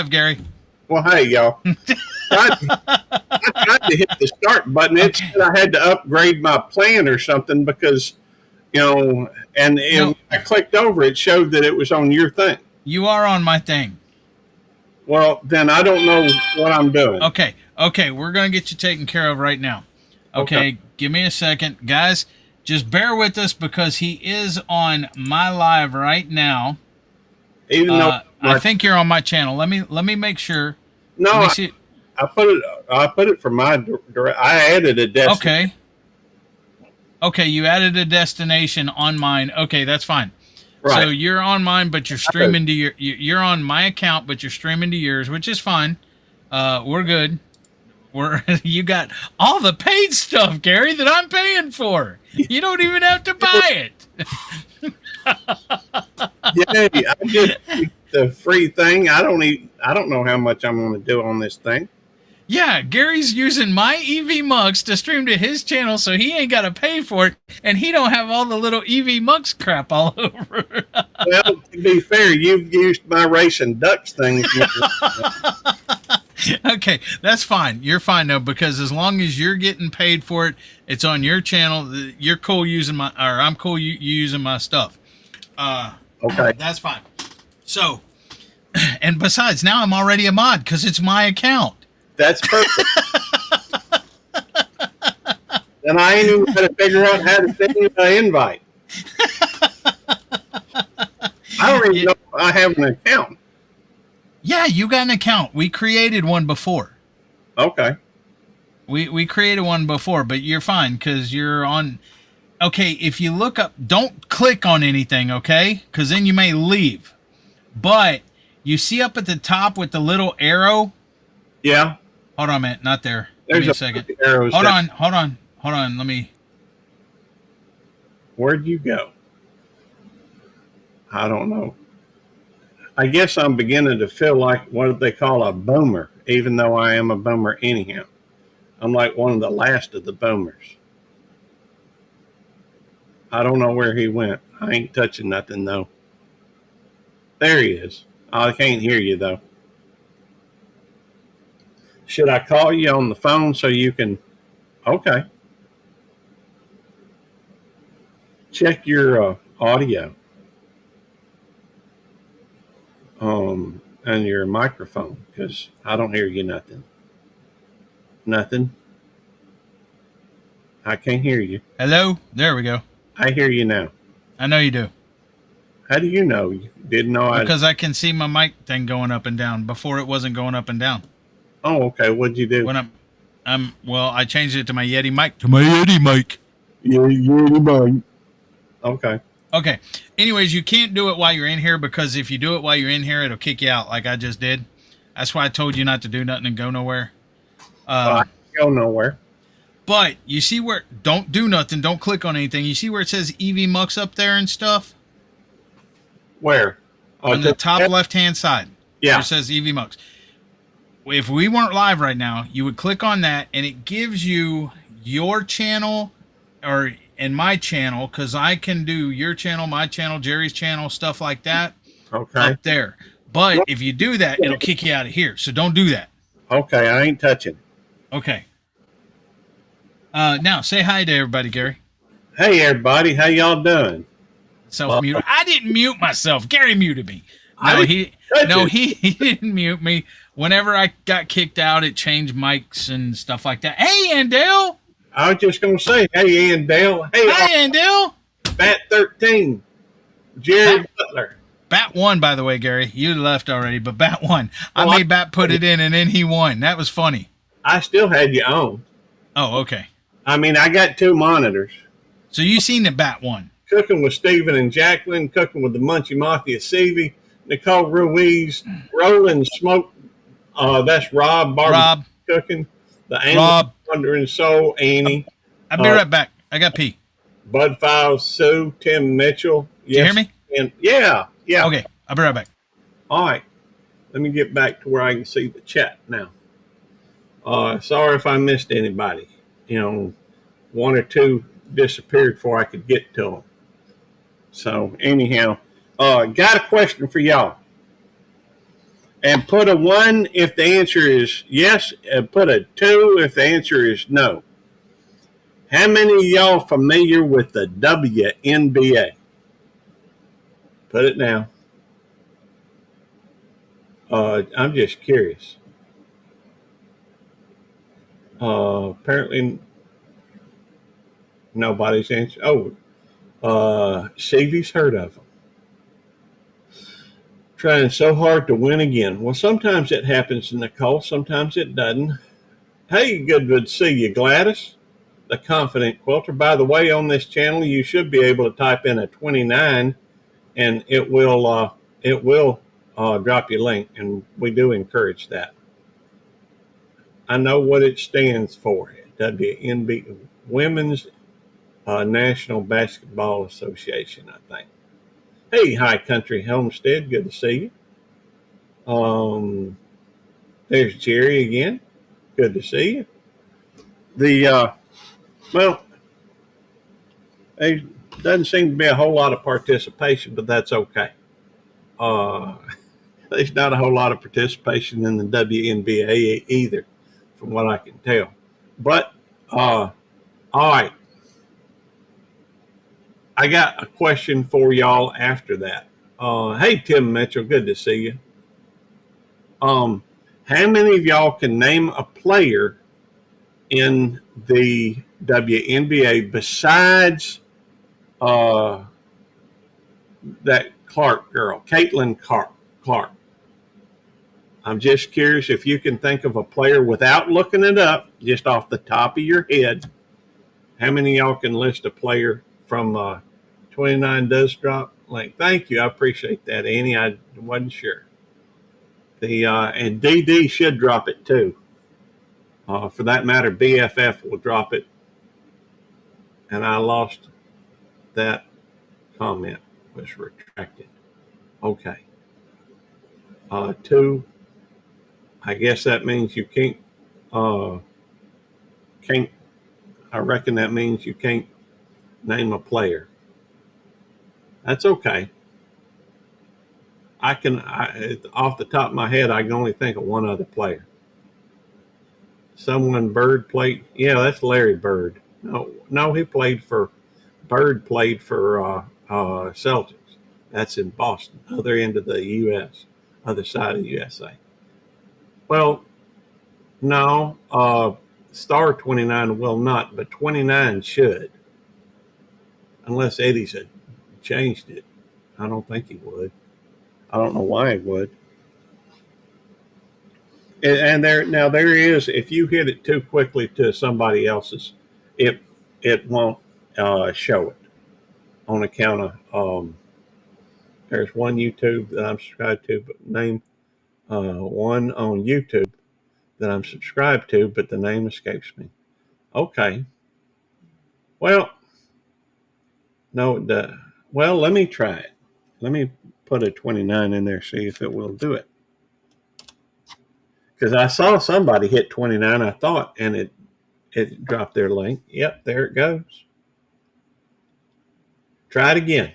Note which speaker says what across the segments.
Speaker 1: Gary.
Speaker 2: Well, hey, y'all. I tried to hit the start button. It
Speaker 1: Okay.
Speaker 2: said I had to upgrade my plan or something because, and when
Speaker 1: No,
Speaker 2: I clicked over, it showed that it was on your thing.
Speaker 1: you are on my thing.
Speaker 2: Well, then I don't know what I'm doing.
Speaker 1: Okay. Okay. We're going to get you taken care of right now.
Speaker 2: Okay.
Speaker 1: Okay. Give me a second. Guys, just bear with us because he is on my live right now.
Speaker 2: Even though
Speaker 1: I
Speaker 2: my
Speaker 1: think you're on my channel. Let me make sure.
Speaker 2: no,
Speaker 1: Let me see.
Speaker 2: I put it for my direct. I added a destination.
Speaker 1: Okay. Okay, you added a destination on mine. Okay, that's fine. So
Speaker 2: Right.
Speaker 1: you're on mine, but you're streaming to you're on my account, but you're streaming to yours, which is fine. We're good. We're you got all the paid stuff, Gary, that I'm paying for. You don't even have to buy it.
Speaker 2: Yay! I just the free thing. I don't know how much I'm going to do on this thing.
Speaker 1: Yeah, Gary's using my EV Mux to stream to his channel, so he ain't got to pay for it, and he don't have all the little EV Mux crap all over.
Speaker 2: Well, to be fair, you've used my racing ducks thing.
Speaker 1: Okay, that's fine. You're fine though, because as long as you're getting paid for it, it's on your channel. You're cool using my, or I'm cool you using my stuff.
Speaker 2: Okay.
Speaker 1: That's fine. So, and besides, now I'm already a mod because it's my account.
Speaker 2: That's perfect. Then I ain't even got to figure out how to send you an invite. I don't even know if I have an account.
Speaker 1: Yeah, you got an account. We created one before.
Speaker 2: Okay.
Speaker 1: We created one before, but you're fine because you're on. Okay, if you look up, don't click on anything, okay? Because then you may leave. But you see up at the top with the little arrow.
Speaker 2: Yeah.
Speaker 1: Hold on a minute, not there. Give
Speaker 2: There's
Speaker 1: me a second.
Speaker 2: arrows.
Speaker 1: Hold on. Let me.
Speaker 2: Where'd you go? I don't know. I guess I'm beginning to feel like what they call a boomer, even though I am a boomer anyhow. I'm like one of the last of the boomers. I don't know where he went. I ain't touching nothing though. There he is. I can't hear you though. Should I call you on the phone so you can? Okay. Check your audio and your microphone because I don't hear you nothing. Nothing. I can't hear you.
Speaker 1: Hello? There we go.
Speaker 2: I hear you now.
Speaker 1: I know you do.
Speaker 2: How do you know? You didn't know I.
Speaker 1: Because I can see my mic thing going up and down. Before it wasn't going up and down.
Speaker 2: Oh, okay. What'd you do?
Speaker 1: When well, I changed it to my Yeti mic. To my Yeti mic.
Speaker 2: Yeah, you're mine. Okay.
Speaker 1: Okay. Anyways, you can't do it while you're in here because if you do it while you're in here, it'll kick you out like I just did. That's why I told you not to do nothing and go nowhere.
Speaker 2: I go nowhere.
Speaker 1: But you see where, don't do nothing, don't click on anything. You see where it says EV Mux up there and stuff?
Speaker 2: Where?
Speaker 1: On the top left-hand side.
Speaker 2: Yeah.
Speaker 1: Where it says EV Mux. If we weren't live right now, you would click on that and it gives you your channel and my channel, because I can do your channel, my channel, Jerry's channel, stuff like that.
Speaker 2: Okay.
Speaker 1: Up there. But if you do that, it'll kick you out of here. So don't do that.
Speaker 2: Okay, I ain't touching.
Speaker 1: Okay. Now say hi to everybody, Gary.
Speaker 2: Hey, everybody. How y'all doing?
Speaker 1: Self-mute. I didn't mute myself. Gary muted me. He didn't mute me. Whenever I got kicked out, it changed mics and stuff like that. Hey, Andale.
Speaker 2: I was just going to say, hey, Andale. Hey,
Speaker 1: Hi, Andale.
Speaker 2: Bat 13. Jerry Butler.
Speaker 1: Bat won, by the way, Gary. You left already, but Bat won. I made Bat put it in, and then he won. That was funny.
Speaker 2: I still had you on.
Speaker 1: Oh, okay.
Speaker 2: I mean, I got two monitors.
Speaker 1: So you seen that Bat won.
Speaker 2: Cooking with Stephen and Jacqueline, cooking with the Munchie Mafia, Sevie, Nicole Ruiz, Rolling Smoke. That's Rob.
Speaker 1: Rob.
Speaker 2: Cooking. The
Speaker 1: Rob.
Speaker 2: Wandering Soul, Annie.
Speaker 1: I'll be right back. I got pee.
Speaker 2: Bud Files, Sue, Tim Mitchell.
Speaker 1: Yes. You hear me?
Speaker 2: And yeah.
Speaker 1: Okay, I'll be right back.
Speaker 2: All right. Let me get back to where I can see the chat now. Sorry if I missed anybody. You know, one or two disappeared before I could get to them. So anyhow, got a question for y'all. And put a 1 if the answer is yes, and put a 2 if the answer is no. How many of y'all familiar with the WNBA? Put it now. I'm just curious. Apparently, nobody's answered. Oh, Stevie's heard of them. Trying so hard to win again. Well, sometimes it happens, Nicole. Sometimes it doesn't. Hey, good to see you, Gladys, the confident quilter. By the way, on this channel, you should be able to type in a 29, and it will drop your link, and we do encourage that. I know what it stands for. WNB, Women's National Basketball Association, I think. Hey, High Country Homestead, good to see you. There's Jerry again. Good to see you. Well, there doesn't seem to be a whole lot of participation, but that's okay. There's not a whole lot of participation in the WNBA either, from what I can tell. But all right, I got a question for y'all after that. Hey, Tim Mitchell, good to see you. How many of y'all can name a player in the WNBA besides that Clark girl, Caitlin Clark? I'm just curious if you can think of a player without looking it up, just off the top of your head. How many of y'all can list a player from 29 does drop link? Thank you. I appreciate that, Annie. I wasn't sure. And DD should drop it too. For that matter, BFF will drop it. And I lost that comment, was retracted. Okay. 2. I guess that means you can't. I reckon that means you can't name a player. That's okay. Off the top of my head, I can only think of one other player. Someone Bird played. Yeah, that's Larry Bird. No, he played for. Bird played for Celtics. That's in Boston, other end of the U.S., other side of the USA. Well, no, Star 29 will not, but 29 should, unless Eddie's had changed it. I don't think he would. I don't know why he would. And there is, if you hit it too quickly to somebody else's, it won't show it on account of there's one YouTube that I'm subscribed to, but name one on YouTube that I'm subscribed to, but the name escapes me. Okay. Well, no, let me try it. Let me put a 29 in there, see if it will do it. Because I saw somebody hit 29, I thought, and it dropped their link. Yep, there it goes. Try it again.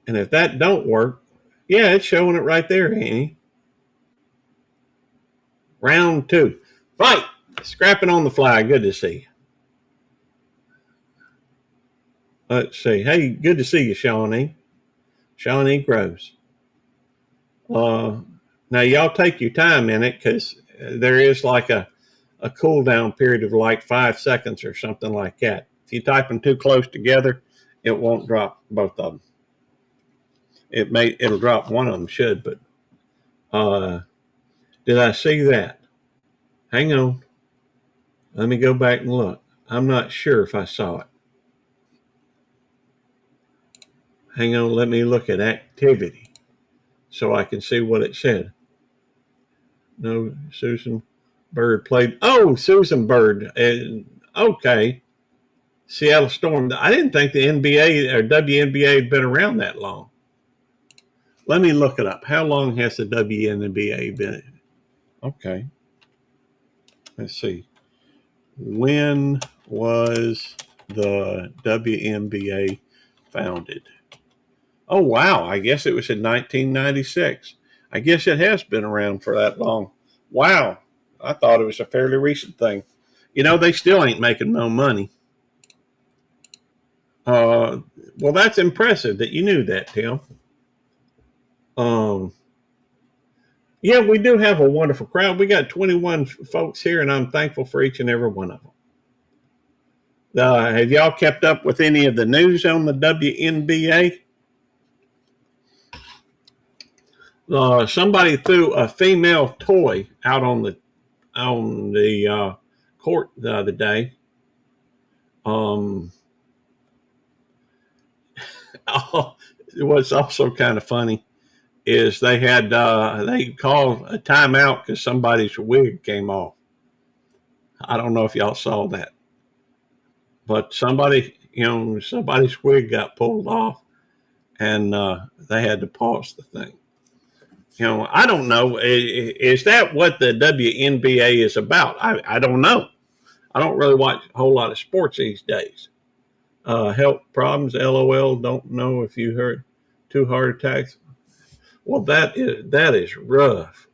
Speaker 2: And if that don't work, yeah, it's showing it right there, Annie. Round 2. Fight! Scrapping on the fly. Good to see you. Let's see. Hey, good to see you, Shawnee. Shawnee Groves. Now, y'all take your time in it, because there is like a cool down period of like 5 seconds or something like that. If you type them too close together, it won't drop both of them. It'll drop one of them, should, but did I see that? Hang on. Let me go back and look. I'm not sure if I saw it. Hang on, let me look at activity so I can see what it said. No, Susan Bird played. Oh, Susan Bird. Okay. Seattle Storm. I didn't think the NBA or WNBA had been around that long. Let me look it up. How long has the WNBA been? Okay. Let's see. When was the WNBA founded? Oh, wow. I guess it was in 1996. I guess it has been around for that long. Wow. I thought it was a fairly recent thing. You know, they still ain't making no money. Uh, well, that's impressive that you knew that, Tim. Um, yeah, we do have a wonderful crowd. We got 21 folks here, and I'm thankful for each and every one of them. Have y'all kept up with any of the news on the WNBA? Somebody threw a female toy out on the court the other day. Um, what's also kind of funny is they called a timeout because somebody's wig came off. I don't know if y'all saw that, but somebody's wig got pulled off, and they had to pause the thing. I don't know. Is that what the WNBA is about? I don't know. I don't really watch a whole lot of sports these days. Health problems, LOL. Don't know if you heard 2 heart attacks. Well, that is rough.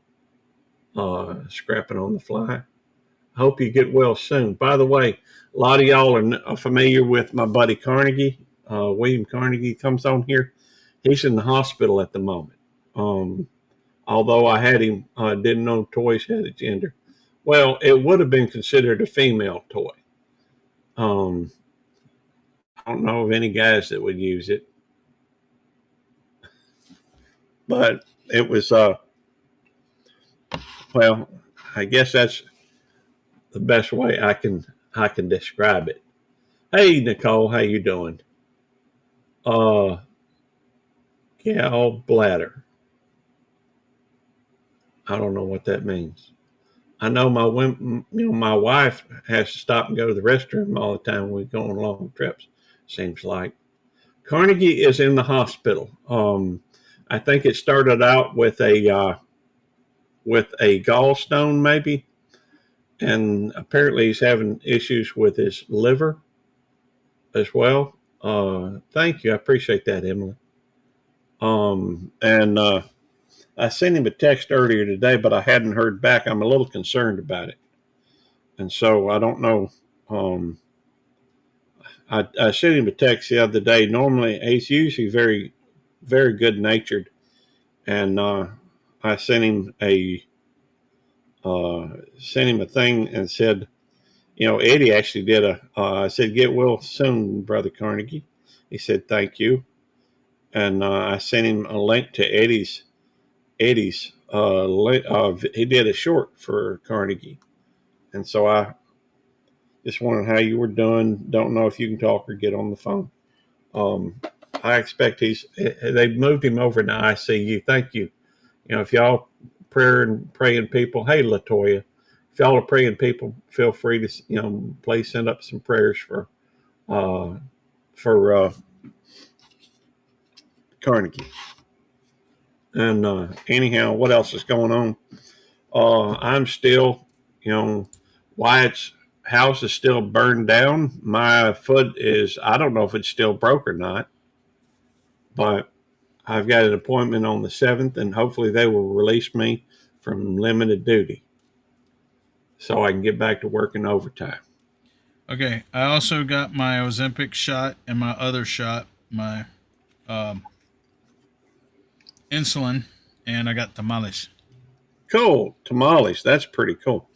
Speaker 2: Scrapping on the fly. I hope you get well soon. By the way, a lot of y'all are familiar with my buddy Carnegie. William Carnegie comes on here. He's in the hospital at the moment. Although I had him, didn't know toys had a gender. Well, it would have been considered a female toy. I don't know of any guys that would use it, but it was. Well, I guess that's the best way I can describe it. Hey, Nicole, how you doing? Uh, Gallbladder. I don't know what that means. I know my wife has to stop and go to the restroom all the time when we go on long trips. Seems like Carnegie is in the hospital. I think it started out with a gallstone, maybe, and apparently he's having issues with his liver as well. Thank you, I appreciate that, Emily. And I sent him a text earlier today, but I hadn't heard back. I'm a little concerned about it, and so I don't know. I sent him a text the other day. Normally, he's usually very, very good natured, and I sent him a thing and said, Eddie actually did I said, get well soon, Brother Carnegie. He said, thank you. And I sent him a link to Eddie's, he did a short for Carnegie. And so I just wondered how you were doing. Don't know if you can talk or get on the phone. I expect they've moved him over to ICU. Thank you. If y'all praying people, hey, Latoya, if y'all are praying people, feel free to, please send up some prayers for Carnegie. And anyhow, what else is going on? I'm still, Wyatt's house is still burned down. My foot I don't know if it's still broke or not, but I've got an appointment on the 7th, and hopefully they will release me from limited duty so I can get back to working overtime.
Speaker 1: Okay, I also got my Ozempic shot and my other shot, my insulin, and I got tamales.
Speaker 2: Cool. Tamales. That's pretty cool.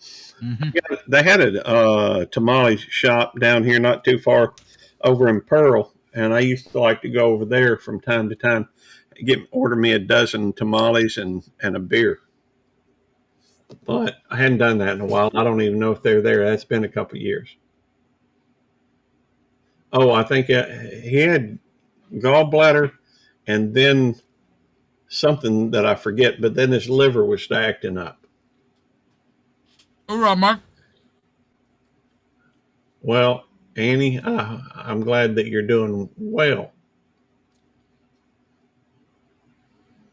Speaker 1: Mm-hmm.
Speaker 2: Yeah, they had a tamale shop down here not too far over in Pearl, and I used to like to go over there from time to time, order me a dozen tamales and a beer. But I hadn't done that in a while. I don't even know if they're there. That's been a couple of years. Oh, I think he had gallbladder and then something that I forget, but then his liver was acting up.
Speaker 1: All right, Mark.
Speaker 2: Well, Annie, I'm glad that you're doing well.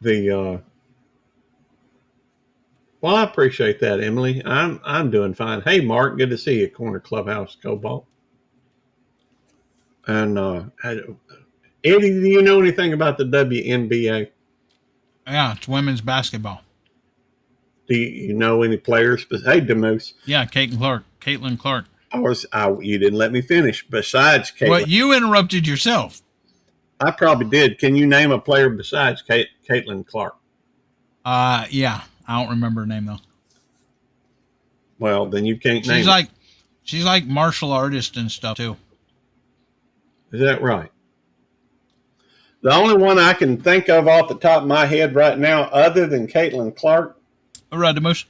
Speaker 2: Well, I appreciate that, Emily. I'm doing fine. Hey, Mark, good to see you, Corner Clubhouse Cobalt. And Eddie, do you know anything about the WNBA?
Speaker 1: Yeah, it's women's basketball.
Speaker 2: Do you know any players? Hey, Demoose,
Speaker 1: Yeah, Caitlin Clark.
Speaker 2: you didn't let me finish. Besides
Speaker 1: What,
Speaker 2: Caitlin,
Speaker 1: you interrupted yourself?
Speaker 2: I probably did. Can you name a player besides Caitlin Clark?
Speaker 1: Yeah, I don't remember her name though.
Speaker 2: Well, then you can't
Speaker 1: She's
Speaker 2: name it.
Speaker 1: like, she's like martial artist and stuff too.
Speaker 2: Is that right? The only one I can think of off the top of my head right now, other than Caitlin Clark,
Speaker 1: All right, the most.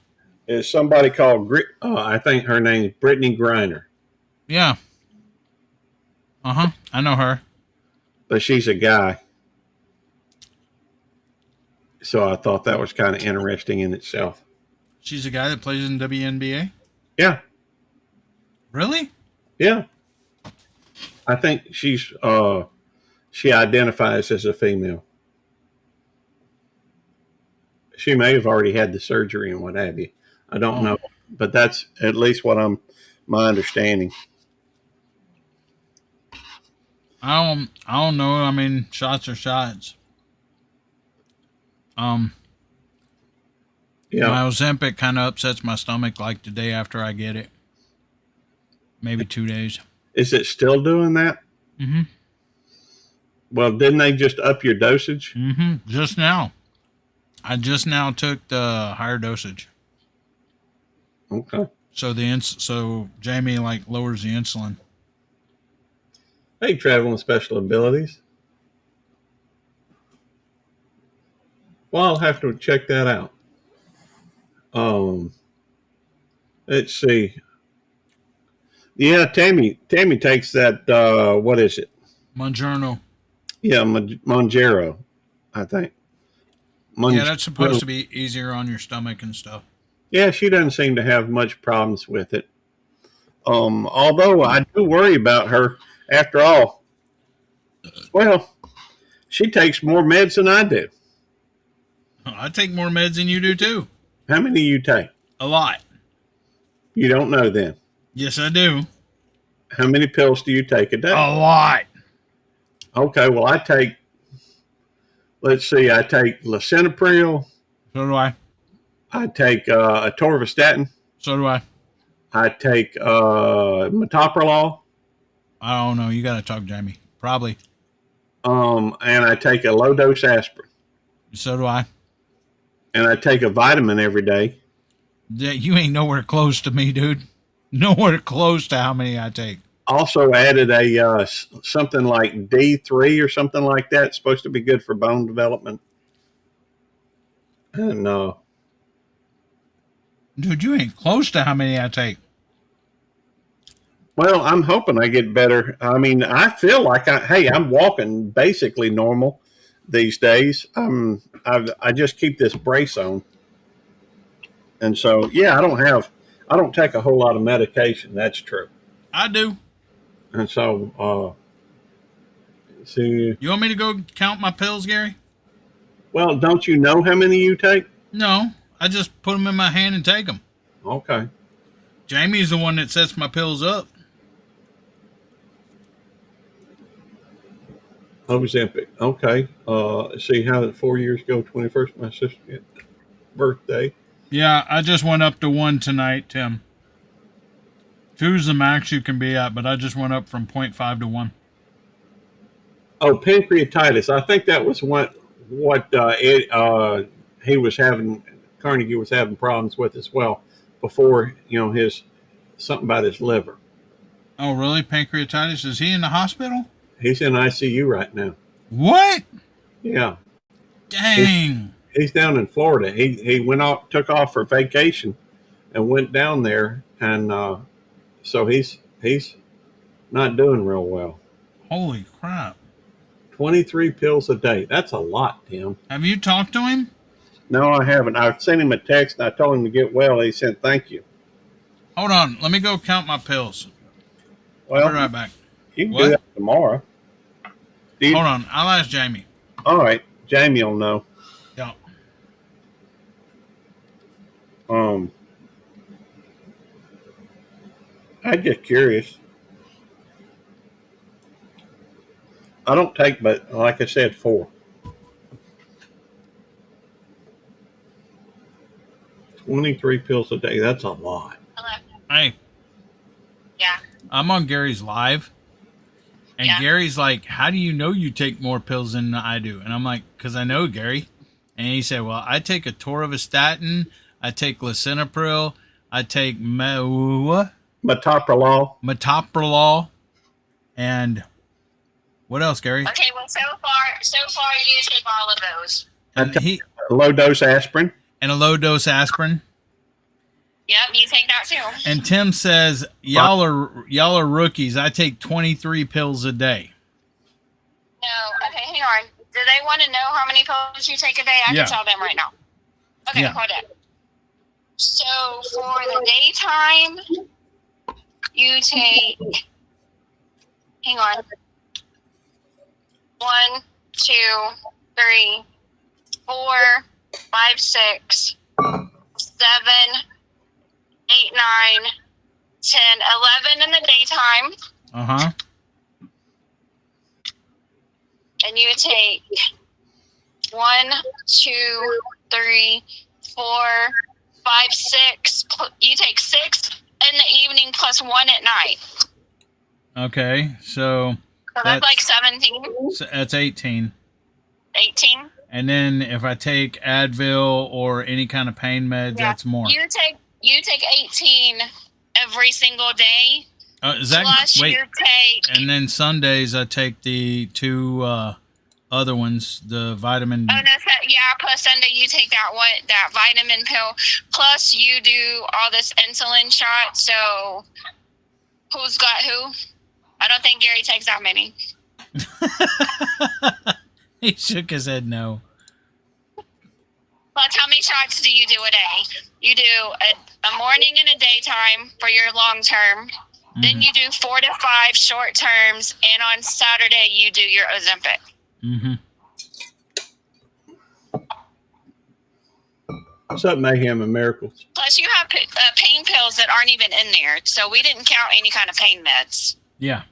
Speaker 2: is somebody called, I think her name is Brittany Griner,
Speaker 1: Yeah. I know her.
Speaker 2: but she's a guy. So I thought that was kind of interesting in itself.
Speaker 1: She's a guy that plays in WNBA.
Speaker 2: Yeah,
Speaker 1: Really?
Speaker 2: yeah. I think she identifies as a female. She may have already had the surgery and what have you. I don't know, but that's at least my understanding.
Speaker 1: I don't know. I mean, shots are shots. Um,
Speaker 2: Yeah.
Speaker 1: my Ozempic kind of upsets my stomach like the day after I get it. Maybe 2 days.
Speaker 2: Is it still doing that?
Speaker 1: Mm-hmm.
Speaker 2: Well, didn't they just up your dosage?
Speaker 1: Mm-hmm. Just now. I just now took the higher dosage.
Speaker 2: Okay.
Speaker 1: So Jamie like lowers the insulin.
Speaker 2: Hey, traveling special abilities. Well, I'll have to check that out. Um, let's see. Yeah, Tammy takes that. What is it?
Speaker 1: Monjourno.
Speaker 2: Yeah, Monjero, I think.
Speaker 1: Yeah, that's supposed
Speaker 2: Monjero.
Speaker 1: to be easier on your stomach and stuff.
Speaker 2: Yeah, she doesn't seem to have much problems with it. Although I do worry about her. After all, well, she takes more meds than I do.
Speaker 1: I take more meds than you do too.
Speaker 2: How many do you take?
Speaker 1: A lot.
Speaker 2: You don't know then.
Speaker 1: Yes, I do.
Speaker 2: How many pills do you take a day?
Speaker 1: A lot.
Speaker 2: Okay, well, let's see, I take lisinopril.
Speaker 1: So do I.
Speaker 2: I take atorvastatin.
Speaker 1: So do I.
Speaker 2: I take metoprolol.
Speaker 1: I don't know. You got to talk, Jamie. Probably.
Speaker 2: And I take a low dose aspirin.
Speaker 1: So do I.
Speaker 2: And I take a vitamin every day.
Speaker 1: Yeah, you ain't nowhere close to me, dude. Nowhere close to how many I take.
Speaker 2: Also added a something like D3 or something like that. It's supposed to be good for bone development. And
Speaker 1: Dude, you ain't close to how many I take.
Speaker 2: well, I'm hoping I get better. I mean, I feel like I'm walking basically normal these days. I just keep this brace on, and so yeah, I don't take a whole lot of medication. That's true.
Speaker 1: I do.
Speaker 2: And so, see,
Speaker 1: You want me to go count my pills, Gary?
Speaker 2: well, don't you know how many you take?
Speaker 1: No. I just put them in my hand and take them.
Speaker 2: Okay.
Speaker 1: Jamie's the one that sets my pills up.
Speaker 2: Ozempic. Okay. See how 4 years ago, 21st, my sister's birthday.
Speaker 1: Yeah, I just went up to 1 tonight, Tim. 2's the max you can be at, but I just went up from 0.5 to 1.
Speaker 2: Oh, pancreatitis. I think that was what he was having. Carnegie was having problems with as well before his something about his liver.
Speaker 1: Oh, really? Pancreatitis? Is he in the hospital?
Speaker 2: He's in ICU right now.
Speaker 1: What?
Speaker 2: Yeah.
Speaker 1: Dang.
Speaker 2: He's down in Florida. He took off for vacation, and went down there, and so he's not doing real well.
Speaker 1: Holy crap.
Speaker 2: 23 pills a day. That's a lot, Tim.
Speaker 1: Have you talked to him?
Speaker 2: No, I haven't. I've sent him a text, and I told him to get well. He said thank you.
Speaker 1: Hold on. Let me go count my pills.
Speaker 2: Well,
Speaker 1: I'll be right back.
Speaker 2: You can do that tomorrow.
Speaker 1: Hold on. I'll ask Jamie.
Speaker 2: All right. Jamie will know.
Speaker 1: Yeah.
Speaker 2: I'm just curious. I don't take, but like I said, 4. 23 pills a day. That's a lot.
Speaker 3: Hello.
Speaker 1: Hey,
Speaker 3: Yeah.
Speaker 1: I'm on Gary's live, and
Speaker 3: Yeah.
Speaker 1: Gary's like, "How do you know you take more pills than I do?" And I'm like, "Cause I know Gary." And he said, "Well, I take a torvastatin, I take lisinopril, I take
Speaker 2: Metoprolol.
Speaker 1: and what else, Gary?"
Speaker 3: Okay. Well, so far, you take all of those.
Speaker 1: And he
Speaker 2: Low dose aspirin.
Speaker 1: and a low dose aspirin.
Speaker 3: Yep, you take that too.
Speaker 1: And Tim says, y'all are rookies. I take 23 pills a day.
Speaker 3: No. Okay, hang on. Do they want to know how many pills you take a day? I
Speaker 1: Yeah.
Speaker 3: can tell them right now. Okay,
Speaker 1: Yeah.
Speaker 3: hold on. So for the daytime, you take. Hang on. 1, 2, 3, 4, 5, 6, 7, 8, 9, 10, 11 in the daytime,
Speaker 1: Uh-huh.
Speaker 3: and you take 1, 2, 3, 4, 5, 6. You take 6 in the evening plus 1 at night.
Speaker 1: Okay. So
Speaker 3: So that's like 17,
Speaker 1: that's 18.
Speaker 3: 18.
Speaker 1: And then if I take Advil or any kind of pain meds,
Speaker 3: Yeah.
Speaker 1: that's more.
Speaker 3: You take 18 every single day.
Speaker 1: Is that
Speaker 3: Plus
Speaker 1: wait?
Speaker 3: you take.
Speaker 1: And then Sundays I take the 2 other ones, the vitamin.
Speaker 3: Oh no! Plus Sunday you take that vitamin pill. Plus you do all this insulin shot. So who's got who? I don't think Gary takes that many.
Speaker 1: He shook his head no.
Speaker 3: Plus, how many shots do you do a day? You do a morning and a daytime for your long term. Then you do 4 to 5 short terms, and on Saturday you do your Ozempic.
Speaker 1: Mm-hmm.
Speaker 2: What's up, Mayhem and Miracles?
Speaker 3: Plus, you have pain pills that aren't even in there, so we didn't count any kind of pain meds.
Speaker 1: Yeah.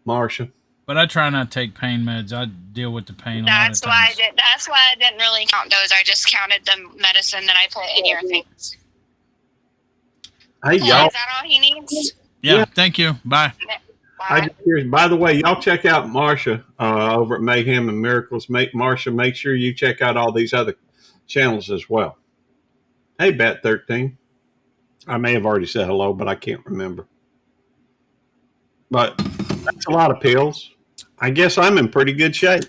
Speaker 2: Marsha.
Speaker 1: But I try not to take pain meds. I deal with the pain
Speaker 3: That's
Speaker 1: a lot of
Speaker 3: why
Speaker 1: times.
Speaker 3: That's why I didn't really count those. I just counted the medicine that I put in your things.
Speaker 2: Hey,
Speaker 3: Is
Speaker 2: y'all.
Speaker 3: that all he needs?
Speaker 1: Yeah. Thank you. Bye.
Speaker 2: I just curious. By the way, y'all check out Marsha over at Mayhem and Miracles. Marsha, make sure you check out all these other channels as well. Hey, Bat13. I may have already said hello, but I can't remember. But that's a lot of pills. I guess I'm in pretty good shape.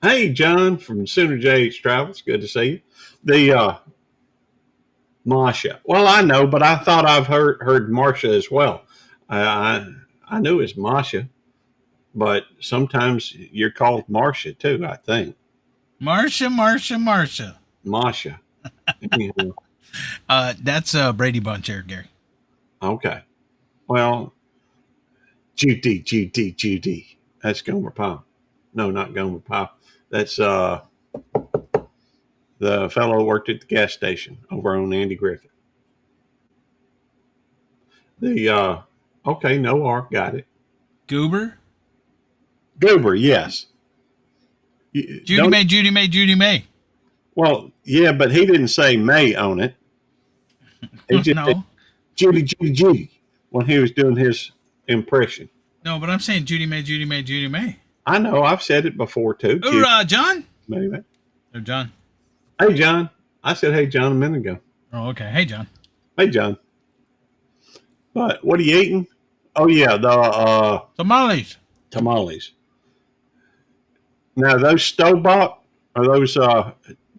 Speaker 2: Hey, John from Sooner JH Travels. Good to see you. The Marsha. Well, I know, but I thought I've heard Marsha as well. I knew it's Marsha, but sometimes you're called Marsha too, I think.
Speaker 1: Marsha.
Speaker 2: Marsha. Yeah.
Speaker 1: That's Brady Bunch here, Gary.
Speaker 2: Okay. Well, Judy. That's Gomer Pyle. No, not Gomer Pyle. That's the fellow who worked at the gas station over on Andy Griffith. The okay, no R, got it.
Speaker 1: Goober?
Speaker 2: Goober, yes.
Speaker 1: Judy May.
Speaker 2: Well, yeah, but he didn't say May on it. He just
Speaker 1: No.
Speaker 2: said Judy when he was doing his impression.
Speaker 1: No, but I'm saying Judy May.
Speaker 2: I know, I've said it before too.
Speaker 1: Hoorah, John?
Speaker 2: Maybe.
Speaker 1: Oh, John.
Speaker 2: Hey, John. I said, hey, John, a minute ago.
Speaker 1: Oh, okay. Hey, John.
Speaker 2: Hey, John. But what are you eating? Oh, yeah, the
Speaker 1: Tamales.
Speaker 2: Now, those store-bought, or those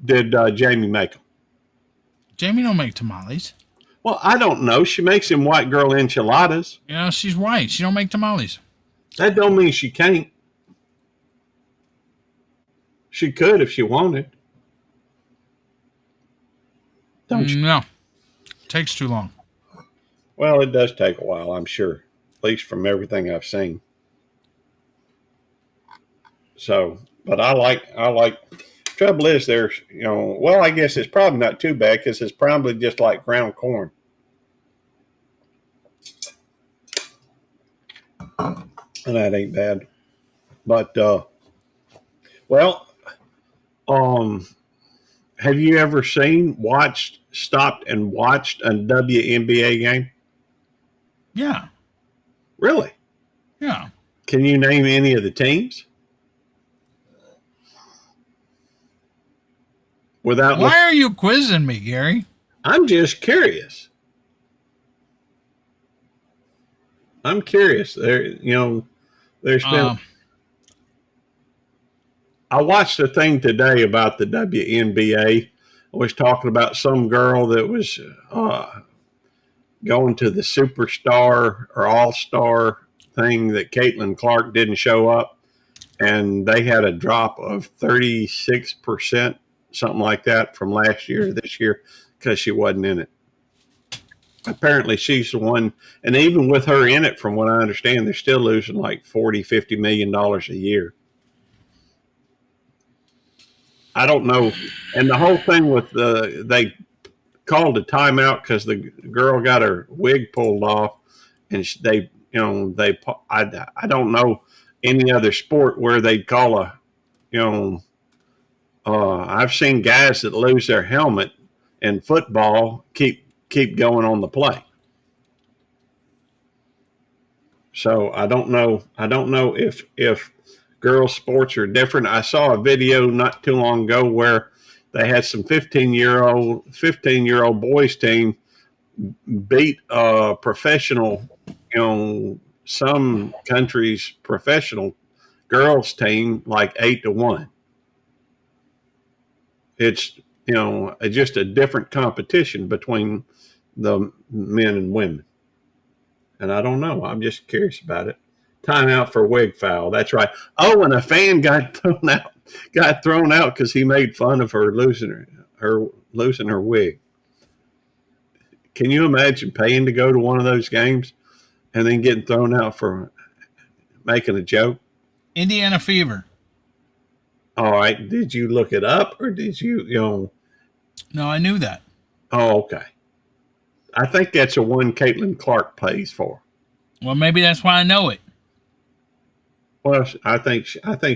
Speaker 2: did Jamie make them?
Speaker 1: Jamie don't make tamales.
Speaker 2: Well, I don't know. She makes them white girl enchiladas.
Speaker 1: You know, she's white. She don't make tamales.
Speaker 2: That don't mean she can't. She could if she wanted. Don't you?
Speaker 1: No. Takes too long.
Speaker 2: Well, it does take a while, I'm sure. At least from everything I've seen. So, but I like. Trouble is, there's, well, I guess it's probably not too bad because it's probably just like ground corn. And that ain't bad. But well, um, have you ever stopped and watched a WNBA game?
Speaker 1: Yeah.
Speaker 2: Really?
Speaker 1: Yeah.
Speaker 2: Can you name any of the teams? Without
Speaker 1: Why are you quizzing me, Gary?
Speaker 2: I'm just curious. I'm curious. There's been. I watched a thing today about the WNBA. I was talking about some girl that was going to the superstar or all-star thing that Caitlin Clark didn't show up, and they had a drop of 36%, something like that, from last year to this year because she wasn't in it. Apparently she's the one, and even with her in it, from what I understand, they're still losing like $40-50 million a year. I don't know. And the whole thing with they called a timeout because the girl got her wig pulled off, and I don't know any other sport where they'd call I've seen guys that lose their helmet in football keep going on the play. So I don't know if girls sports are different. I saw a video not too long ago where they had some 15-year-old boys team beat a professional, some countries' professional girls team like 8-1. It's just a different competition between the men and women. And I don't know. I'm just curious about it. Timeout for wig foul. That's right. Oh, and a fan got thrown out because he made fun of her losing her wig. Can you imagine paying to go to one of those games and then getting thrown out for making a joke?
Speaker 1: Indiana Fever.
Speaker 2: All right. Did you look it up, or did you
Speaker 1: No, I knew that.
Speaker 2: Oh, okay. I think that's a one Caitlin Clark pays for.
Speaker 1: Well, maybe that's why I know it.
Speaker 2: Well, I think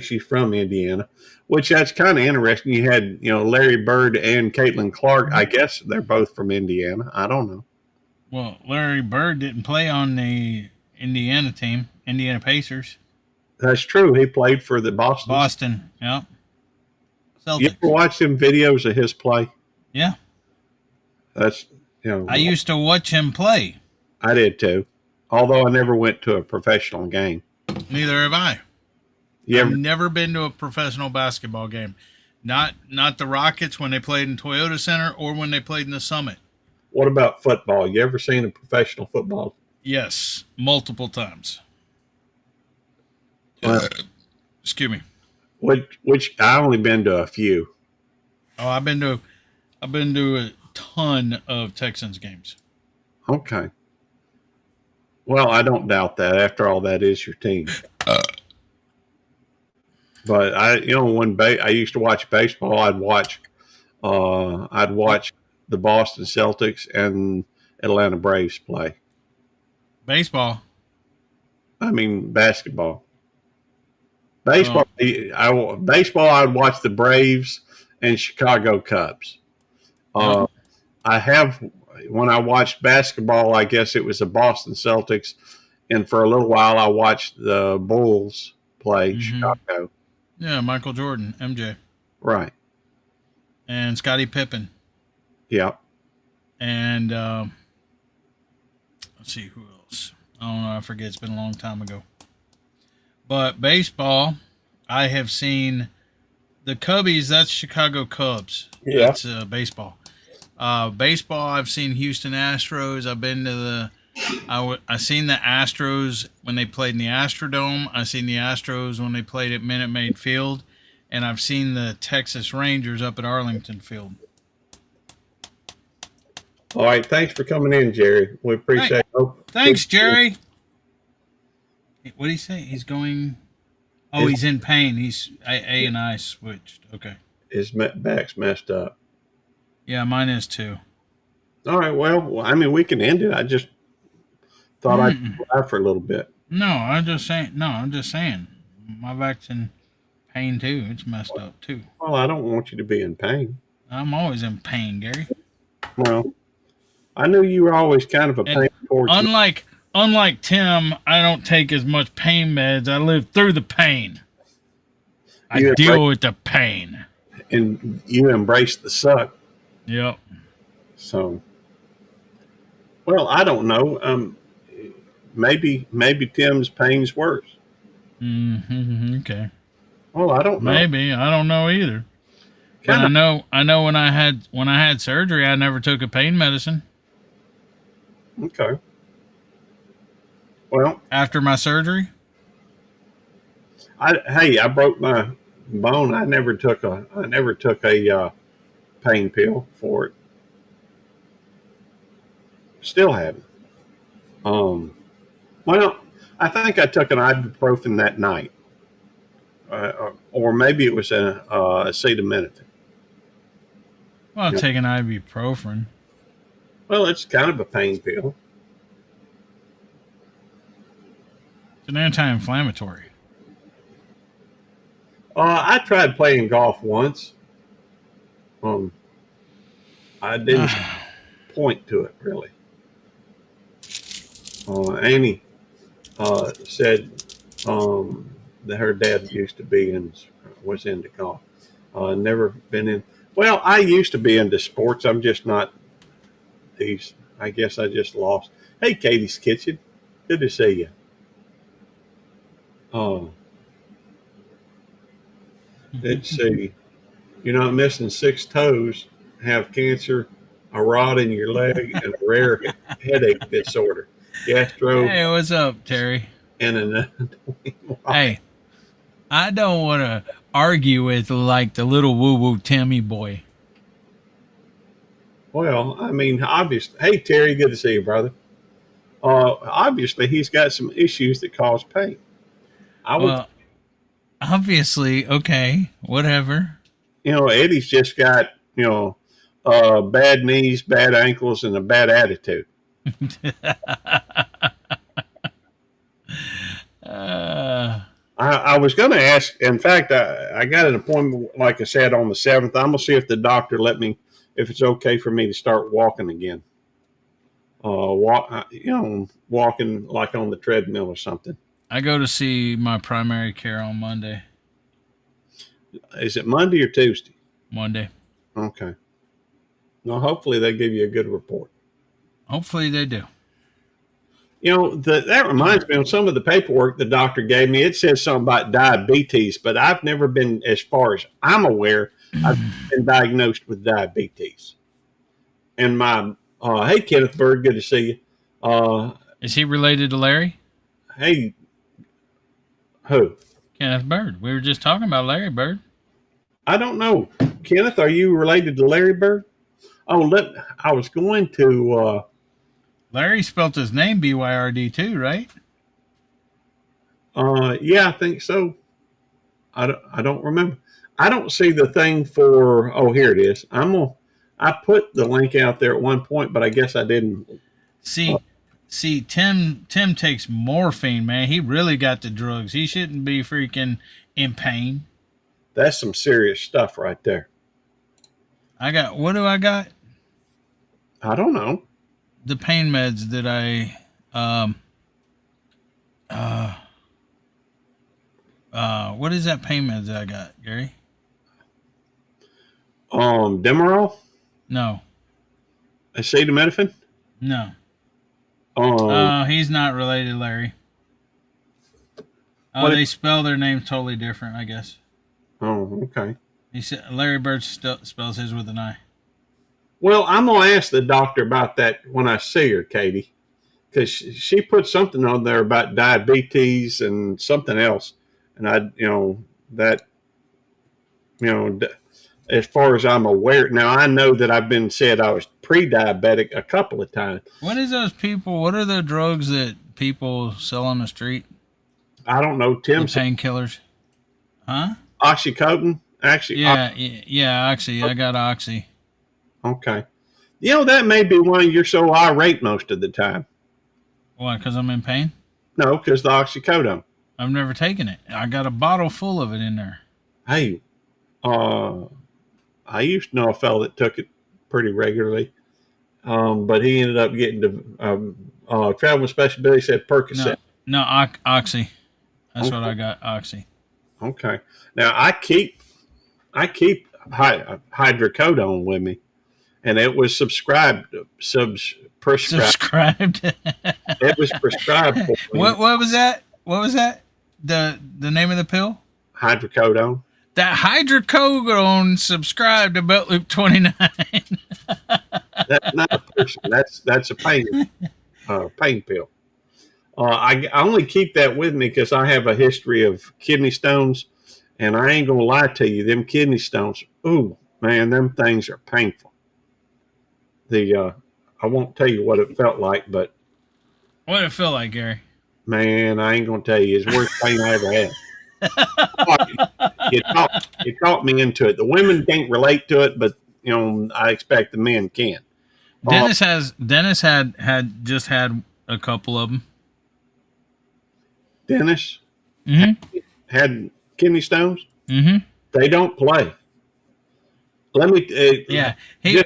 Speaker 2: she's from Indiana, which that's kind of interesting. You had Larry Bird and Caitlin Clark. I guess they're both from Indiana. I don't know.
Speaker 1: Well, Larry Bird didn't play on the Indiana team, Indiana Pacers.
Speaker 2: That's true. He played for the
Speaker 1: Boston, yeah. Celtics.
Speaker 2: You ever watch them videos of his play?
Speaker 1: Yeah.
Speaker 2: That's
Speaker 1: I used to watch him play.
Speaker 2: I did too, although I never went to a professional game.
Speaker 1: Neither have I. I've never been to a professional basketball game. Not the Rockets when they played in Toyota Center or when they played in the Summit.
Speaker 2: What about football? You ever seen a professional football?
Speaker 1: Yes, multiple times. Excuse me.
Speaker 2: Which I only been to a few.
Speaker 1: Oh, I've been to a ton of Texans games.
Speaker 2: Okay. Well, I don't doubt that. After all, that is your team. But when I used to watch baseball, I'd watch the Boston Celtics and Atlanta Braves play.
Speaker 1: Baseball.
Speaker 2: I mean basketball. Baseball. I'd watch the Braves and Chicago Cubs. When I watched basketball, I guess it was the Boston Celtics, and for a little while I watched the Bulls play Chicago.
Speaker 1: Yeah, Michael Jordan, MJ.
Speaker 2: Right.
Speaker 1: And Scottie Pippen.
Speaker 2: Yeah.
Speaker 1: And let's see who else. I don't know. I forget. It's been a long time ago. But baseball, I have seen the Cubbies. That's Chicago Cubs.
Speaker 2: Yeah.
Speaker 1: That's baseball. Baseball, I've seen Houston Astros. I've been to I seen the Astros when they played in the Astrodome. I seen the Astros when they played at Minute Maid Field, and I've seen the Texas Rangers up at Arlington Field.
Speaker 2: All right, thanks for coming in, Jerry. We appreciate it.
Speaker 1: Thanks, Jerry. What did he say? He's going. Oh, he's in pain. He's A and I switched. Okay.
Speaker 2: His back's messed up.
Speaker 1: Yeah, mine is too.
Speaker 2: All right. Well, I mean, we can end it. I just Thought I'd
Speaker 1: Mm-mm.
Speaker 2: try for a little bit.
Speaker 1: No, I'm just saying. No, I'm just saying. My back's in pain too. It's messed up too.
Speaker 2: Well, I don't want you to be in pain.
Speaker 1: I'm always in pain, Gary.
Speaker 2: Well, I knew you were always kind of a
Speaker 1: And
Speaker 2: pain towards me.
Speaker 1: unlike Tim, I don't take as much pain meds. I live through the pain. I
Speaker 2: You
Speaker 1: deal with the pain.
Speaker 2: and you embrace the suck.
Speaker 1: Yep.
Speaker 2: So, well, I don't know. Maybe Tim's pain's worse.
Speaker 1: Okay.
Speaker 2: Well, I don't know.
Speaker 1: Maybe I don't know either. But
Speaker 2: Kinda,
Speaker 1: I know when I had surgery, I never took a pain medicine
Speaker 2: okay. Well,
Speaker 1: after my surgery.
Speaker 2: I broke my bone. I never took a pain pill for it. Still haven't. Well, I think I took an ibuprofen that night, or maybe it was a acetaminophen.
Speaker 1: Well, I've
Speaker 2: Yep.
Speaker 1: taken ibuprofen.
Speaker 2: Well, it's kind of a pain pill.
Speaker 1: It's an anti-inflammatory.
Speaker 2: I tried playing golf once. I didn't point to it really. Annie said that her dad used to be was into golf. Never been in. Well, I used to be into sports. I'm just not these. I guess I just lost. Hey, Katie's Kitchen. Good to see you. Let's see. You're not missing 6 toes. Have cancer, a rod in your leg, and a rare headache disorder. Gastro
Speaker 1: Hey, what's up, Terry?
Speaker 2: and an
Speaker 1: Hey, I don't want to argue with like the little woo-woo Timmy boy.
Speaker 2: Well, I mean, obviously. Hey, Terry, good to see you, brother. Obviously, he's got some issues that cause pain. I would,
Speaker 1: Well, obviously, okay, whatever.
Speaker 2: Eddie's just got, bad knees, bad ankles, and a bad attitude.
Speaker 1: uh,
Speaker 2: I was going to ask. In fact, I got an appointment, like I said, on the 7th. I'm going to see if the doctor if it's okay for me to start walking again. Walking like on the treadmill or something.
Speaker 1: I go to see my primary care on Monday.
Speaker 2: Is it Monday or Tuesday?
Speaker 1: Monday.
Speaker 2: Okay. Well, hopefully they give you a good report.
Speaker 1: Hopefully they do.
Speaker 2: That reminds me of some of the paperwork the doctor gave me. It says something about diabetes, but I've never been, as far as I'm aware, I've been diagnosed with diabetes. And hey, Kenneth Bird, good to see you.
Speaker 1: Is he related to Larry?
Speaker 2: Hey, who?
Speaker 1: Kenneth Bird. We were just talking about Larry Bird.
Speaker 2: I don't know. Kenneth, are you related to Larry Bird? Oh, I was going to.
Speaker 1: Larry spelt his name Byrd too, right?
Speaker 2: Yeah, I think so. I don't remember. I don't see the thing for. Oh, here it is. I put the link out there at one point, but I guess I didn't.
Speaker 1: See, Tim takes morphine, man. He really got the drugs. He shouldn't be freaking in pain.
Speaker 2: That's some serious stuff right there.
Speaker 1: What do I got?
Speaker 2: I don't know.
Speaker 1: The pain meds that what is that pain meds that I got, Gary?
Speaker 2: Demerol,
Speaker 1: No.
Speaker 2: acetaminophen.
Speaker 1: No.
Speaker 2: Um,
Speaker 1: He's not related, Larry. Oh,
Speaker 2: What-
Speaker 1: they spell their names totally different, I guess.
Speaker 2: oh, okay.
Speaker 1: He said Larry Bird spells his with an I.
Speaker 2: Well, I'm gonna ask the doctor about that when I see her, Katie, because she put something on there about diabetes and something else, and as far as I'm aware, now I know that I've been said I was pre-diabetic a couple of times.
Speaker 1: What is those people? What are the drugs that people sell on the street?
Speaker 2: I don't know.
Speaker 1: The
Speaker 2: Tim said
Speaker 1: painkillers. Huh?
Speaker 2: oxycodone. Actually,
Speaker 1: Yeah, Oxy. I got Oxy.
Speaker 2: okay. That may be why you're so irate most of the time.
Speaker 1: Why? Because I'm in pain?
Speaker 2: No, because the oxycodone.
Speaker 1: I've never taken it. I got a bottle full of it in there.
Speaker 2: Hey, I used to know a fellow that took it pretty regularly, but he ended up getting the travel with special ability said Percocet.
Speaker 1: No, Oxy. That's what I got, Oxy.
Speaker 2: Okay. Now I keep hydrocodone with me, and it was prescribed. It was prescribed for me.
Speaker 1: What was that? What was that? The name of the pill?
Speaker 2: Hydrocodone.
Speaker 1: That hydrocodone subscribed to Belt Loop 29.
Speaker 2: That's not a person. That's a pain pill. I only keep that with me because I have a history of kidney stones, and I ain't gonna lie to you, them kidney stones. Ooh, man, them things are painful. I won't tell you what it felt like, but
Speaker 1: What did it feel like, Gary?
Speaker 2: man, I ain't gonna tell you. It's the worst pain I ever had. It taught me into it. The women can't relate to it, but I expect the men can.
Speaker 1: Dennis had just had a couple of them.
Speaker 2: Dennis
Speaker 1: Mm-hmm.
Speaker 2: had kidney stones.
Speaker 1: Mm-hmm.
Speaker 2: They don't play. Let me.
Speaker 1: Yeah,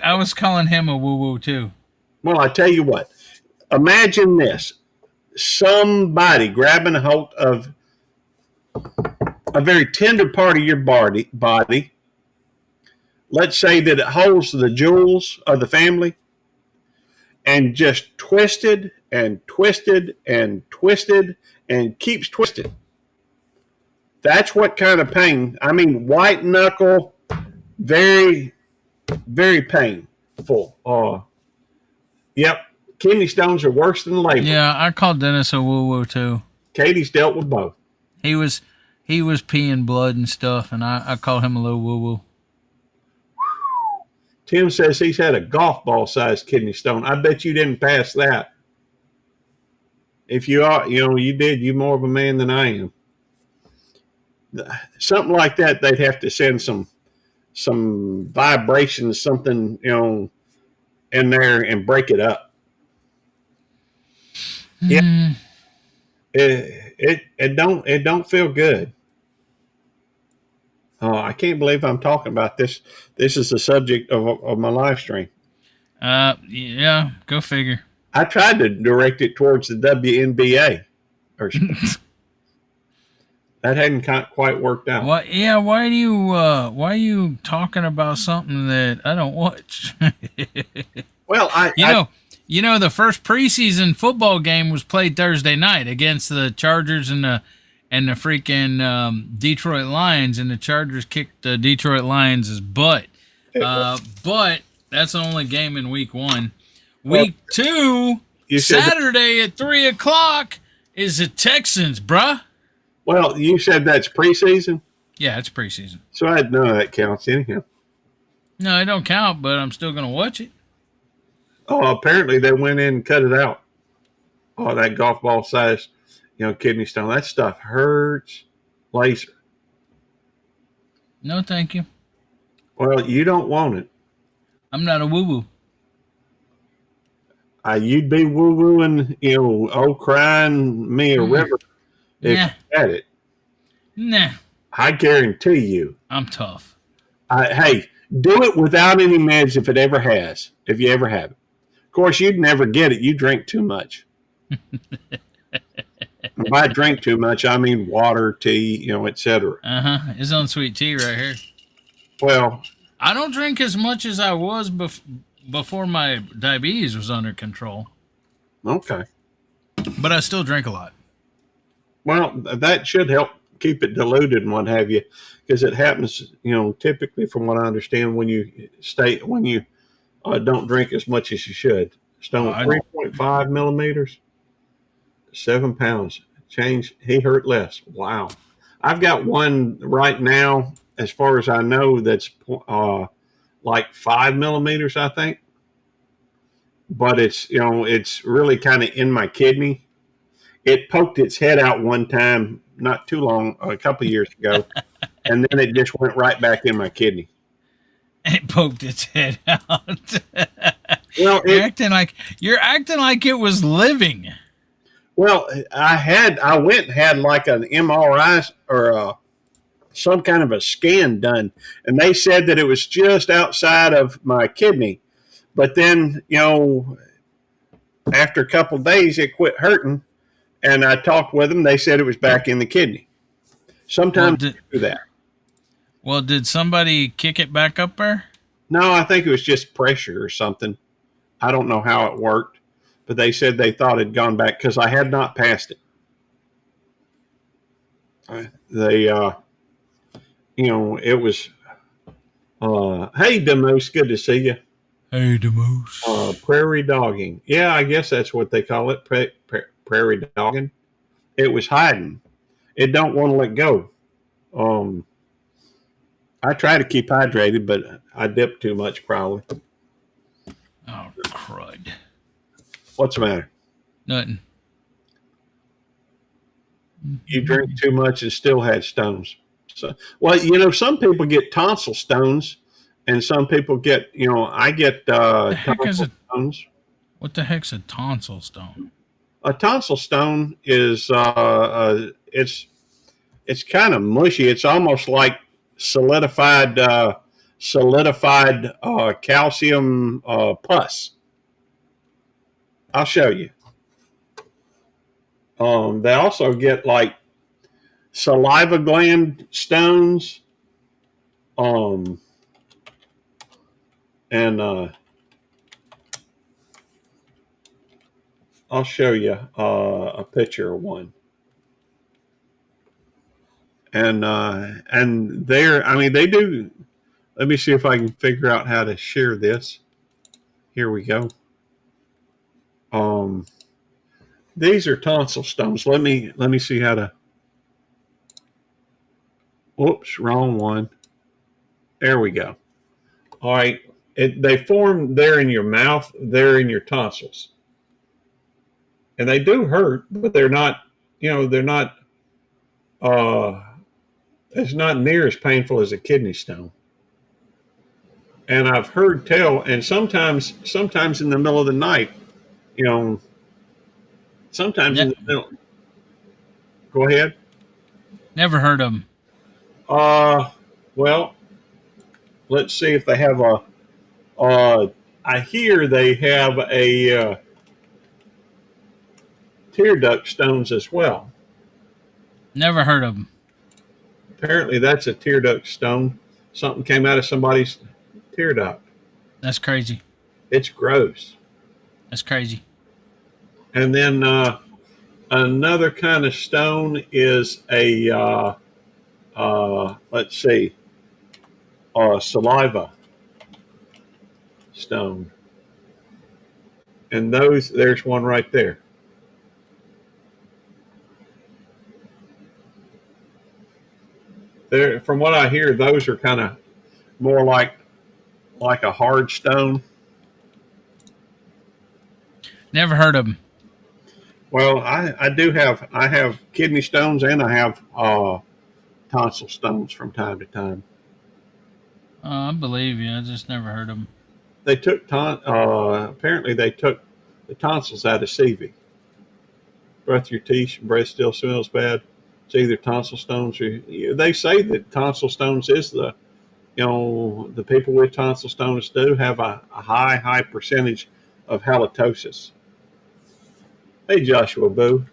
Speaker 1: I was calling him a woo-woo too.
Speaker 2: Well, I tell you what. Imagine this: somebody grabbing a hold of a very tender part of your body. Let's say that it holds the jewels of the family, and just twisted and twisted and twisted and keeps twisting. That's what kind of pain. I mean, white knuckle, very, very painful. Yep, kidney stones are worse than labor.
Speaker 1: Yeah, I called Dennis a woo-woo too.
Speaker 2: Katie's dealt with both.
Speaker 1: He was peeing blood and stuff, and I called him a little woo-woo.
Speaker 2: Tim says he's had a golf ball sized kidney stone. I bet you didn't pass that. If you are, you did. You're more of a man than I am. Something like that, they'd have to send some vibrations, something, in there and break it up. Yeah. It don't feel good. I can't believe I'm talking about this. This is the subject of my live stream.
Speaker 1: Yeah, go figure.
Speaker 2: I tried to direct it towards the WNBA. That hadn't quite worked out.
Speaker 1: What? Yeah. Why are you talking about something that I don't watch?
Speaker 2: Well,
Speaker 1: you know, the first preseason football game was played Thursday night against the Chargers and the freaking Detroit Lions, and the Chargers kicked the Detroit Lions' butt. But that's the only game in week 1. Week 2, Saturday at 3:00 is the Texans, bruh.
Speaker 2: Well, you said that's preseason?
Speaker 1: Yeah, it's preseason.
Speaker 2: So I know that counts anyhow.
Speaker 1: No, it don't count, but I'm still going to watch it.
Speaker 2: Oh, apparently they went in and cut it out. Oh, that golf ball size, kidney stone. That stuff hurts. Laser.
Speaker 1: No, thank you.
Speaker 2: Well, you don't want it.
Speaker 1: I'm not a woo-woo.
Speaker 2: You'd be woo-wooing, crying me a river if you had it.
Speaker 1: Nah.
Speaker 2: I guarantee you.
Speaker 1: I'm tough.
Speaker 2: Hey, do it without any meds if you ever have it. Of course, you'd never get it. You drink too much. If I drink too much, I mean water, tea, etc.
Speaker 1: It's unsweet tea right here.
Speaker 2: Well,
Speaker 1: I don't drink as much as I was before my diabetes was under control.
Speaker 2: Okay.
Speaker 1: But I still drink a lot.
Speaker 2: Well, that should help keep it diluted and what have you, because it happens, typically from what I understand when you don't drink as much as you should. Stone 3.5 millimeters, 7 pounds. Change. He hurt less. Wow. I've got one right now, as far as I know, that's like 5 millimeters, I think. But it's really kind of in my kidney. It poked its head out one time, not too long, a couple of years ago, and then it just went right back in my kidney.
Speaker 1: It poked its head out.
Speaker 2: Well,
Speaker 1: you're acting like it was living.
Speaker 2: Well, I went and had like an MRI or some kind of a scan done, and they said that it was just outside of my kidney. But then, after a couple of days, it quit hurting, and I talked with them. They said it was back in the kidney. Sometimes
Speaker 1: Well,
Speaker 2: they do that.
Speaker 1: Well, did somebody kick it back up there?
Speaker 2: No, I think it was just pressure or something. I don't know how it worked, but they said they thought it had gone back because I had not passed it. They, it was, hey, Demos, good to see you.
Speaker 1: Hey, the moose.
Speaker 2: Prairie dogging. Yeah, I guess that's what they call it, prairie dogging. It was hiding. It don't want to let go. I try to keep hydrated, but I dip too much probably.
Speaker 1: Oh, crud.
Speaker 2: What's the matter?
Speaker 1: Nothing.
Speaker 2: You drink too much and still had stones. So, well, some people get tonsil stones, and some people get, I get tonsil stones.
Speaker 1: What the heck's a tonsil stone?
Speaker 2: A tonsil stone is it's kind of mushy. It's almost like solidified calcium pus. I'll show you. They also get like saliva gland stones. And I'll show you a picture of one. And they do. Let me see if I can figure out how to share this. Here we go. These are tonsil stones. Let me see how to. Whoops, wrong one. There we go. All right, they form there in your mouth, there in your tonsils, and they do hurt, but they're not. They're not. It's not near as painful as a kidney stone. And I've heard tell, and sometimes in the middle of the night, sometimes in the middle. Go ahead.
Speaker 1: Never heard of them.
Speaker 2: Well, let's see if they have I hear they have a tear duct stones as well.
Speaker 1: Never heard of them.
Speaker 2: Apparently, that's a tear duct stone. Something came out of somebody's tear duct.
Speaker 1: That's crazy.
Speaker 2: It's gross.
Speaker 1: That's crazy.
Speaker 2: And then another kind of stone is a let's see, saliva stone. And there's one right there. From what I hear, those are kind of more like a hard stone.
Speaker 1: Never heard of them.
Speaker 2: Well, I have kidney stones and I have tonsil stones from time to time.
Speaker 1: I believe you. I just never heard of them.
Speaker 2: They took apparently they took the tonsils out of CV. Breath your teeth, breath still smells bad. It's either tonsil stones or they say that tonsil stones is the people with tonsil stones do have a high percentage of halitosis. Hey, Joshua Boo.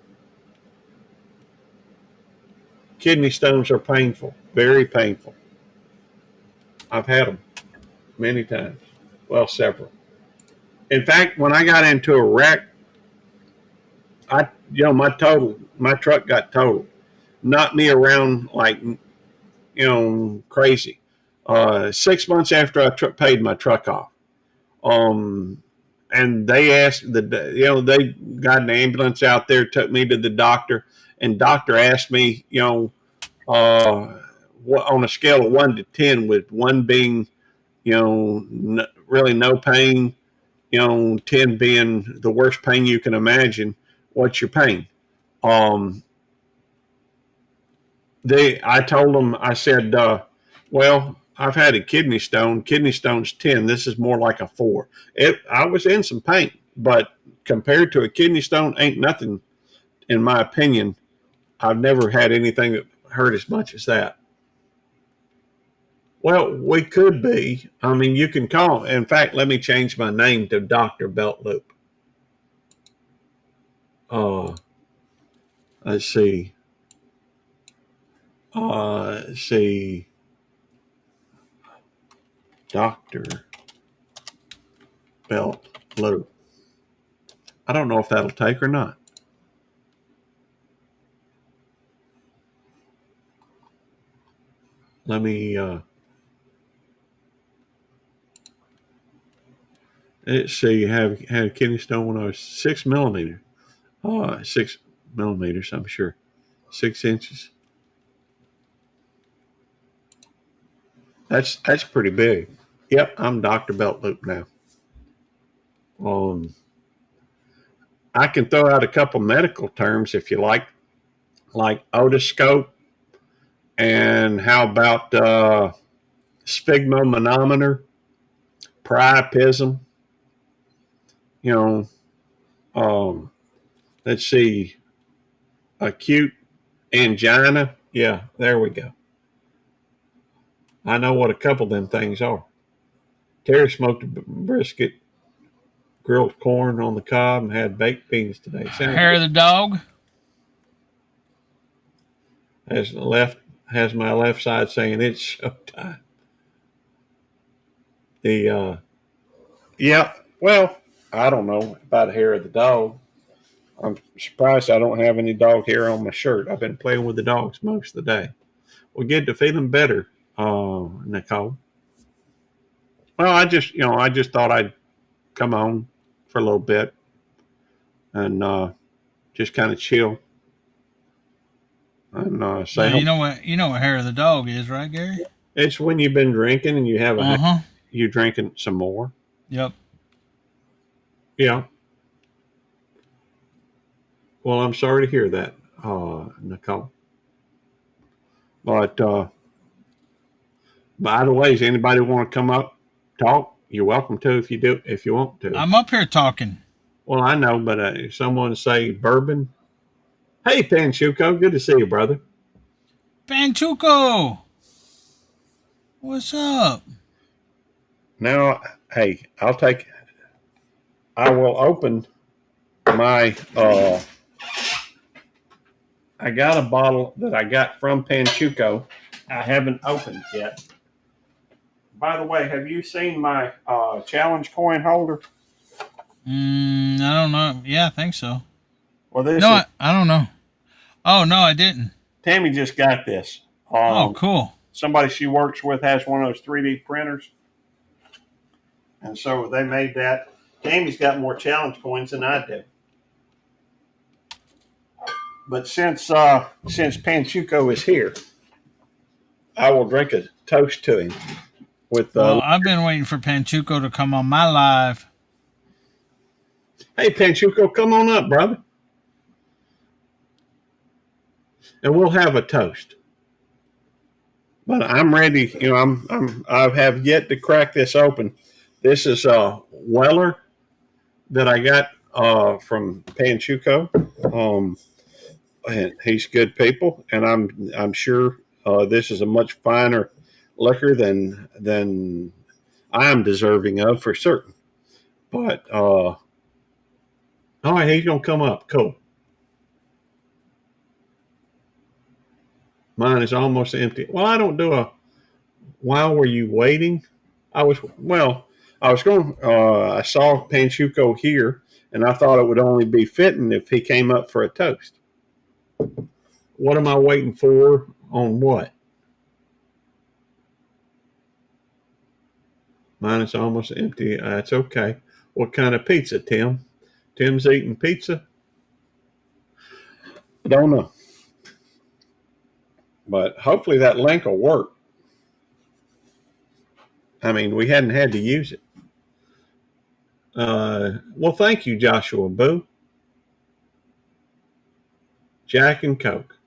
Speaker 2: Kidney stones are painful, very painful. I've had them many times. Well, several. In fact, when I got into a wreck, my truck got totaled. Knocked me around like, crazy. 6 months after I paid my truck off. And they asked they got an ambulance out there, took me to the doctor, and doctor asked me, on a scale of 1 to 10, with 1 being, really no pain, 10 being the worst pain you can imagine, what's your pain? I told them, I said, well, I've had a kidney stone. Kidney stone's 10. This is more like a 4. I was in some pain, but compared to a kidney stone, ain't nothing in my opinion, I've never had anything that hurt as much as that. Well, we could be. I mean, you can call. In fact, let me change my name to Dr. Belt Loop. Let's see. Let's see. Dr. Belt Loop. I don't know if that'll take or not. Let me, let's see, had a kidney stone when I was 6 millimeters. 6 millimeters, I'm sure. 6 inches. That's pretty big. Yep, I'm Dr. Belt Loop now. I can throw out a couple medical terms if you like otoscope, and how about sphygmomanometer, priapism, let's see, acute angina. Yeah, there we go. I know what a couple of them things are. Terry smoked a brisket, grilled corn on the cob, and had baked beans today.
Speaker 1: Hair of the dog.
Speaker 2: Has my left side saying it's showtime. Well, I don't know about the hair of the dog. I'm surprised I don't have any dog hair on my shirt. I've been playing with the dogs most of the day. We'll get to feeling better, Nicole. Well, I just thought I'd come on for a little bit and just kind of chill and say.
Speaker 1: Well, you know what hair of the dog is, right, Gary?
Speaker 2: It's when you've been drinking and you have you're drinking some more.
Speaker 1: Yep.
Speaker 2: Yeah. Well, I'm sorry to hear that, Nicole. But by the way, does anybody want to come up, talk? You're welcome to if you want to.
Speaker 1: I'm up here talking.
Speaker 2: Well, I know, but if someone say bourbon. Hey, Panchuco, good to see you, brother.
Speaker 1: Panchuco, what's up?
Speaker 2: Now, hey, I will open my, I got a bottle that I got from Panchuco. I haven't opened yet. By the way, have you seen my challenge coin holder?
Speaker 1: I don't know. Yeah, I think so.
Speaker 2: Well,
Speaker 1: I don't know. Oh, no, I didn't.
Speaker 2: Tammy just got this.
Speaker 1: Oh, cool.
Speaker 2: Somebody she works with has one of those 3D printers. And so they made that. Tammy's got more challenge coins than I do. But since Panchuco is here, I will drink a toast to him.
Speaker 1: Well, I've been waiting for Panchuco to come on my live.
Speaker 2: Hey, Panchuco, come on up, brother. And we'll have a toast. But I'm ready. I have yet to crack this open. This is Weller that I got from Panchuco. And he's good people, and I'm sure this is a much finer liquor than I'm deserving of for certain. But all right, he's gonna come up. Cool. Mine is almost empty. Well, I don't do while were you waiting? I saw Panchuco here, and I thought it would only be fitting if he came up for a toast. What am I waiting for on what? Mine is almost empty. That's okay. What kind of pizza, Tim? Tim's eating pizza? I don't know. But hopefully that link will work. I mean, we hadn't had to use it. Well, thank you, Joshua Boo. Jack and Coke.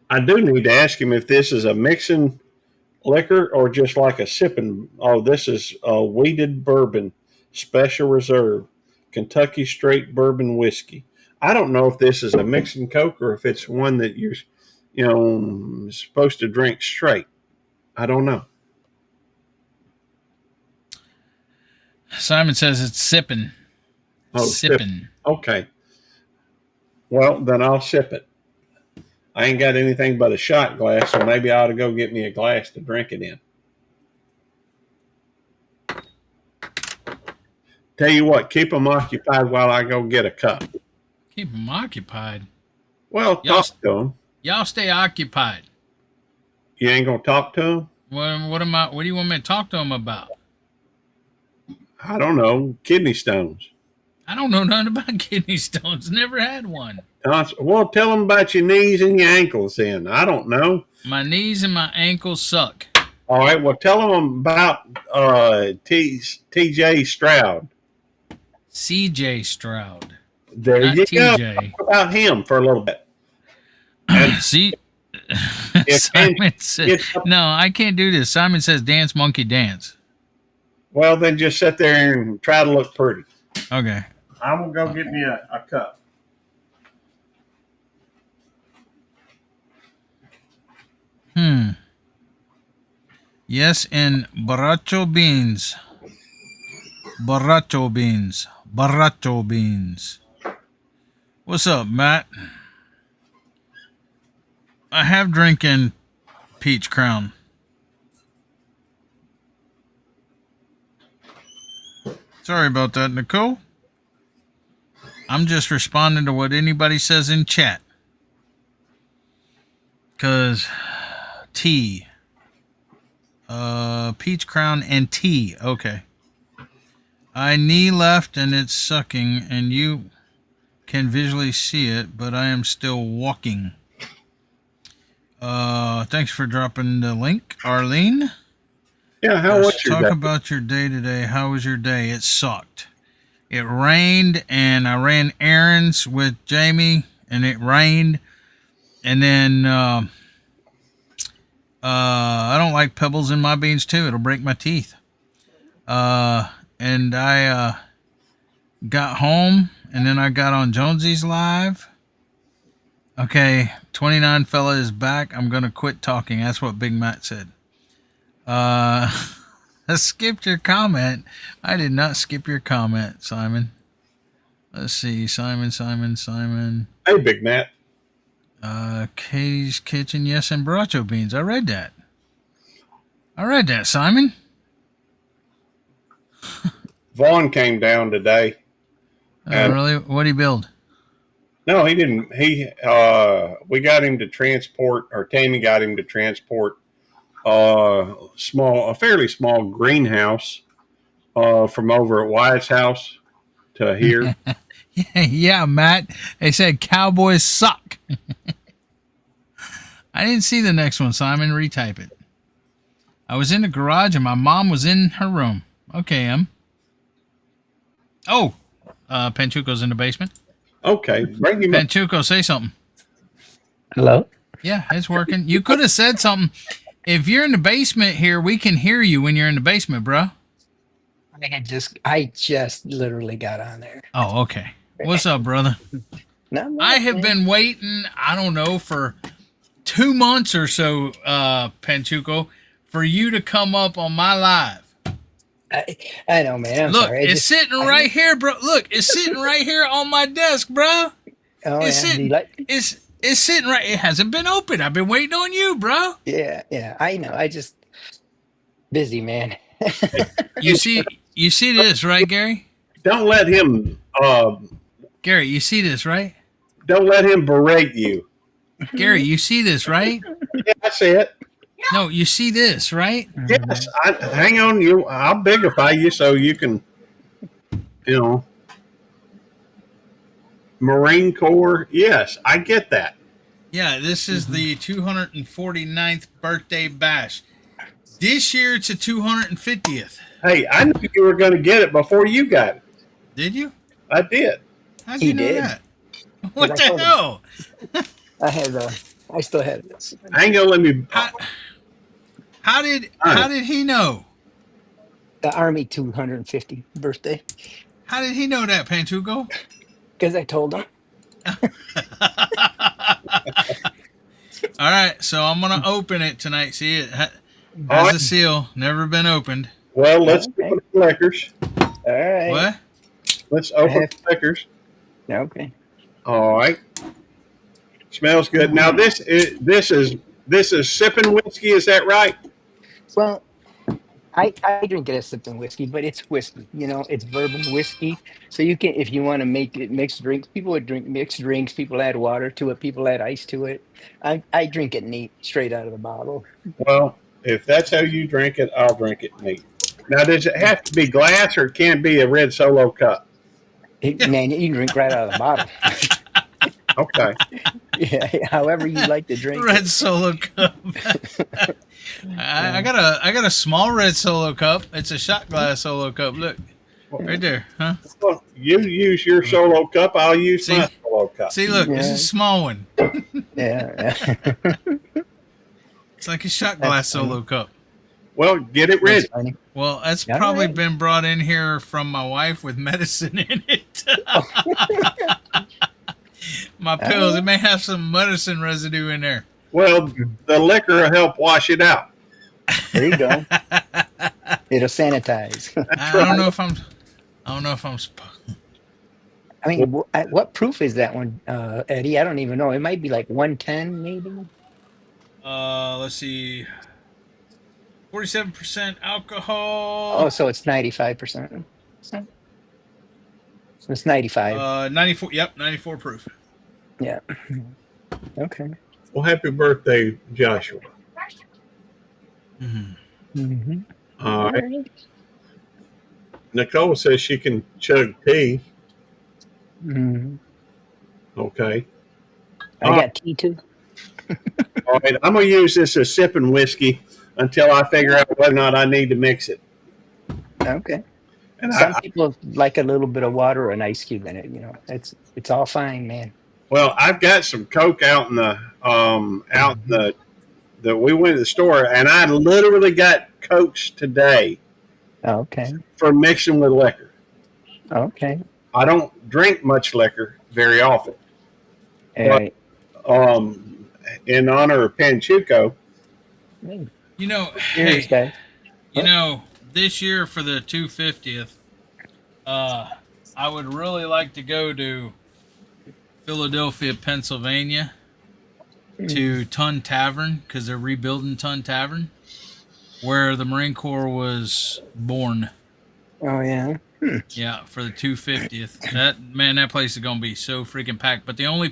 Speaker 2: I do need to ask him if this is a mixing liquor or just like a sipping. Oh, this is a wheated bourbon, special reserve, Kentucky straight bourbon whiskey. I don't know if this is a mixing Coke or if it's one that you're, supposed to drink straight. I don't know.
Speaker 1: Simon says it's sipping.
Speaker 2: Oh,
Speaker 1: Sipping.
Speaker 2: Okay. Well, then I'll sip it. I ain't got anything but a shot glass, so maybe I ought to go get me a glass to drink it in. Tell you what, keep them occupied while I go get a cup.
Speaker 1: Keep them occupied.
Speaker 2: Well,
Speaker 1: Y'all-
Speaker 2: talk to them.
Speaker 1: Y'all stay occupied.
Speaker 2: You ain't gonna talk to them?
Speaker 1: What do you want me to talk to them about?
Speaker 2: I don't know. Kidney stones.
Speaker 1: I don't know nothing about kidney stones. Never had one.
Speaker 2: Well, tell them about your knees and your ankles then. I don't know.
Speaker 1: My knees and my ankles suck.
Speaker 2: All right. Well, tell them about TJ Stroud.
Speaker 1: CJ Stroud.
Speaker 2: There
Speaker 1: Not
Speaker 2: you
Speaker 1: TJ.
Speaker 2: go. Talk about him for a little bit.
Speaker 1: See,
Speaker 2: If
Speaker 1: Simon said, no, I can't do this. Simon says, dance, monkey, dance.
Speaker 2: Well, then just sit there and try to look pretty.
Speaker 1: Okay.
Speaker 2: I'm going to go get me a cup.
Speaker 1: Yes, and borracho beans. Borracho beans. Borracho beans. What's up, Matt? I have drinking Peach Crown. Sorry about that, Nicole. I'm just responding to what anybody says in chat. Because tea. Peach Crown and tea. Okay. I knee left and it's sucking and you can visually see it, but I am still walking. Thanks for dropping the link, Arlene.
Speaker 2: Yeah, how was your
Speaker 1: Talk
Speaker 2: day?
Speaker 1: about your day today. How was your day? It sucked. It rained and I ran errands with Jamie and it rained. And then I don't like pebbles in my beans too. It'll break my teeth. And I got home and then I got on Jonesy's live. Okay, 29 fella is back. I'm going to quit talking. That's what Big Matt said. I skipped your comment. I did not skip your comment, Simon. Let's see. Simon.
Speaker 2: Hey, Big Matt.
Speaker 1: Katie's Kitchen. Yes, and Borracho beans. I read that, Simon.
Speaker 2: Vaughn came down today.
Speaker 1: Really? What do you build?
Speaker 2: No, he didn't. We got him to transport, or Tammy got him to transport a fairly small greenhouse from over at Wyatt's house to here.
Speaker 1: Yeah, Matt. They said Cowboys suck. I didn't see the next one, Simon. Retype it. I was in the garage and my mom was in her room. Okay, Oh, Panchuco's in the basement.
Speaker 2: Okay, bring him up.
Speaker 1: Panchuco, say something.
Speaker 4: Hello?
Speaker 1: Yeah, it's working. You could have said something. If you're in the basement here, we can hear you when you're in the basement, bro.
Speaker 4: I just literally got on there.
Speaker 1: Oh, okay. What's up, brother?
Speaker 4: Not much,
Speaker 1: I have
Speaker 4: man.
Speaker 1: been waiting, I don't know, for 2 months or so, Panchuco, for you to come up on my live.
Speaker 4: I know, man. I'm
Speaker 1: Look,
Speaker 4: sorry.
Speaker 1: it's sitting right here, bro. Look, it's sitting right here on my desk, bro.
Speaker 4: Oh,
Speaker 1: It's
Speaker 4: yeah.
Speaker 1: sitting. It's sitting right. It hasn't been open. I've been waiting on you, bro.
Speaker 4: Yeah. I know. I just busy, man.
Speaker 1: You see this, right, Gary?
Speaker 2: Don't let him.
Speaker 1: Gary, you see this, right?
Speaker 2: Don't let him berate you.
Speaker 1: Gary, you see this, right?
Speaker 2: Yeah, I see it.
Speaker 1: No, you see this, right?
Speaker 2: Yes, hang on. I'll bigify you so you can, Marine Corps. Yes, I get that.
Speaker 1: Yeah, this is the 249th birthday bash. This year it's a 250th.
Speaker 2: Hey, I knew you were going to get it before you got it.
Speaker 1: Did you?
Speaker 2: I did.
Speaker 1: How'd
Speaker 4: He
Speaker 1: you know
Speaker 4: did.
Speaker 1: that? What
Speaker 4: I
Speaker 1: the
Speaker 4: told him.
Speaker 1: hell?
Speaker 4: I still had this.
Speaker 2: I ain't gonna let me.
Speaker 1: How did he know?
Speaker 4: The Army 250 birthday.
Speaker 1: How did he know that, Panchuco?
Speaker 4: Because I told him.
Speaker 1: All right, so I'm gonna open it tonight. See, it has
Speaker 2: All right.
Speaker 1: a seal, never been opened.
Speaker 2: Well, let's
Speaker 4: Okay.
Speaker 2: open the liquors.
Speaker 4: All right.
Speaker 1: What?
Speaker 2: Let's open
Speaker 4: have-
Speaker 2: the liquors.
Speaker 4: Okay.
Speaker 2: All right. Smells good. Now this is sipping whiskey. Is that right?
Speaker 4: Well, I drink it as sipping whiskey, but it's whiskey. You know, it's bourbon whiskey. So you can, if you want to make it mixed drinks, people would drink mixed drinks. People add water to it. People add ice to it. I drink it neat, straight out of the bottle.
Speaker 2: Well, if that's how you drink it, I'll drink it neat. Now, does it have to be glass or can it be a red Solo cup?
Speaker 4: Man, you can drink right out of the bottle.
Speaker 2: Okay.
Speaker 4: Yeah, however you like to drink.
Speaker 1: Red
Speaker 4: it.
Speaker 1: Solo cup. I got a small red Solo cup. It's a shot glass Solo cup. Look, right there, huh?
Speaker 2: Well, you use your Solo cup. I'll use
Speaker 1: See?
Speaker 2: my Solo cup.
Speaker 1: See, look, it's
Speaker 4: Yeah.
Speaker 1: a small one.
Speaker 4: Yeah.
Speaker 1: It's like a shot glass Solo cup.
Speaker 2: Well, get it
Speaker 4: That's
Speaker 2: ready.
Speaker 4: funny.
Speaker 1: Well, that's
Speaker 4: All
Speaker 1: probably
Speaker 4: right.
Speaker 1: been brought in here from my wife with medicine in it. My pills, it may have some medicine residue in there.
Speaker 2: Well, the liquor will help wash it out.
Speaker 4: There you go. It'll sanitize.
Speaker 1: I don't know if I'm.
Speaker 4: I mean, what proof is that one, Eddie? I don't even know. It might be like 110, maybe.
Speaker 1: Let's see. 47% alcohol.
Speaker 4: Oh, so it's 95%. So it's 95.
Speaker 1: 94. Yep, 94 proof.
Speaker 4: Yeah. Okay.
Speaker 2: Well, happy birthday, Joshua.
Speaker 1: Mm-hmm.
Speaker 4: Mm-hmm.
Speaker 2: All right. Nicole says she can chug tea.
Speaker 4: Mm-hmm.
Speaker 2: Okay.
Speaker 4: I got tea too.
Speaker 2: All right. I'm going to use this as sipping whiskey until I figure out whether or not I need to mix it.
Speaker 4: Okay.
Speaker 2: And
Speaker 4: Some people like a little bit of water or an ice cube in it. You know, it's all fine, man.
Speaker 2: well, I've got some Coke out in the we went to the store and I literally got Cokes today
Speaker 4: Okay.
Speaker 2: for mixing with liquor.
Speaker 4: Okay.
Speaker 2: I don't drink much liquor very often.
Speaker 4: All right.
Speaker 2: In honor of Panchuco,
Speaker 4: Hey,
Speaker 1: You know,
Speaker 4: cheers,
Speaker 1: hey,
Speaker 4: guys.
Speaker 1: you know, this year for the 250th, I would really like to go to Philadelphia, Pennsylvania, to Ton Tavern because they're rebuilding Ton Tavern, where the Marine Corps was born.
Speaker 4: Oh yeah.
Speaker 1: Yeah, for the 250th. That place is gonna be so freaking packed. But the only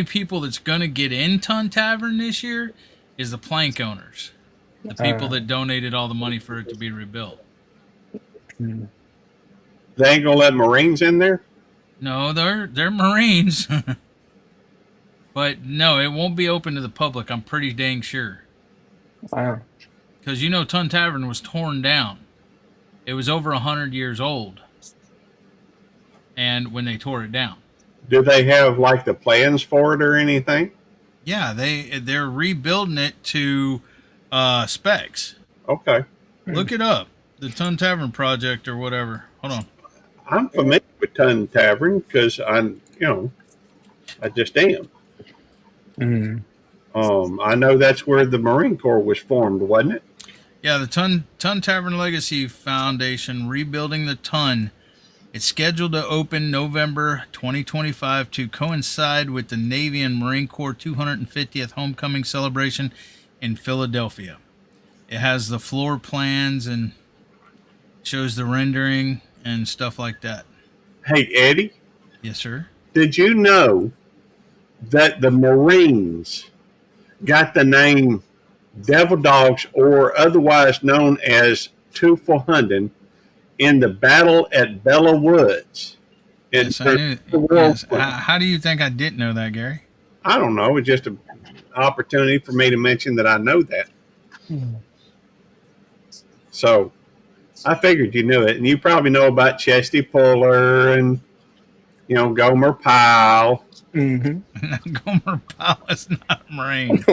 Speaker 1: people that's gonna get in Ton Tavern this year is the plank owners, the people that donated all the money for it to be rebuilt.
Speaker 4: Mm.
Speaker 2: they ain't gonna let Marines in there.
Speaker 1: No, they're Marines. But no, it won't be open to the public. I'm pretty dang sure.
Speaker 4: Wow.
Speaker 1: Because Ton Tavern was torn down. It was over 100 years old. And when they tore it down.
Speaker 2: Do they have like the plans for it or anything?
Speaker 1: Yeah, they're rebuilding it to specs.
Speaker 2: Okay,
Speaker 1: Look it up. The Ton Tavern Project or whatever. Hold on.
Speaker 2: I'm familiar with Ton Tavern because I just am.
Speaker 4: Mm.
Speaker 2: I know that's where the Marine Corps was formed, wasn't it?
Speaker 1: Yeah, the Ton Tavern Legacy Foundation rebuilding the Ton. It's scheduled to open November 2025 to coincide with the Navy and Marine Corps 250th homecoming celebration in Philadelphia. It has the floor plans and shows the rendering and stuff like that.
Speaker 2: Hey, Eddie,
Speaker 1: Yes, sir.
Speaker 2: did you know that the Marines got the name Devil Dogs, or otherwise known as Twofunden, in the battle at Bella Woods?
Speaker 1: Yes, I knew. Yes. How do you think I didn't know that, Gary?
Speaker 2: I don't know. It's just an opportunity for me to mention that I know that.
Speaker 4: Mm.
Speaker 2: So I figured you knew it. And you probably know about Chesty Puller and, Gomer Pyle.
Speaker 4: Mm-hmm.
Speaker 1: Gomer Pyle is not a Marine.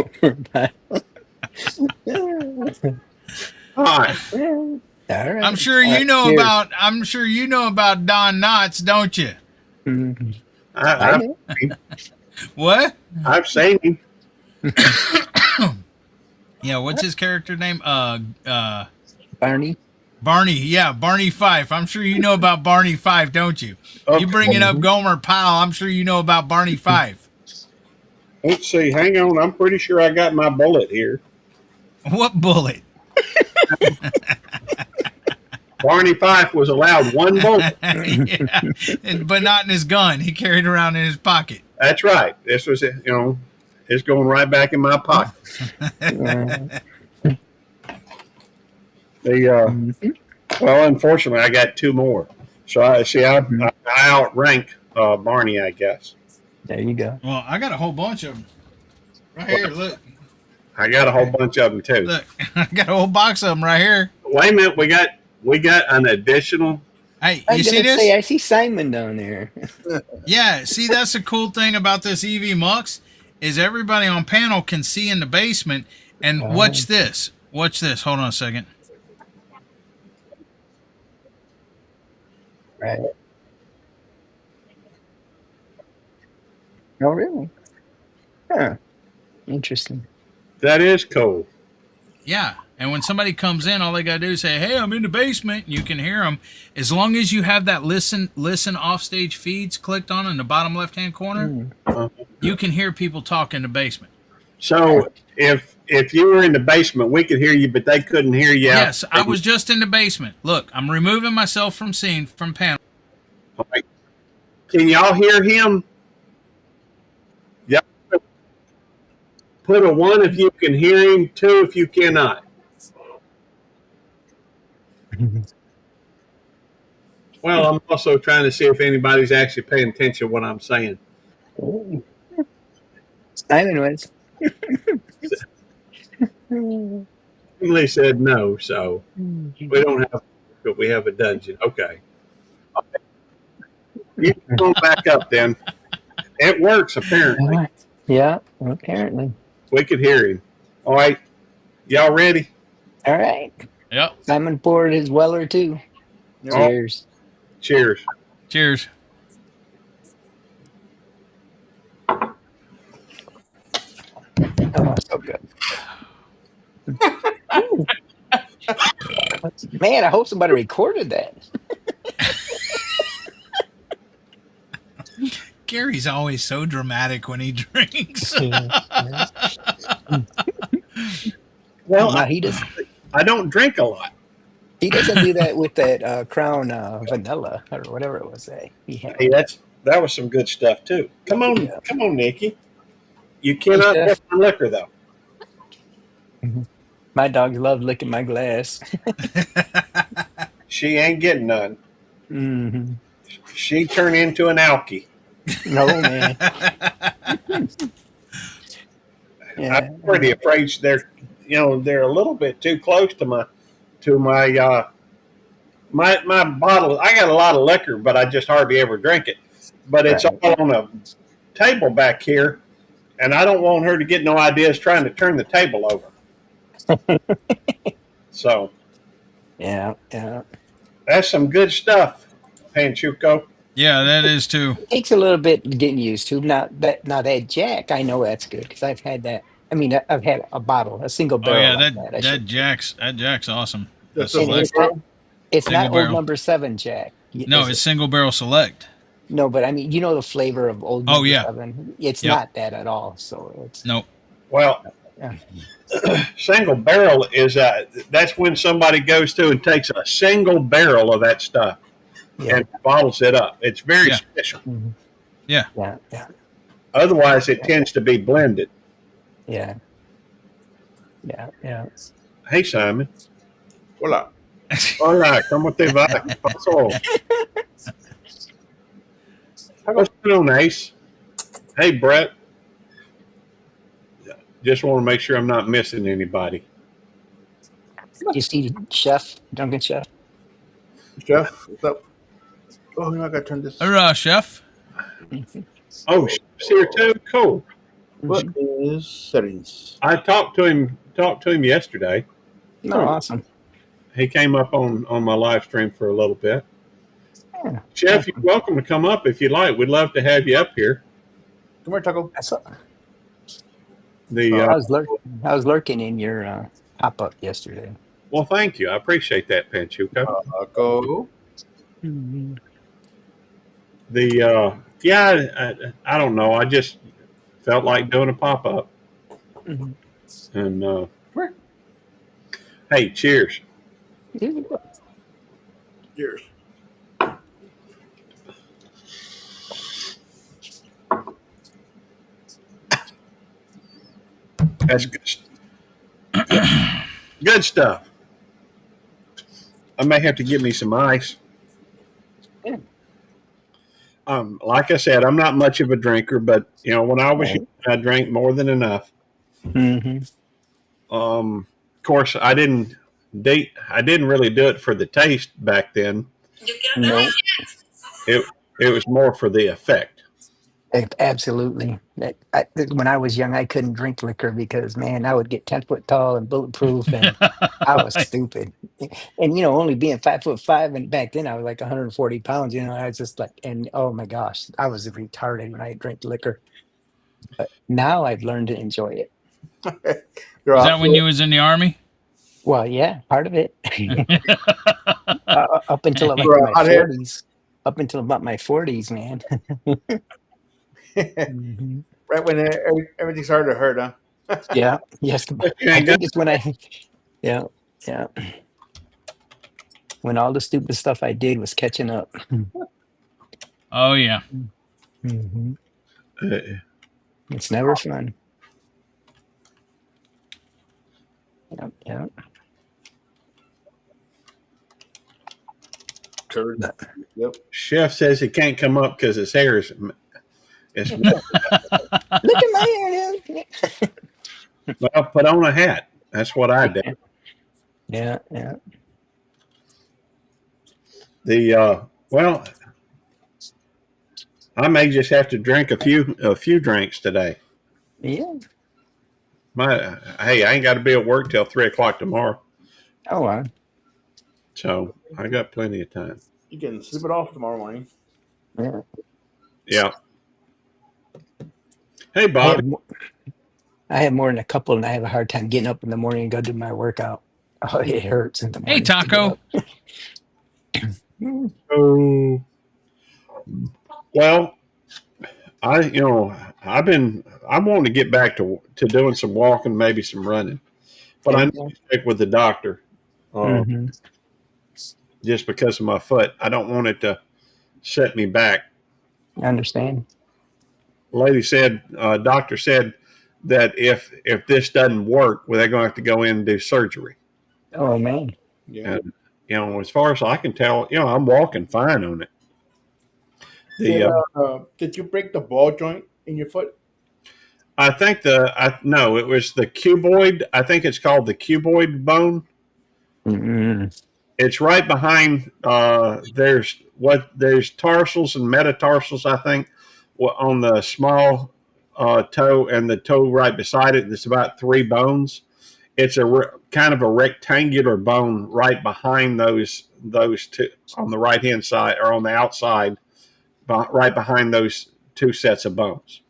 Speaker 2: All right.
Speaker 4: All right.
Speaker 1: I'm sure you know
Speaker 4: Cheers.
Speaker 1: about Don Knotts, don't you?
Speaker 4: Mhm. I
Speaker 2: I've,
Speaker 4: know.
Speaker 1: What?
Speaker 2: I've seen him.
Speaker 1: Yeah, what's his character name?
Speaker 4: Barney.
Speaker 1: Barney. Yeah, Barney Fife. I'm sure you know about Barney Fife, don't you?
Speaker 2: Okay.
Speaker 1: You bringing up Gomer Pyle, I'm sure you know about Barney Fife.
Speaker 2: Let's see. Hang on. I'm pretty sure I got my bullet here.
Speaker 1: What bullet?
Speaker 2: Barney Fife was allowed one bullet.
Speaker 1: Yeah, but not in his gun. He carried around in his pocket.
Speaker 2: That's right. This was, it's going right back in my pocket. Well, unfortunately, I got two more. So I outrank Barney, I guess.
Speaker 4: There you go.
Speaker 1: Well, I got a whole bunch of them. Right here, look.
Speaker 2: I got a whole bunch of them too.
Speaker 1: Look, I got a whole box of them right here.
Speaker 2: Wait a minute, we got an additional.
Speaker 1: Hey,
Speaker 4: I
Speaker 1: you
Speaker 4: was
Speaker 1: see
Speaker 4: gonna
Speaker 1: this?
Speaker 4: say, I see Simon down there.
Speaker 1: Yeah, see, that's the cool thing about this EV Mux is everybody on panel can see in the basement. And watch this. Watch this. Hold on a second.
Speaker 4: Right. Oh, really? Huh. Interesting.
Speaker 2: That is cool.
Speaker 1: Yeah, and when somebody comes in, all they gotta do is say, "Hey, I'm in the basement." And you can hear them. As long as you have that listen offstage feeds clicked on in the bottom left hand corner, you can hear people talk in the basement.
Speaker 2: So if you were in the basement, we could hear you, but they couldn't hear you.
Speaker 1: Yes, I was just in the basement. Look, I'm removing myself from scene from panel.
Speaker 2: Right. Can y'all hear him? Yeah. Put a 1 if you can hear him, 2 if you cannot. Well, I'm also trying to see if anybody's actually paying attention to what I'm saying.
Speaker 4: Oh. Simon was.
Speaker 2: Emily said no, so we don't have, but we have a dungeon. Okay. You can go back up then. It works, apparently.
Speaker 4: Yeah, apparently.
Speaker 2: We could hear him. All right. Y'all ready?
Speaker 4: All right.
Speaker 1: Yep.
Speaker 4: Simon poured his Weller too. Cheers.
Speaker 2: Cheers.
Speaker 1: Cheers.
Speaker 4: Oh, so good. Man, I hope somebody recorded that.
Speaker 1: Gary's always so dramatic when he drinks.
Speaker 2: Well,
Speaker 4: No, he does.
Speaker 2: I don't drink a lot.
Speaker 4: He doesn't do that with that Crown vanilla or whatever it was that he had.
Speaker 2: Hey, that was some good stuff too. Come on,
Speaker 4: Yeah.
Speaker 2: come on, Nikki. You cannot
Speaker 4: Yeah.
Speaker 2: have my liquor though.
Speaker 4: My dogs love licking my glass.
Speaker 2: She ain't getting none.
Speaker 4: Hmm.
Speaker 2: She turned into an alky.
Speaker 4: No, man. Yeah.
Speaker 2: I'm pretty afraid they're a little bit too close to my bottle. I got a lot of liquor, but I just hardly ever drink it. But it's
Speaker 4: Right.
Speaker 2: all on a table back here, and I don't want her to get no ideas trying to turn the table over. So
Speaker 4: Yeah.
Speaker 2: that's some good stuff, Panchuco.
Speaker 1: Yeah, that is too.
Speaker 4: Takes a little bit getting used to. Now that Jack, I know that's good because I've had that. I mean, I've had a bottle, a single
Speaker 1: Oh
Speaker 4: barrel.
Speaker 1: yeah,
Speaker 4: like
Speaker 1: that
Speaker 4: I should-
Speaker 1: Jack's awesome. The
Speaker 2: That's
Speaker 4: It
Speaker 1: select.
Speaker 4: is- it's
Speaker 1: Single
Speaker 4: not
Speaker 1: barrel.
Speaker 4: old number 7 Jack.
Speaker 1: No,
Speaker 4: Is
Speaker 1: it's
Speaker 4: it?
Speaker 1: single barrel select.
Speaker 4: No, but I mean, you know the flavor of old
Speaker 1: Oh,
Speaker 4: number
Speaker 1: yeah.
Speaker 4: 7. It's
Speaker 1: Yep.
Speaker 4: not that at all. So it's
Speaker 1: Nope.
Speaker 2: Well,
Speaker 4: Yeah.
Speaker 2: single barrel is that's when somebody goes through and takes a single barrel of that stuff
Speaker 4: yeah,
Speaker 2: and bottles it up. It's very
Speaker 1: Yeah.
Speaker 2: special.
Speaker 4: yeah.
Speaker 2: Otherwise, it tends to be blended.
Speaker 4: Yeah.
Speaker 2: Hey, Simon. Hola. Hola, ¿cómo te va? ¿Qué pasó? What's going on, Ace? Hey, Brett. Just want to make sure I'm not missing anybody.
Speaker 4: You see, Duncan Chef.
Speaker 5: Jeff, what's up? Oh, I gotta turn this.
Speaker 1: Hurrah, chef.
Speaker 2: Oh, she's here too. Cool.
Speaker 5: What is settings?
Speaker 2: I talked to him yesterday.
Speaker 4: No, awesome.
Speaker 2: He came up on my live stream for a little bit.
Speaker 4: Yeah.
Speaker 2: Chef, you're welcome to come up if you like. We'd love to have you up here.
Speaker 5: Come here, Taco.
Speaker 4: I saw.
Speaker 2: The
Speaker 4: I was lurking in your pop up yesterday.
Speaker 2: Well, thank you. I appreciate that, Panchuco.
Speaker 5: Taco.
Speaker 4: Mhm.
Speaker 2: The yeah, I don't know. I just felt like doing a pop up,
Speaker 4: Mhm.
Speaker 2: and
Speaker 5: Come
Speaker 2: hey, cheers.
Speaker 4: Yeah.
Speaker 5: here. Cheers.
Speaker 2: That's good stuff. I may have to get me some ice.
Speaker 4: Yeah.
Speaker 2: Like I said, I'm not much of a drinker, but when I was young, I drank more than enough.
Speaker 4: Mm-hmm.
Speaker 2: Of course, I didn't date. I didn't really do it for the taste back then.
Speaker 4: No,
Speaker 2: It it was more for the effect.
Speaker 4: absolutely. When I was young, I couldn't drink liquor because, man, I would get 10 foot tall and bulletproof, and I was stupid. And only being 5'5", and back then I was like 140 pounds. I was just like, and oh my gosh, I was retarded when I drank liquor. But now I've learned to enjoy it.
Speaker 5: You're
Speaker 1: Was
Speaker 5: off.
Speaker 1: that when you was in the army?
Speaker 4: Well, yeah, part of it. Up until like
Speaker 5: You're a
Speaker 4: my
Speaker 5: hothead.
Speaker 4: 40s. Up until about my 40s, man. Mhm.
Speaker 5: Right when everything started to hurt, huh?
Speaker 4: Yeah. Yes.
Speaker 2: You
Speaker 4: I
Speaker 2: ain't got
Speaker 4: think it's when yeah, yeah. When all the stupid stuff I did was catching up.
Speaker 1: Oh yeah.
Speaker 4: Mhm.
Speaker 2: uh,
Speaker 4: It's never fun. Yeah, yeah.
Speaker 5: Turd.
Speaker 4: But
Speaker 5: Yep.
Speaker 2: Chef says he can't come up because his hair is.
Speaker 4: look at my hair now.
Speaker 2: Well, put on a hat. That's what I did.
Speaker 4: Yeah, yeah.
Speaker 2: Well, I may just have to drink a few drinks today.
Speaker 4: Yeah.
Speaker 2: Hey, I ain't got to be at work till 3 o'clock tomorrow,
Speaker 4: Oh wow.
Speaker 2: so I got plenty of time.
Speaker 5: You can sleep it off tomorrow morning.
Speaker 4: Yeah.
Speaker 2: Yeah. Hey,
Speaker 4: I
Speaker 2: Bobby.
Speaker 4: have mo- I have more than a couple, and I have a hard time getting up in the morning and go do my workout. Oh, it hurts in the
Speaker 1: Hey,
Speaker 4: morning to get
Speaker 1: Taco.
Speaker 4: up. Mm.
Speaker 2: Oh, well, I want to get back to doing some walking, maybe some running, but I
Speaker 4: Yeah,
Speaker 2: need
Speaker 4: yeah.
Speaker 2: to stick with the doctor,
Speaker 4: Mhm.
Speaker 2: just because of my foot. I don't want it to set me back.
Speaker 4: I understand.
Speaker 2: Doctor said that if this doesn't work, well, they're going to have to go in and do surgery.
Speaker 4: Oh man.
Speaker 5: Yeah.
Speaker 2: And as far as I can tell, I'm walking fine on it.
Speaker 5: Did,
Speaker 2: The
Speaker 5: did you break the ball joint in your foot?
Speaker 2: I think no, it was the cuboid. I think it's called the cuboid bone.
Speaker 4: Mm-mm.
Speaker 2: It's right behind. There's tarsals and metatarsals. I think on the small toe and the toe right beside it. There's about 3 bones. It's kind of a rectangular bone right behind those two on the right hand side or on the outside, right behind those 2 sets of bones.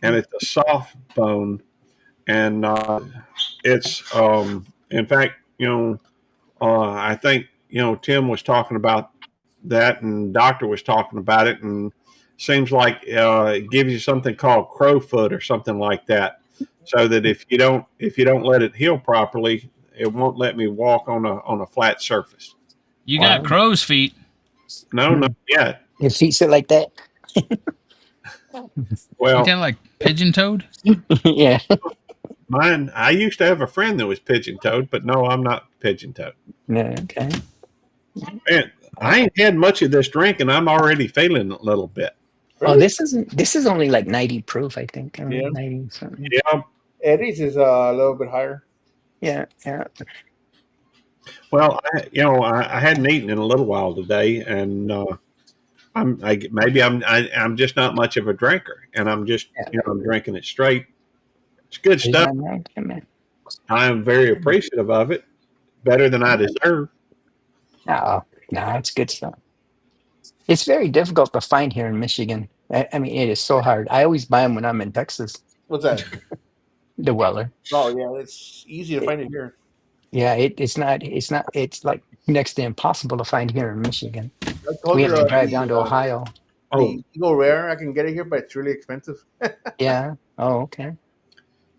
Speaker 2: And it's a soft bone, and it's in fact, I think Tim was talking about that, and Doctor was talking about it, and seems like it gives you something called crowfoot or something like that, so that if you don't let it heal properly, it won't let me walk on a flat surface.
Speaker 1: You got
Speaker 4: Wow.
Speaker 1: crow's feet.
Speaker 2: No, not yet.
Speaker 4: Your feet sit like that.
Speaker 1: Ain't
Speaker 2: Well,
Speaker 1: that like pigeon toed?
Speaker 4: Yeah.
Speaker 2: mine. I used to have a friend that was pigeon toed, but no, I'm not pigeon toed.
Speaker 4: Yeah. Okay.
Speaker 2: And I ain't had much of this drink, and I'm already feeling a little bit.
Speaker 4: Oh, this is only like 90 proof, I think.
Speaker 5: Yeah.
Speaker 4: 90 something.
Speaker 2: Yeah.
Speaker 5: Eddie's is a little bit higher.
Speaker 4: Yeah. Yeah.
Speaker 2: Well, I hadn't eaten in a little while today, and I'm just not much of a drinker, and I'm just
Speaker 4: Yeah.
Speaker 2: I'm drinking it straight. It's good
Speaker 4: There's
Speaker 2: stuff.
Speaker 4: nothing wrong with that, man.
Speaker 2: I am very appreciative of it, better than I deserve.
Speaker 4: No, no, it's good stuff. It's very difficult to find here in Michigan. I mean, it is so hard. I always buy them when I'm in Texas.
Speaker 5: What's that?
Speaker 4: The Weller.
Speaker 5: Oh yeah, it's easy to
Speaker 4: It,
Speaker 5: find it here.
Speaker 4: yeah, it's not. It's not. It's like next to impossible to find here in Michigan.
Speaker 5: I told
Speaker 4: We
Speaker 5: you
Speaker 4: have to drive down to Ohio.
Speaker 2: Oh,
Speaker 5: the Eagle Rare. I can get it here, but it's really expensive.
Speaker 4: Yeah. Oh, okay.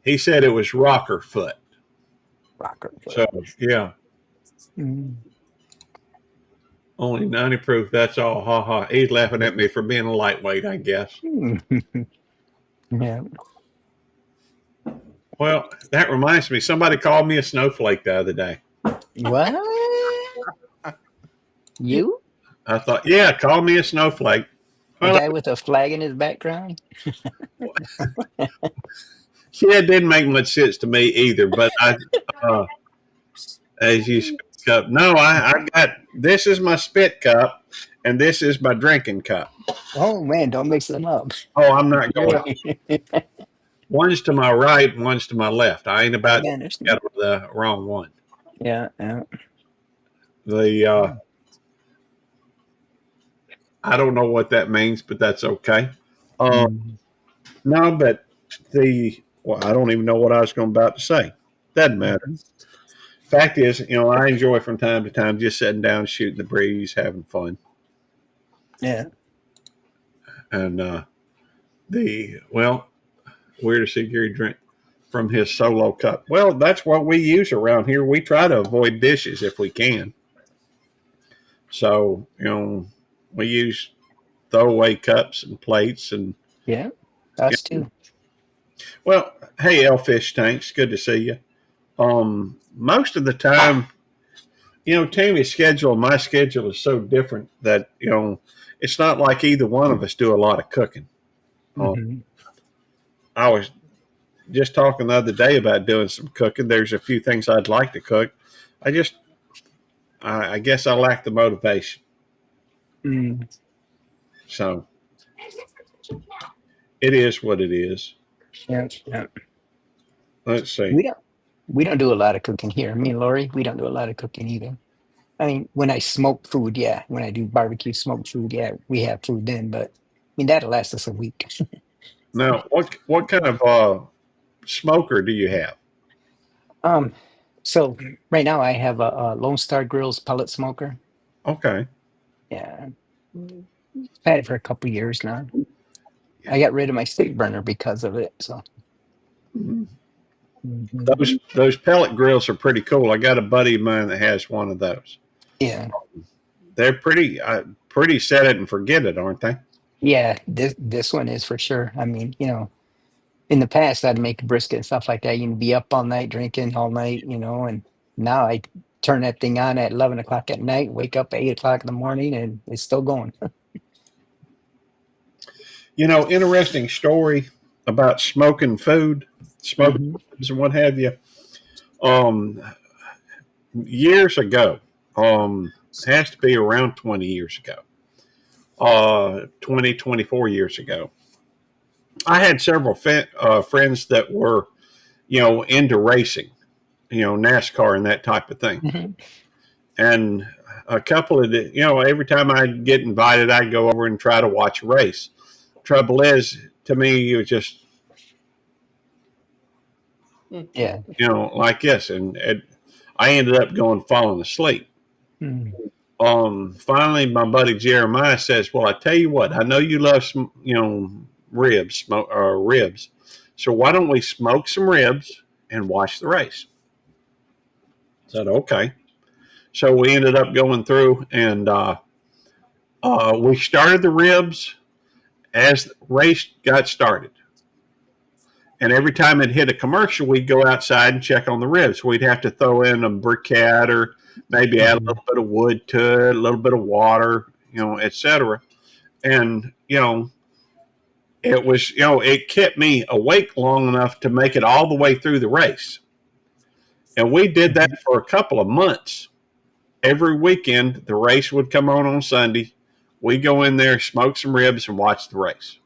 Speaker 2: he said it was rocker foot.
Speaker 4: Rocker.
Speaker 2: So yeah,
Speaker 4: Mm.
Speaker 2: only 90 proof. That's all. Ha ha. He's laughing at me for being a lightweight, I guess.
Speaker 4: Yeah.
Speaker 2: Well, that reminds me. Somebody called me a snowflake the other day.
Speaker 4: What? You?
Speaker 2: I thought, yeah, call me a snowflake.
Speaker 4: A
Speaker 2: Well,
Speaker 4: guy with a flag in his background?
Speaker 2: yeah, it didn't make much sense to me either. But uh, as you speak up, no, I got this is my spit cup, and this is my drinking cup.
Speaker 4: Oh man, don't mix them up.
Speaker 2: Oh, I'm not going.
Speaker 4: I
Speaker 2: One's to my right, one's to my left. I ain't about to
Speaker 4: understand.
Speaker 2: get the wrong one.
Speaker 4: Yeah, yeah.
Speaker 2: The I don't know what that means, but that's okay.
Speaker 4: Mm.
Speaker 2: No, but I don't even know what I was going about to say. Doesn't matter. Fact is, I enjoy from time to time just sitting down, shooting the breeze, having fun.
Speaker 4: Yeah.
Speaker 2: And where does he Gary drink from his solo cup? Well, that's what we use around here. We try to avoid dishes if we can. So, we use throwaway cups and plates and
Speaker 4: Yeah. Us too.
Speaker 2: well, hey Elfish Tanks, good to see you. Most of the time, Tammy's schedule and my schedule is so different that, it's not like either one of us do a lot of cooking.
Speaker 4: Mhm.
Speaker 2: I was just talking the other day about doing some cooking. There's a few things I'd like to cook. I guess I lack the motivation.
Speaker 4: Mm.
Speaker 2: So it is what it is.
Speaker 4: Yeah, yeah.
Speaker 2: Let's see.
Speaker 4: We don't do a lot of cooking here. Me and Lori, we don't do a lot of cooking either. I mean, when I smoke food, yeah. When I do barbecue smoked food, yeah, we have food then, but I mean that'll last us a week.
Speaker 2: Now, what kind of smoker do you have?
Speaker 4: Um, so right now I have a Lone Star Grills pellet smoker.
Speaker 2: Okay.
Speaker 4: Yeah, had it for a couple years now. I got rid of my stick burner because of it. So
Speaker 2: Mhm.
Speaker 4: Mhm.
Speaker 2: Those pellet grills are pretty cool. I got a buddy of mine that has one of those.
Speaker 4: Yeah,
Speaker 2: They're pretty set it and forget it, aren't they?
Speaker 4: yeah. This one is for sure. I mean, in the past I'd make brisket and stuff like that. You'd be up all night drinking all night, and now I turn that thing on at 11 o'clock at night, wake up at 8 o'clock in the morning, and it's still going.
Speaker 2: Interesting story about smoking food, smoking
Speaker 4: Mhm.
Speaker 2: foods and what have you. Um, Years ago, has to be around 20 years ago, 24 years ago. I had several friends that were, into racing, NASCAR and that type of thing.
Speaker 4: Mhm.
Speaker 2: And a couple of every time I'd get invited, I'd go over and try to watch a race. Trouble is, to me, it was just,
Speaker 4: Yeah.
Speaker 2: like this. And I ended up falling asleep.
Speaker 4: Mm.
Speaker 2: Finally, my buddy Jeremiah says, "Well, I tell you what, I know you love some, ribs, ribs. So why don't we smoke some ribs and watch the race?" I said, "Okay." So we ended up going through and we started the ribs as the race got started. And every time it hit a commercial, we'd go outside and check on the ribs. We'd have to throw in a briquette or maybe add a
Speaker 4: Mhm.
Speaker 2: little bit of wood to it, a little bit of water, etc. And, it was, it kept me awake long enough to make it all the way through the race. And we did that for a couple of months. Every weekend, the race would come on Sunday. We go in there, smoke some ribs, and watch the race.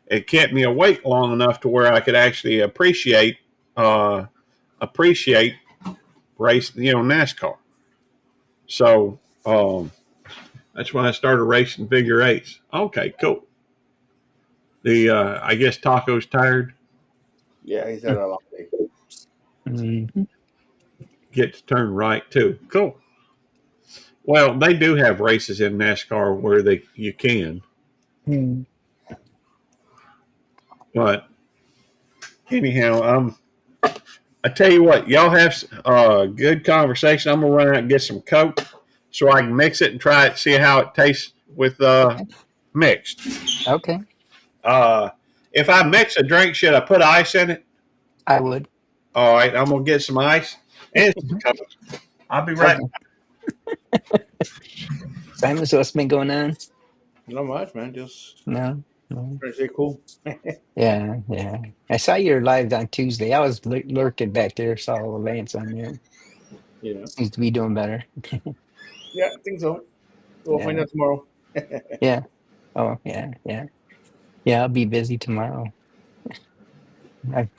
Speaker 2: It kept me awake long enough to where I could actually appreciate race, NASCAR. So That's when I started racing figure eights. Okay, cool. I guess Taco's tired.
Speaker 5: Yeah, he's had a long day.
Speaker 4: Mhm.
Speaker 2: Get to turn right too. Cool. Well, they do have races in NASCAR where you can,
Speaker 4: Mm.
Speaker 2: but anyhow, I tell you what, y'all have good conversation. I'm gonna run out and get some Coke so I can mix it and try it, see how it tastes with mixed.
Speaker 4: Okay,
Speaker 2: If I mix a drink, should I put ice in it?
Speaker 4: I would.
Speaker 2: All right, I'm gonna get some ice and some
Speaker 4: Mhm.
Speaker 2: Coke. I'll be right.
Speaker 4: Okay. Simon, so what's been going on?
Speaker 5: Not much, man. Just
Speaker 4: No, no.
Speaker 5: trying to stay cool.
Speaker 4: Yeah, yeah. I saw your live on Tuesday. I was lurking back there, saw Lance on there.
Speaker 5: You know.
Speaker 4: Seems to be doing better.
Speaker 5: Yeah, I think so. We'll find
Speaker 4: Yeah,
Speaker 5: out tomorrow.
Speaker 4: yeah. Oh, yeah, yeah. Yeah, I'll be busy tomorrow. I've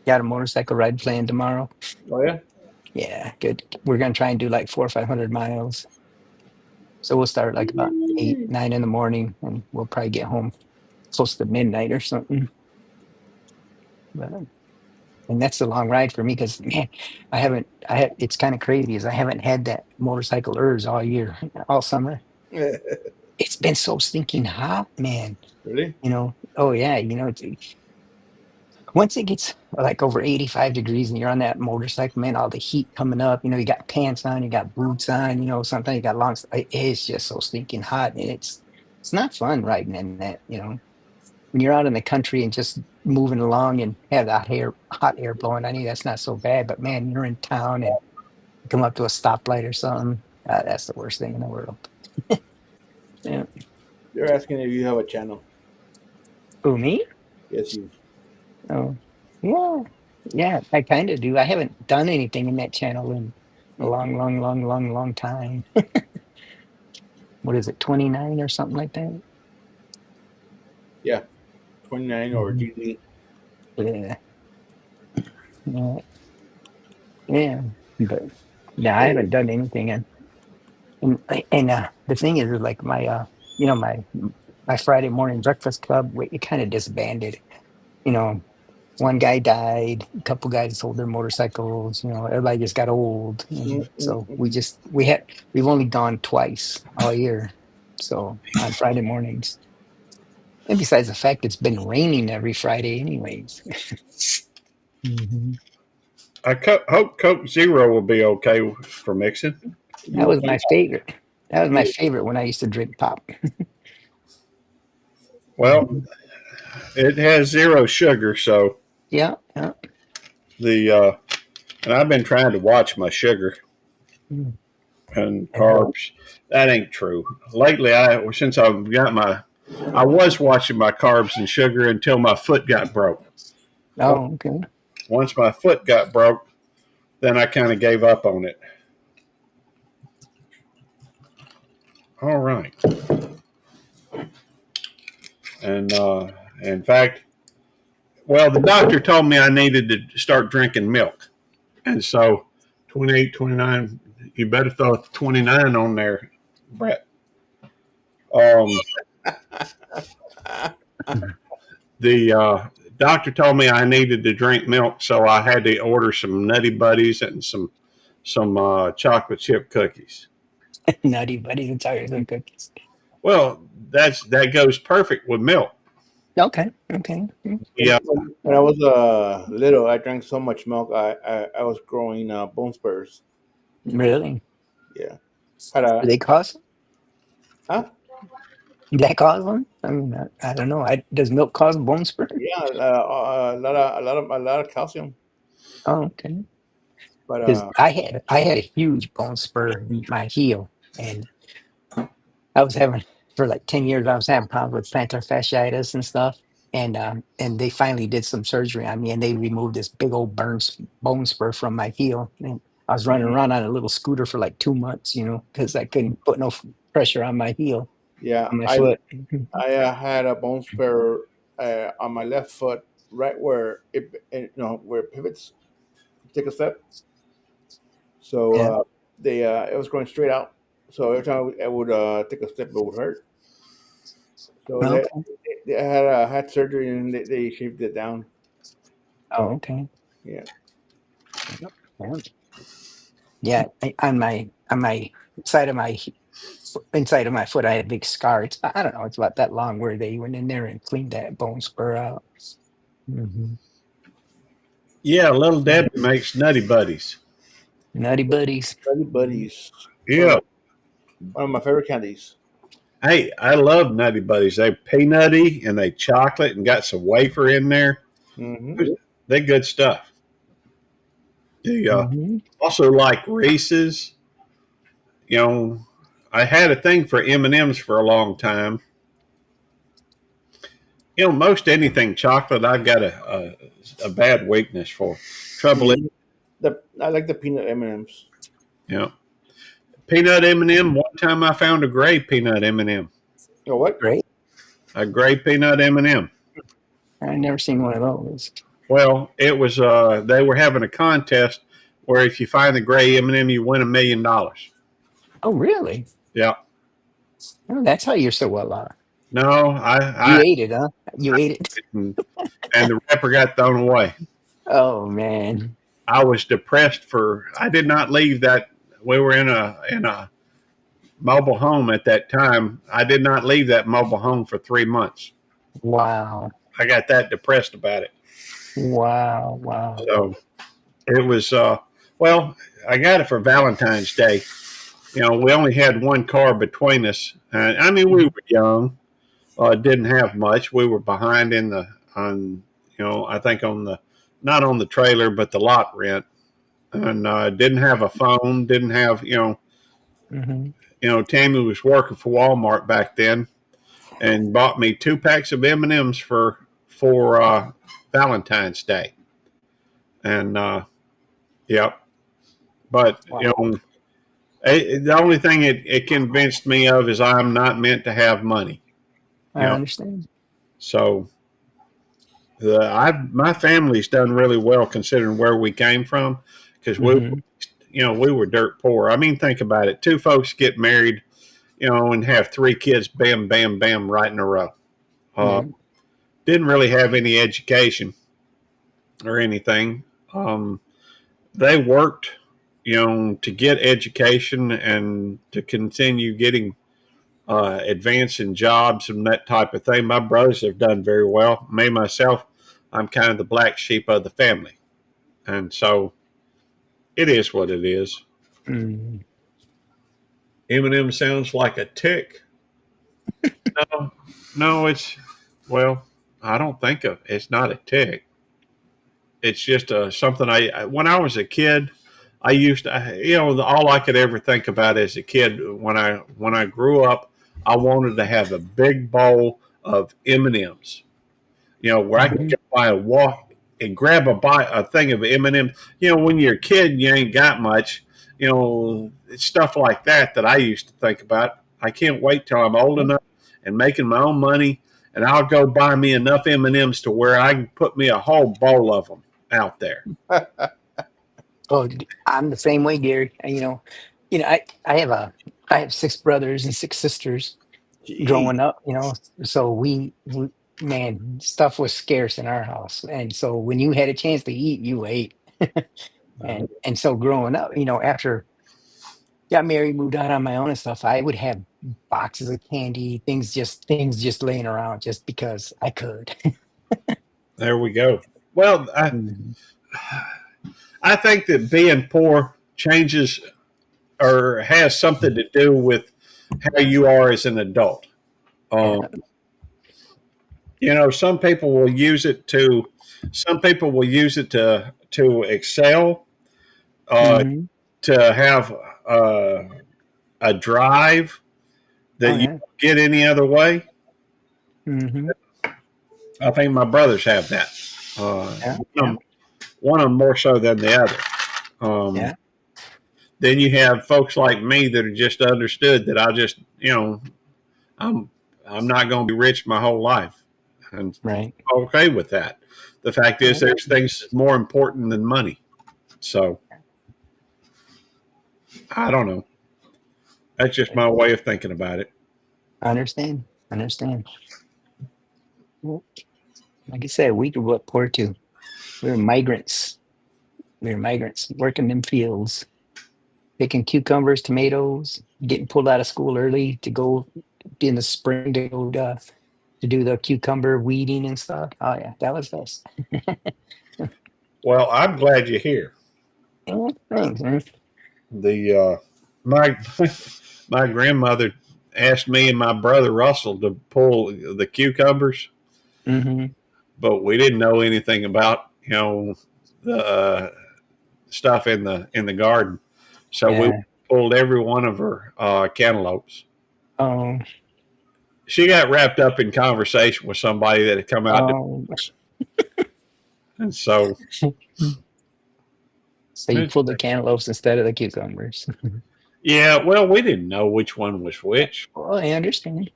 Speaker 4: got a motorcycle ride planned tomorrow.
Speaker 5: Oh yeah.
Speaker 4: Yeah, good. We're gonna try and do like 400 or 500 miles. So we'll start like about 8, 9 in the morning, and we'll probably get home close to midnight or something. But, and that's a long ride for me because man, it's kind of crazy is I haven't had that motorcycle urge all year, all summer. It's been so stinking hot, man.
Speaker 5: Really?
Speaker 4: Oh yeah, once it gets like over 85 degrees and you're on that motorcycle, man, all the heat coming up, you got pants on, you got boots on, sometimes you got it's just so stinking hot. And it's not fun riding in that. When you're out in the country and just moving along and have that hot air blowing on you, that's not so bad. But man, you're in town and you come up to a stoplight or something. That's the worst thing in the world. Yeah.
Speaker 5: They're asking if you have a channel.
Speaker 4: Who, me?
Speaker 5: Yes, you.
Speaker 4: Oh, yeah. Yeah, I kind of do. I haven't done anything in that channel in a long, long, long, long, long time. What is it, 29 or something like that?
Speaker 5: Yeah, 29 or
Speaker 4: Mhm.
Speaker 5: GD.
Speaker 4: Yeah. Yeah. Yeah. But yeah, I
Speaker 5: Hey,
Speaker 4: haven't done anything. And the thing is like my Friday morning breakfast club, it kind of disbanded. You know, one guy died, a couple guys sold their motorcycles, everybody just got old. So we've only gone twice all year. So on Friday mornings. And besides the fact it's been raining every Friday anyways. Hmm.
Speaker 2: Hope Coke Zero will be okay for mixing.
Speaker 5: you
Speaker 4: That
Speaker 5: will
Speaker 4: was
Speaker 5: find
Speaker 4: my
Speaker 5: out.
Speaker 4: favorite. That was my
Speaker 5: You,
Speaker 4: favorite when I used to drink pop.
Speaker 2: Well, it has zero sugar, so
Speaker 4: Yeah, yeah.
Speaker 2: the and I've been trying to watch my sugar
Speaker 4: Mm.
Speaker 2: and carbs. That ain't true. Lately, since I've got I was watching my carbs and sugar until my foot got broke.
Speaker 4: Oh, okay.
Speaker 2: Once my foot got broke, then I kind of gave up on it. All right, and in fact, well, the doctor told me I needed to start drinking milk, and so 28, 29. You better throw 29 on there, Brett. Um, the doctor told me I needed to drink milk, so I had to order some Nutty Buddies and some chocolate chip cookies.
Speaker 4: Nutty Buddies and Tigers and cookies.
Speaker 2: Well, that goes perfect with milk.
Speaker 4: Okay, okay.
Speaker 2: Yeah.
Speaker 5: when I was little, I drank so much milk. I was growing bone spurs.
Speaker 4: Really?
Speaker 5: Yeah. Had
Speaker 4: Do
Speaker 5: a
Speaker 4: they cause?
Speaker 5: huh?
Speaker 4: Did that cause one? I mean, I don't know. Does milk cause bone spur?
Speaker 5: Yeah, a lot of calcium.
Speaker 4: Oh, okay.
Speaker 5: But
Speaker 4: Because I had a huge bone spur in my heel, and I was having for like 10 years. I was having problems with plantar fasciitis and stuff, and they finally did some surgery on me, and they removed this big old bone spur from my heel. And I was running around on a little scooter for like 2 months, because I couldn't put no pressure on my heel,
Speaker 5: yeah,
Speaker 4: on my
Speaker 5: I
Speaker 4: foot.
Speaker 5: I had a bone spur on my left foot, right where where it pivots to take a step. So
Speaker 4: Yeah.
Speaker 5: they it was going straight out. So every time I would take a step, it would hurt. So
Speaker 4: Okay.
Speaker 5: they had surgery and they shaved it down.
Speaker 4: Oh, okay.
Speaker 5: Yeah.
Speaker 4: Yeah. Yeah, on my side of my inside of my foot, I had a big scar. I don't know, it's about that long where they went in there and cleaned that bone spur out. Hmm.
Speaker 2: Yeah, Little Debbie makes Nutty Buddies.
Speaker 4: Nutty buddies.
Speaker 5: Buddy Buddies.
Speaker 2: Yeah.
Speaker 5: One of my favorite candies.
Speaker 2: Hey, I love Nutty Buddies. They peanutty and they chocolate and got some wafer in there.
Speaker 5: Hmm.
Speaker 2: They good stuff. They
Speaker 4: Hmm.
Speaker 2: also like Reese's. You know, I had a thing for M&Ms for a long time. You know, most anything chocolate, I've got a bad weakness for. Trouble is,
Speaker 5: I like the peanut M&Ms.
Speaker 2: you know, peanut M&M. One time I found a gray peanut M&M,
Speaker 5: You know what?
Speaker 4: Great.
Speaker 2: a gray peanut M&M.
Speaker 4: I never seen one of those.
Speaker 2: Well, it was they were having a contest where if you find the gray M&M, you win $1 million.
Speaker 4: Oh, really?
Speaker 2: Yeah.
Speaker 4: Oh, that's how you're so well off.
Speaker 2: No,
Speaker 4: You
Speaker 2: I
Speaker 4: ate it, huh? You ate it.
Speaker 2: and the wrapper got thrown away.
Speaker 4: Oh man.
Speaker 2: I was depressed for. I did not leave that. We were in a mobile home at that time. I did not leave that mobile home for 3 months.
Speaker 4: Wow.
Speaker 2: I got that depressed about it.
Speaker 4: Wow. Wow.
Speaker 2: So it was. Well, I got it for Valentine's Day. You know, we only had one car between us. I mean, we were young. Didn't have much. We were behind I think on the, not on the trailer, but the lot rent. And didn't have a phone, didn't have,
Speaker 4: Hmm.
Speaker 2: Tammy was working for Walmart back then and bought me 2 packs of M&Ms for Valentine's Day. And, yep. But,
Speaker 4: Wow.
Speaker 2: the only thing it convinced me of is I'm not meant to have money.
Speaker 4: I understand.
Speaker 2: So my family's done really well considering where we came from because
Speaker 4: Hmm.
Speaker 2: we were dirt poor. I mean, think about it. 2 folks get married, and have 3 kids, bam, bam, bam, right in a row.
Speaker 4: Yeah.
Speaker 2: Didn't really have any education or anything. They worked, to get education and to continue getting advancing jobs and that type of thing. My brothers have done very well. Me, myself, I'm kind of the black sheep of the family. And so it is what it is.
Speaker 4: Mm.
Speaker 2: M&M sounds like a tick. No, well, I don't think it's not a tick. It's just something when I was a kid, I used to, all I could ever think about as a kid when I grew up, I wanted to have a big bowl of M&Ms. Where I could
Speaker 4: Mhm.
Speaker 2: go by and walk and grab a thing of M&Ms. When you're a kid, you ain't got much. It's stuff like that I used to think about. I can't wait till I'm old enough and making my own money, and I'll go buy me enough M&Ms to where I can put me a whole bowl of them out there.
Speaker 4: Oh, I'm the same way, Gary. And, I have 6 brothers and 6 sisters
Speaker 5: Gee.
Speaker 4: growing up. So we man, stuff was scarce in our house, and so when you had a chance to eat, you ate. And so growing up, after got married, moved out on my own and stuff, I would have boxes of candy, things just laying around just because I could.
Speaker 2: There we go. Well,
Speaker 4: Mhm.
Speaker 2: I think that being poor changes or has something to do with how you are as an adult. Um, some people will use it to excel, uh,
Speaker 4: Mhm.
Speaker 2: to have a drive
Speaker 4: Oh
Speaker 2: that you
Speaker 4: yeah.
Speaker 2: don't get any other way.
Speaker 4: Mhm.
Speaker 2: I think my brothers have that.
Speaker 4: Yeah. Yeah.
Speaker 2: One of them more so than the other.
Speaker 4: Yeah.
Speaker 2: Then you have folks like me that are just understood that I'm I'm not going to be rich my whole life, and
Speaker 4: Right.
Speaker 2: okay with that. The fact is,
Speaker 4: Right.
Speaker 2: there's things more important than money. So I don't know. That's just my way of thinking about it.
Speaker 4: I understand. Well, like I said, we were poor too. We were migrants. Working them fields, picking cucumbers, tomatoes, getting pulled out of school early to go in the spring to go to do the cucumber weeding and stuff. Oh yeah, that was us.
Speaker 2: Well, I'm glad you're here.
Speaker 4: Yeah, thanks, man.
Speaker 2: The my my grandmother asked me and my brother Russell to pull the cucumbers,
Speaker 4: Mm-hmm.
Speaker 2: but we didn't know anything about the stuff in the garden, so we
Speaker 4: Yeah.
Speaker 2: pulled every one of her cantaloupes.
Speaker 4: Oh,
Speaker 2: She got wrapped up in conversation with somebody that had come out,
Speaker 4: oh.
Speaker 2: and so
Speaker 4: So you pulled the cantaloupes instead of the cucumbers.
Speaker 2: yeah. Well, we didn't know which one was which.
Speaker 4: Oh, I understand.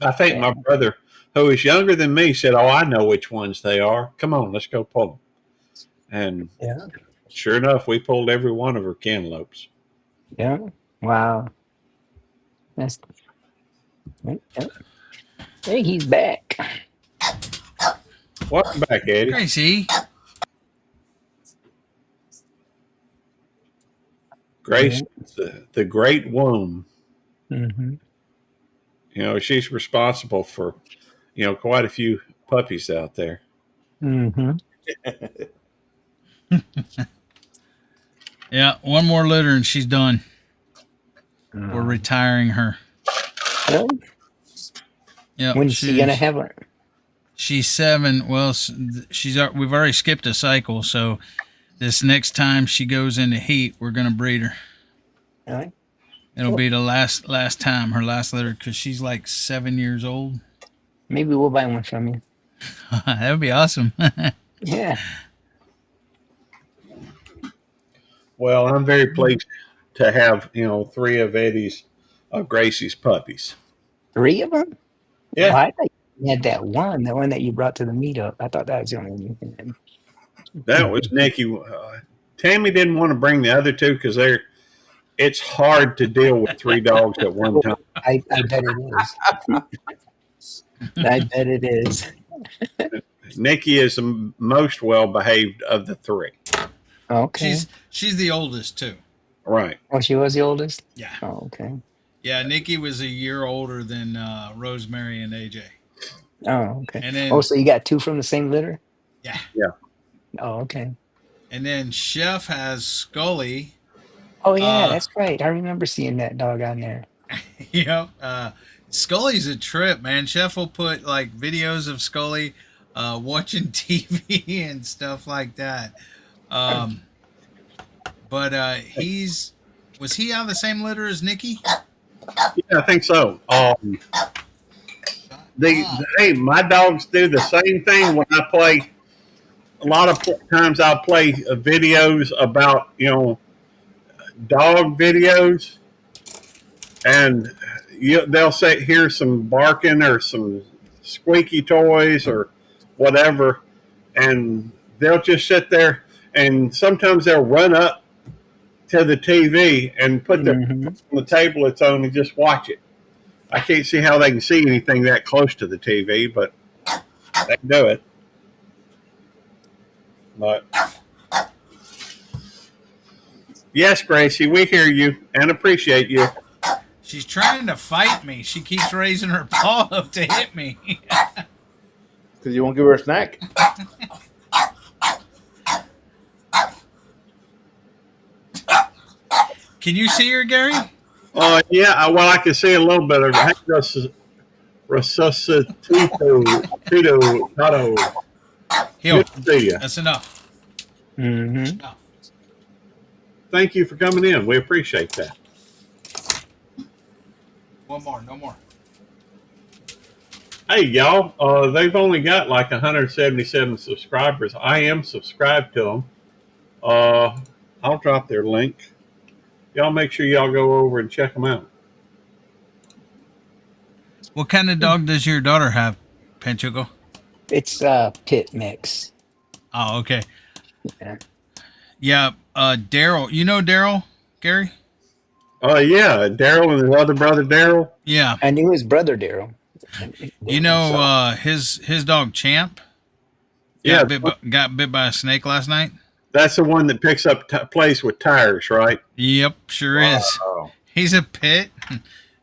Speaker 2: I think my brother, who is younger than me, said, "Oh, I know which ones they are. Come on, let's go pull them." And
Speaker 4: Yeah.
Speaker 2: sure enough, we pulled every one of her cantaloupes.
Speaker 4: Yeah. Wow. That's yeah. Hey, he's back.
Speaker 2: Welcome back, Eddie.
Speaker 1: Gracie.
Speaker 2: Grace, the great womb.
Speaker 4: Mm-hmm.
Speaker 2: She's responsible for, quite a few puppies out there.
Speaker 4: Mm-hmm.
Speaker 1: Yeah, one more litter and she's done. We're retiring her.
Speaker 4: Well,
Speaker 1: Yeah.
Speaker 4: when's she gonna have her?
Speaker 1: She's 7. Well, we've already skipped a cycle, so this next time she goes into heat, we're gonna breed her.
Speaker 4: All right.
Speaker 1: It'll be the last time, her last litter, because she's like 7 years old.
Speaker 4: Maybe we'll buy one from you.
Speaker 1: That would be awesome.
Speaker 4: Yeah.
Speaker 2: Well, I'm very pleased to have 3 of Eddie's, Gracie's puppies.
Speaker 4: 3 of them?
Speaker 2: Yeah.
Speaker 4: Well, I thought you had that one, the one that you brought to the meetup. I thought that was the only one you had.
Speaker 2: That was Nikki. Tammy didn't want to bring the other 2 because it's hard to deal with 3 dogs at one time.
Speaker 4: I bet it is. I bet it is.
Speaker 2: Nikki is the most well behaved of the 3.
Speaker 4: Okay.
Speaker 1: She's the oldest too.
Speaker 2: Right.
Speaker 4: Oh, she was the oldest?
Speaker 1: Yeah.
Speaker 4: Oh, okay.
Speaker 1: Yeah, Nikki was a year older than Rosemary and AJ.
Speaker 4: Oh, okay.
Speaker 1: And then,
Speaker 4: oh, so you got 2 from the same litter?
Speaker 1: Yeah.
Speaker 2: Yeah.
Speaker 4: Oh, okay.
Speaker 1: And then Chef has Scully.
Speaker 4: Oh, yeah, that's right. I remember seeing that dog on there.
Speaker 1: Yep. Scully's a trip, man. Chef will put like videos of Scully watching TV and stuff like that. But was he out of the same litter as Nikki?
Speaker 2: Yeah, I think so. Hey, my dogs do the same thing when I play. A lot of times I'll play videos about, dog videos, and they'll say, here's some barking or some squeaky toys or whatever, and they'll just sit there, and sometimes they'll run up to the TV and put their on the table it's on and just watch it. I can't see how they can see anything that close to the TV, but they can do it. But yes, Gracie, we hear you and appreciate you.
Speaker 1: She's trying to fight me. She keeps raising her paw up to hit me.
Speaker 5: Because you won't give her a snack.
Speaker 1: Can you see her, Gary?
Speaker 2: Yeah, well, I can see a little bit of resuscitado.
Speaker 1: Here,
Speaker 2: Good to see you.
Speaker 1: that's enough.
Speaker 4: Mm-hmm.
Speaker 1: Oh,
Speaker 2: Thank you for coming in. We appreciate that.
Speaker 1: one more, no more.
Speaker 2: Hey, y'all, they've only got like 177 subscribers. I am subscribed to them. I'll drop their link. Y'all make sure y'all go over and check them out.
Speaker 1: What kind of dog does your daughter have, Panchuco?
Speaker 4: It's pit mix.
Speaker 1: Oh, okay.
Speaker 4: Yeah.
Speaker 1: Yeah, Daryl. You know Daryl, Gary?
Speaker 2: Oh yeah, Daryl and his other brother Daryl.
Speaker 1: Yeah.
Speaker 4: I knew his brother Daryl.
Speaker 1: You know,
Speaker 4: So,
Speaker 1: his dog Champ
Speaker 2: Yeah,
Speaker 1: got bit by a snake last night.
Speaker 2: that's the one that picks up plays with tires, right?
Speaker 1: Yep, sure is.
Speaker 2: Wow.
Speaker 1: He's a pit.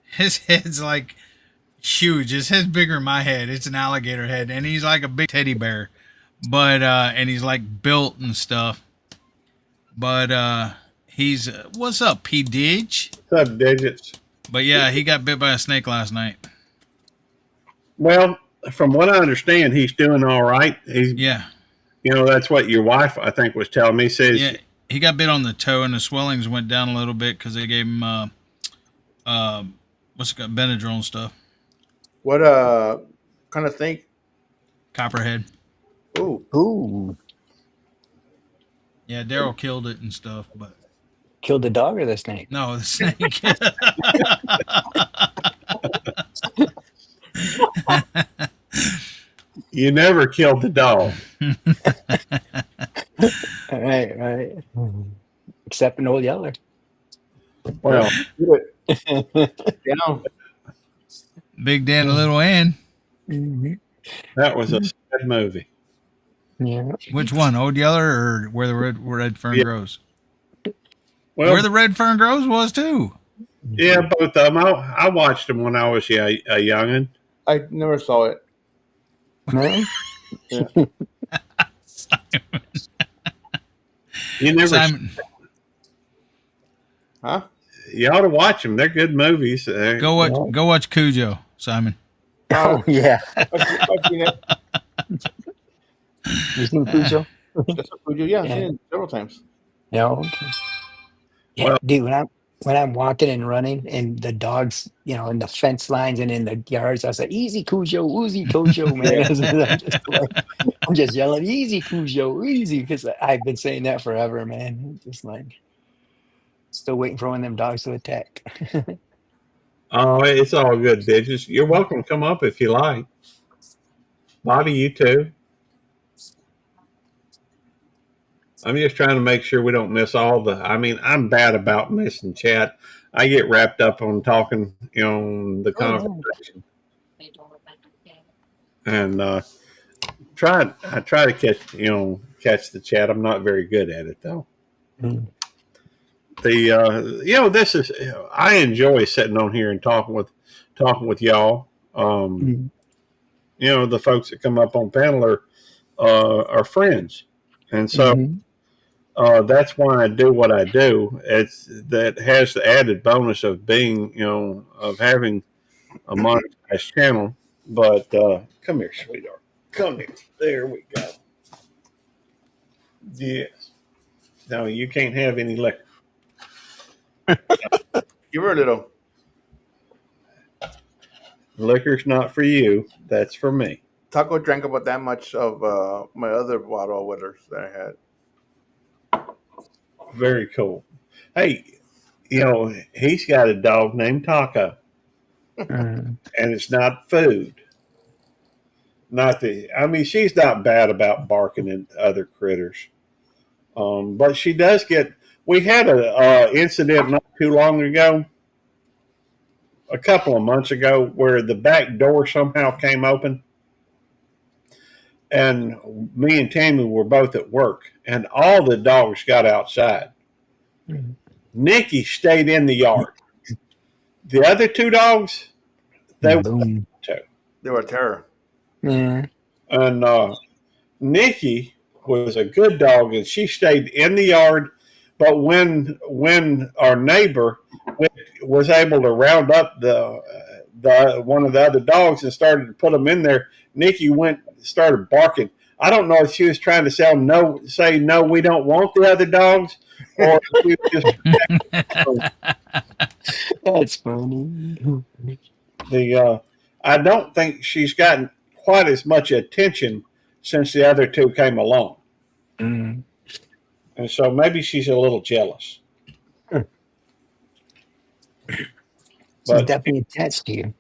Speaker 1: His head's like huge. His head's bigger than my head. It's an alligator head, and he's like a big teddy bear. But and he's like built and stuff. But he's what's up, P Dig?
Speaker 2: What's up, digits?
Speaker 1: But yeah, he got bit by a snake last night.
Speaker 2: Well, from what I understand, he's doing all right. He's,
Speaker 1: Yeah,
Speaker 2: that's what your wife, I think, was telling me. Says,
Speaker 1: yeah. He got bit on the toe, and the swellings went down a little bit because they gave him what's it called, Benadryl and stuff.
Speaker 5: What kind of thing?
Speaker 1: Copperhead.
Speaker 5: Ooh,
Speaker 4: ooh,
Speaker 1: Yeah, Daryl killed it and stuff, but
Speaker 4: killed the dog or the snake?
Speaker 1: no, the snake.
Speaker 2: you never killed the dog.
Speaker 4: Right, right. Except an old Yeller.
Speaker 2: Well,
Speaker 5: down.
Speaker 1: Big Dan and Little Ann.
Speaker 4: Mhm.
Speaker 2: that was a sad movie.
Speaker 4: Yeah.
Speaker 1: Which one, Old Yeller or where the red fern
Speaker 2: Yeah.
Speaker 1: grows?
Speaker 2: Well,
Speaker 1: Where the red fern grows was too.
Speaker 2: yeah, both of them. I watched them when I was a youngin.
Speaker 5: I never saw it.
Speaker 4: No?
Speaker 2: You never.
Speaker 1: Simon,
Speaker 5: Huh?
Speaker 2: You ought to watch them. They're good movies.
Speaker 1: go watch Cujo, Simon.
Speaker 4: Oh, yeah.
Speaker 5: I've seen it.
Speaker 4: You seen Cujo?
Speaker 5: That's a Fuji. Yeah, I've seen it several times.
Speaker 4: No. Okay. Yeah,
Speaker 2: Well-
Speaker 4: dude, when I'm walking and running and the dogs, in the fence lines and in the yards, I was like, easy Cujo, easy Cujo, man. I'm just yelling, easy Cujo, easy, because I've been saying that forever, man. Just like still waiting for one of them dogs to attack.
Speaker 2: Oh, it's all good, digits. You're welcome to come up if you like. Bobby, you too. I'm just trying to make sure we don't miss all the. I mean, I'm bad about missing chat. I get wrapped up on talking, the conversation, and I try to catch the chat. I'm not very good at it though.
Speaker 4: Mm.
Speaker 2: This is. I enjoy sitting on here and talking with y'all.
Speaker 4: Mm.
Speaker 2: The folks that come up on panel are friends, and so.
Speaker 4: Mhm.
Speaker 2: That's why I do what I do. That has the added bonus of being, of having a monetized channel. But come here, sweetheart. Come here. There we go. Yes. No, you can't have any liquor.
Speaker 5: Give her a little.
Speaker 2: Liquor's not for you. That's for me.
Speaker 5: Taco drank about that much of my other bottle of waters that I had.
Speaker 2: Very cool. Hey, he's got a dog named Taco,
Speaker 4: Mm.
Speaker 2: and it's not food. She's not bad about barking at other critters. But she does get. We had a incident not too long ago, a couple of months ago, where the back door somehow came open, and me and Tammy were both at work, and all the dogs got outside.
Speaker 4: Mm.
Speaker 2: Nikki stayed in the yard. The other two dogs, they were
Speaker 4: Boom.
Speaker 5: They were a terror.
Speaker 4: Yeah.
Speaker 2: and Nikki was a good dog, and she stayed in the yard. But when our neighbor was able to round up the one of the other dogs and started to put them in there, Nikki started barking. I don't know if she was trying to say no, we don't want the other dogs, or if she was just
Speaker 4: That's funny.
Speaker 2: I don't think she's gotten quite as much attention since the other two came along.
Speaker 4: Mm.
Speaker 2: And so maybe she's a little jealous.
Speaker 4: She's
Speaker 2: But,
Speaker 4: definitely attached to you.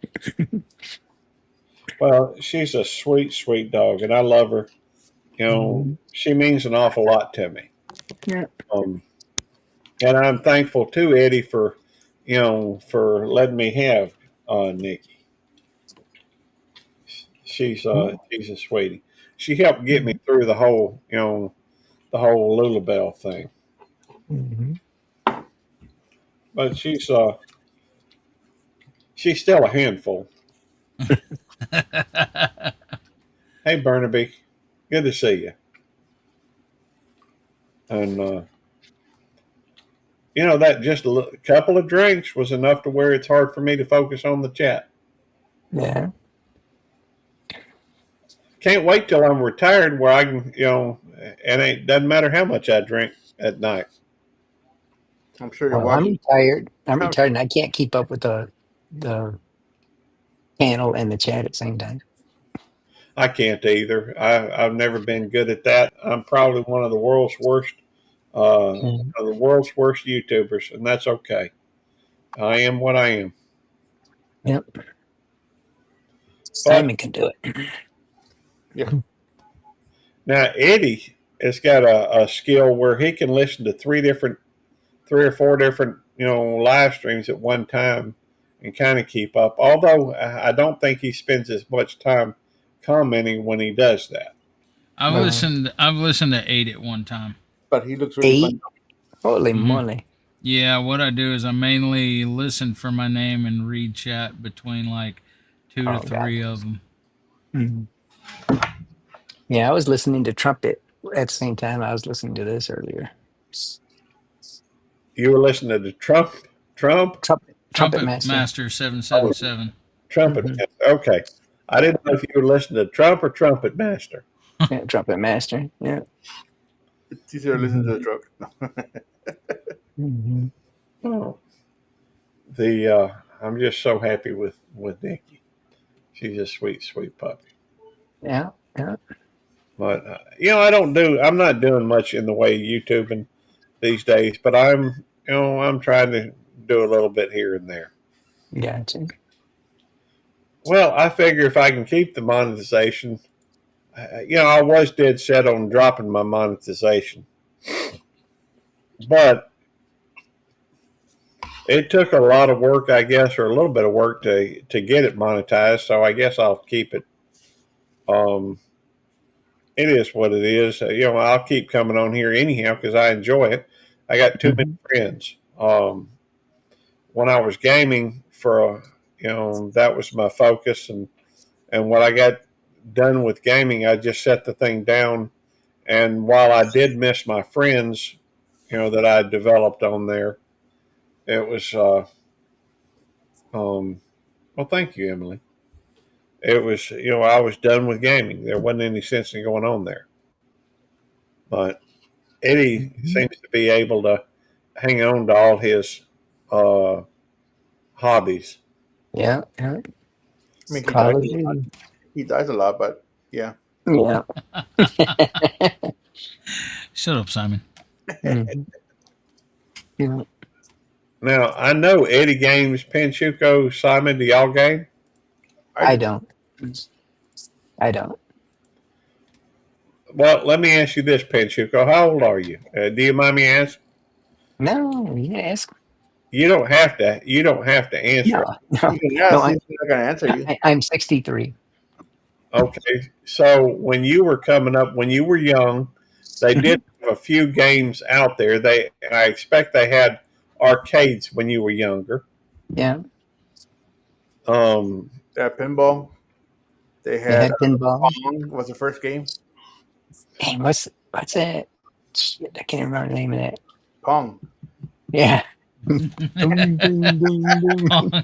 Speaker 2: well, she's a sweet, sweet dog, and I love her. She means an awful lot to me.
Speaker 4: Yeah.
Speaker 2: And I'm thankful, too, Eddie, for for letting me have Nikki. She's a sweetie. She helped get me through the whole Lulabelle thing.
Speaker 4: Mhm.
Speaker 2: But she's still a handful. Hey, Burnaby, good to see you. And that just a couple of drinks was enough to where it's hard for me to focus on the chat.
Speaker 4: Yeah.
Speaker 2: Can't wait till I'm retired where I can, and it doesn't matter how much I drink at night.
Speaker 5: I'm sure you're
Speaker 4: Well, I'm
Speaker 5: watching.
Speaker 4: retired. I'm retired, and I can't keep up with the panel and the chat at the same time.
Speaker 2: I can't either. I've never been good at that. I'm probably one of the world's worst,
Speaker 4: Mhm.
Speaker 2: YouTubers, and that's okay. I am what I am.
Speaker 4: Yep.
Speaker 2: But
Speaker 4: Simon can do it.
Speaker 5: Yeah.
Speaker 2: now Eddie has got a skill where he can listen to three or four different, live streams at one time and kind of keep up. Although I don't think he spends as much time commenting when he does that.
Speaker 1: I've
Speaker 4: Wow.
Speaker 1: listened to 8 at one time.
Speaker 5: But he looks really
Speaker 4: 8?
Speaker 5: funny.
Speaker 4: Holy
Speaker 1: Mhm.
Speaker 4: moly.
Speaker 1: Yeah, what I do is I mainly listen for my name and read chat between like 2 to
Speaker 4: Oh,
Speaker 1: 3
Speaker 4: God.
Speaker 1: of them.
Speaker 4: Mhm. Yeah, I was listening to Trumpet at the same time I was listening to this earlier.
Speaker 2: You were listening to Trump,
Speaker 4: Trumpet
Speaker 1: Trumpet
Speaker 4: Master.
Speaker 1: Master 777.
Speaker 2: Trumpet.
Speaker 4: Mhm.
Speaker 2: Okay, I didn't know if you were listening to Trump or Trumpet Master.
Speaker 4: Yeah, Trumpet Master. Yeah.
Speaker 5: It's easier to listen to the truck.
Speaker 4: Mhm.
Speaker 2: Oh, I'm just so happy with Nikki. She's a sweet puppy.
Speaker 4: Yeah. Yeah.
Speaker 2: But I'm not doing much in the way of YouTubing these days, but I'm trying to do a little bit here and there.
Speaker 4: Gotcha.
Speaker 2: Well, I figure if I can keep the monetization, I was dead set on dropping my monetization, but it took a lot of work, I guess, or a little bit of work to get it monetized. So I guess I'll keep it. It is what it is. I'll keep coming on here anyhow because I enjoy it. I got too many
Speaker 4: Mhm.
Speaker 2: friends. When I was gaming that was my focus, and when I got done with gaming, I just set the thing down. And while I did miss my friends, that I developed on there, it was well, thank you, Emily. It was I was done with gaming. There wasn't any sense in going on there. But Eddie
Speaker 4: Mhm.
Speaker 2: seems to be able to hang on to all his uh, hobbies.
Speaker 4: Yeah. Yeah.
Speaker 5: I mean,
Speaker 4: Call of Duty.
Speaker 5: he dies a lot, but yeah.
Speaker 4: Yeah.
Speaker 1: Shut up, Simon.
Speaker 4: Mhm. Yeah.
Speaker 2: Now I know Eddie games Panchuco. Simon, do y'all game?
Speaker 4: I
Speaker 5: I
Speaker 4: don't. I don't.
Speaker 2: Well, let me ask you this, Panchuco. How old are you? Do you mind me asking?
Speaker 4: No, you ask.
Speaker 2: You don't have to. You don't have to answer
Speaker 4: No,
Speaker 2: it.
Speaker 4: no,
Speaker 5: you can
Speaker 4: no.
Speaker 5: ask. He's not gonna answer you.
Speaker 4: I'm 63.
Speaker 2: Okay. So when you were coming up, when you were young, they did
Speaker 4: Mhm.
Speaker 2: have a few games out there. I expect they had arcades when you were younger.
Speaker 4: Yeah,
Speaker 2: Um,
Speaker 5: They had pinball. They
Speaker 4: they
Speaker 5: had
Speaker 4: had pinball.
Speaker 5: Pong was the first game.
Speaker 4: Hey, what's that? Shit, I can't remember the name of that.
Speaker 5: Pong.
Speaker 4: Yeah. Boom, boom, boom,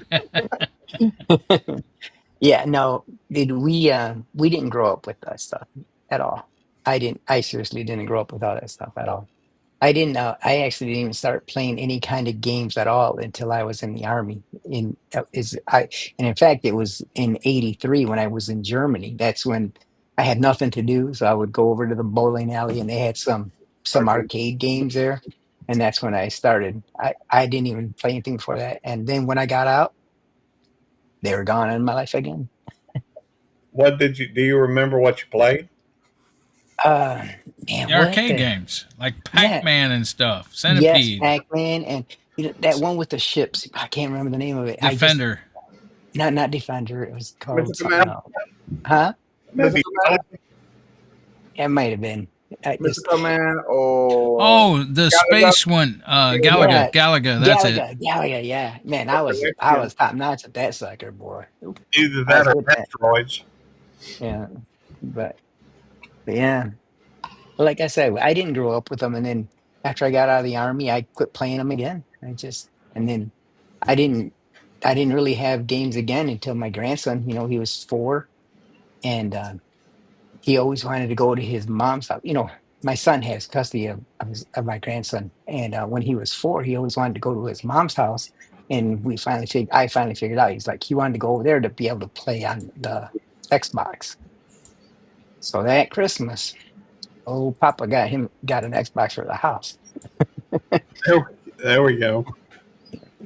Speaker 4: boom. Yeah, no, did we didn't grow up with that stuff at all. I seriously didn't grow up with all that stuff at all. I actually didn't even start playing any kind of games at all until I was in the army. And in fact it was in '83 when I was in Germany. That's when I had nothing to do, so I would go over to the bowling alley and they had some
Speaker 5: Arcade.
Speaker 4: arcade games there. And that's when I started. I didn't even play anything before that. And then when I got out, they were gone in my life again.
Speaker 2: what do you remember what you played?
Speaker 4: Uh Man,
Speaker 1: The
Speaker 4: what
Speaker 1: arcade
Speaker 4: the
Speaker 1: games like
Speaker 4: yeah.
Speaker 1: Pac-Man and stuff,
Speaker 4: Yes,
Speaker 1: Centipede.
Speaker 4: Pac-Man, and You know, that one with the ships. I can't remember the name of it.
Speaker 1: Defender.
Speaker 4: Not Defender. It was called
Speaker 5: Mr.
Speaker 4: something
Speaker 5: Command,
Speaker 4: else. Huh?
Speaker 5: Mr.
Speaker 2: Maybe
Speaker 5: Command,
Speaker 4: It might have been. I
Speaker 5: Mr.
Speaker 4: just
Speaker 5: Command, or
Speaker 1: Oh, the
Speaker 5: Galaga?
Speaker 1: space one.
Speaker 5: Yeah.
Speaker 1: Galaga. That's it.
Speaker 4: Galaga. Yeah, man, I
Speaker 5: Collection.
Speaker 4: was top notch at that sucker, boy.
Speaker 2: either
Speaker 4: I was
Speaker 2: that or
Speaker 4: good at that.
Speaker 2: asteroids.
Speaker 4: Yeah, but, but yeah, like I said, I didn't grow up with them, and then after I got out of the army, I quit playing them again. And then I didn't, I didn't really have games again until my grandson. You know, he was 4, and he always wanted to go to his mom's house. You know, my son has custody of my grandson, and when he was 4, he always wanted to go to his mom's house. And I finally figured out. He's like, he wanted to go over there to be able to play on the Xbox. So that Christmas, oh, Papa got an Xbox for the house.
Speaker 2: There we go.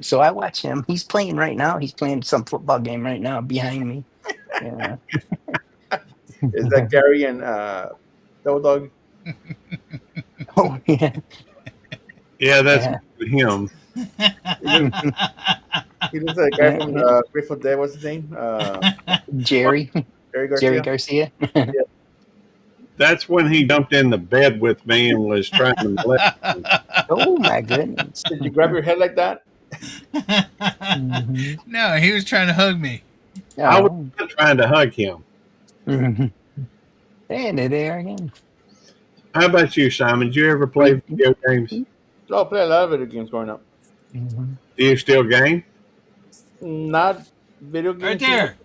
Speaker 4: So I watch him. He's playing right now. He's playing some football game right now behind me. Yeah.
Speaker 5: Is that Gary and Double Dog?
Speaker 4: Oh yeah.
Speaker 2: Yeah, that's
Speaker 4: Yeah.
Speaker 2: him.
Speaker 5: He looks like a guy from Grateful Dead. What's his name?
Speaker 4: Jerry
Speaker 5: Gary Garcia.
Speaker 4: Jerry Garcia.
Speaker 2: That's when he jumped in the bed with me and was trying to molest me.
Speaker 4: Oh my goodness.
Speaker 5: Did you grab your head like that?
Speaker 4: Mhm.
Speaker 1: No, he was trying to hug me.
Speaker 2: I was
Speaker 4: Oh.
Speaker 2: not trying to hug him.
Speaker 4: Mhm. And there again.
Speaker 2: How about you, Simon? Did you ever play video games? Do
Speaker 5: Oh, I played a lot of video games growing up.
Speaker 4: Mhm.
Speaker 2: you still game?
Speaker 5: Not video games.
Speaker 1: Right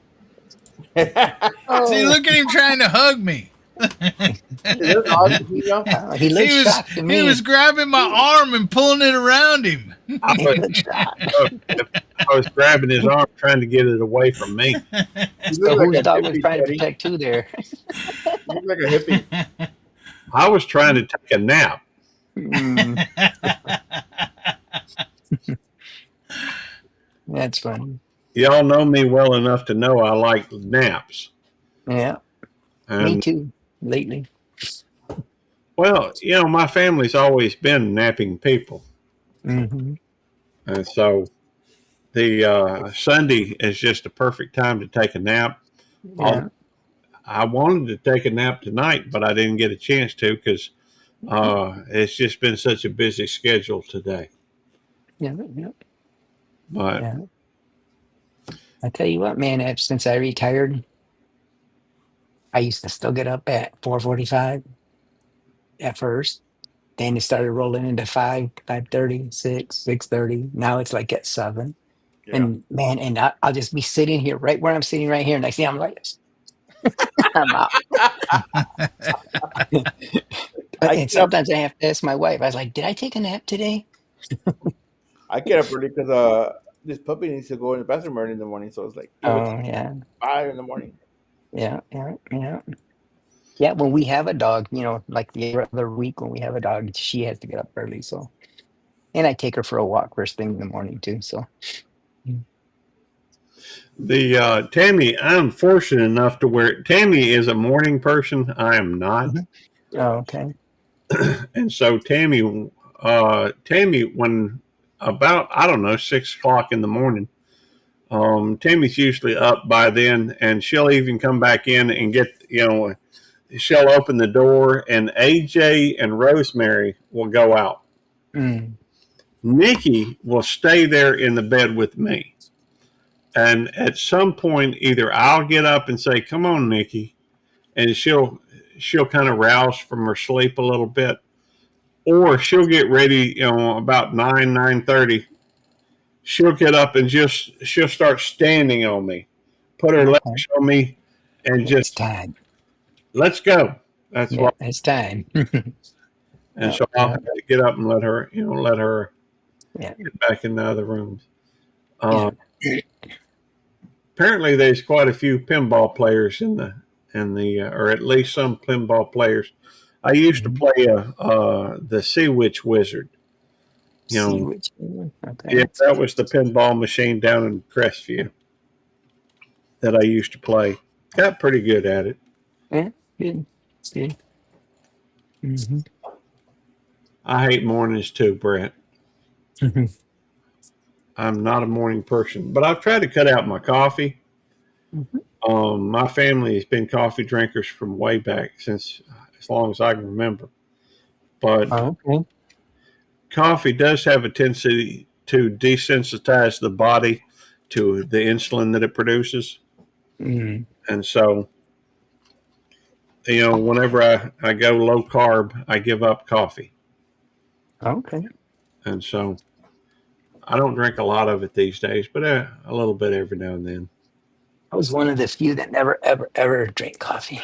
Speaker 1: there.
Speaker 4: Oh,
Speaker 1: See, look at him trying to hug me.
Speaker 5: Is this awesome, Hugo?
Speaker 4: he looks shocked to me.
Speaker 1: He was grabbing my arm and pulling it around him.
Speaker 2: I
Speaker 4: He
Speaker 2: was,
Speaker 4: looks shocked.
Speaker 2: I was grabbing his arm, trying to get it away from me.
Speaker 5: You
Speaker 4: So
Speaker 5: look like
Speaker 4: whose
Speaker 5: a
Speaker 4: dog was
Speaker 5: hippie,
Speaker 4: trying to
Speaker 5: Teddy.
Speaker 4: protect who there?
Speaker 5: You look like a hippie.
Speaker 2: I was trying to take a nap.
Speaker 4: Mm, that's funny.
Speaker 2: Y'all know me well enough to know I like naps.
Speaker 4: Yeah, me too. Lately.
Speaker 2: Well, my family's always been napping people.
Speaker 4: Hmm.
Speaker 2: And so the Sunday is just a perfect time to take a nap.
Speaker 4: Yeah.
Speaker 2: I wanted to take a nap tonight, but I didn't get a chance to because it's just been such a busy schedule today.
Speaker 4: Yeah. Yeah.
Speaker 2: But
Speaker 4: Yeah. I tell you what, man. Since I retired, I used to still get up at 4:45 at first. Then it started rolling into 5:30, 6:30. Now it's like at 7.
Speaker 5: Yeah.
Speaker 4: And man, I'll just be sitting here right where I'm sitting right here. Next thing I'm like, I'm out. And sometimes I have to ask my wife. I was like, "Did I take a nap today?"
Speaker 5: I get up early because this puppy needs to go in the bathroom early in the morning. So it's like
Speaker 4: Oh yeah,
Speaker 5: 5 in the morning.
Speaker 4: yeah. Yeah, when we have a dog, like the other week when we have a dog, she has to get up early. So, and I take her for a walk first thing in the morning too. So,
Speaker 2: the Tammy, I'm fortunate enough to where Tammy is a morning person. I am not.
Speaker 4: oh, okay.
Speaker 2: And so Tammy, when about, I don't know, 6 o'clock in the morning, Tammy's usually up by then, and she'll even come back in and get, she'll open the door, and AJ and Rosemary will go out.
Speaker 4: Mm.
Speaker 2: Nikki will stay there in the bed with me. And at some point, either I'll get up and say, "Come on, Nikki," and she'll kind of rouse from her sleep a little bit, or she'll get ready, about 9:30. She'll get up and she'll start standing on me, put her legs on me, and
Speaker 4: It's
Speaker 2: just
Speaker 4: time.
Speaker 2: let's go. That's
Speaker 4: Yeah,
Speaker 2: what.
Speaker 4: it's time.
Speaker 2: And so I'll have to get up and let her
Speaker 4: Yeah.
Speaker 2: get back in the other rooms.
Speaker 4: Yeah.
Speaker 2: Apparently, there's quite a few pinball players in the or at least some pinball players. I used to play the Sea Witch Wizard.
Speaker 4: See which one. Okay.
Speaker 2: Yeah, that was the pinball machine down in Crestview that I used to play. Got pretty good at it.
Speaker 4: Yeah. Good. It's good. Hmm.
Speaker 2: I hate mornings too, Brett. I'm not a morning person, but I've tried to cut out my coffee. My family has been coffee drinkers from way back since as long as I can remember. But
Speaker 4: Oh, okay.
Speaker 2: coffee does have a tendency to desensitize the body to the insulin that it produces.
Speaker 4: Mm.
Speaker 2: And so, whenever I go low carb, I give up coffee.
Speaker 4: Okay.
Speaker 2: And so I don't drink a lot of it these days, but a little bit every now and then.
Speaker 4: I was one of the few that never, ever, ever drank coffee.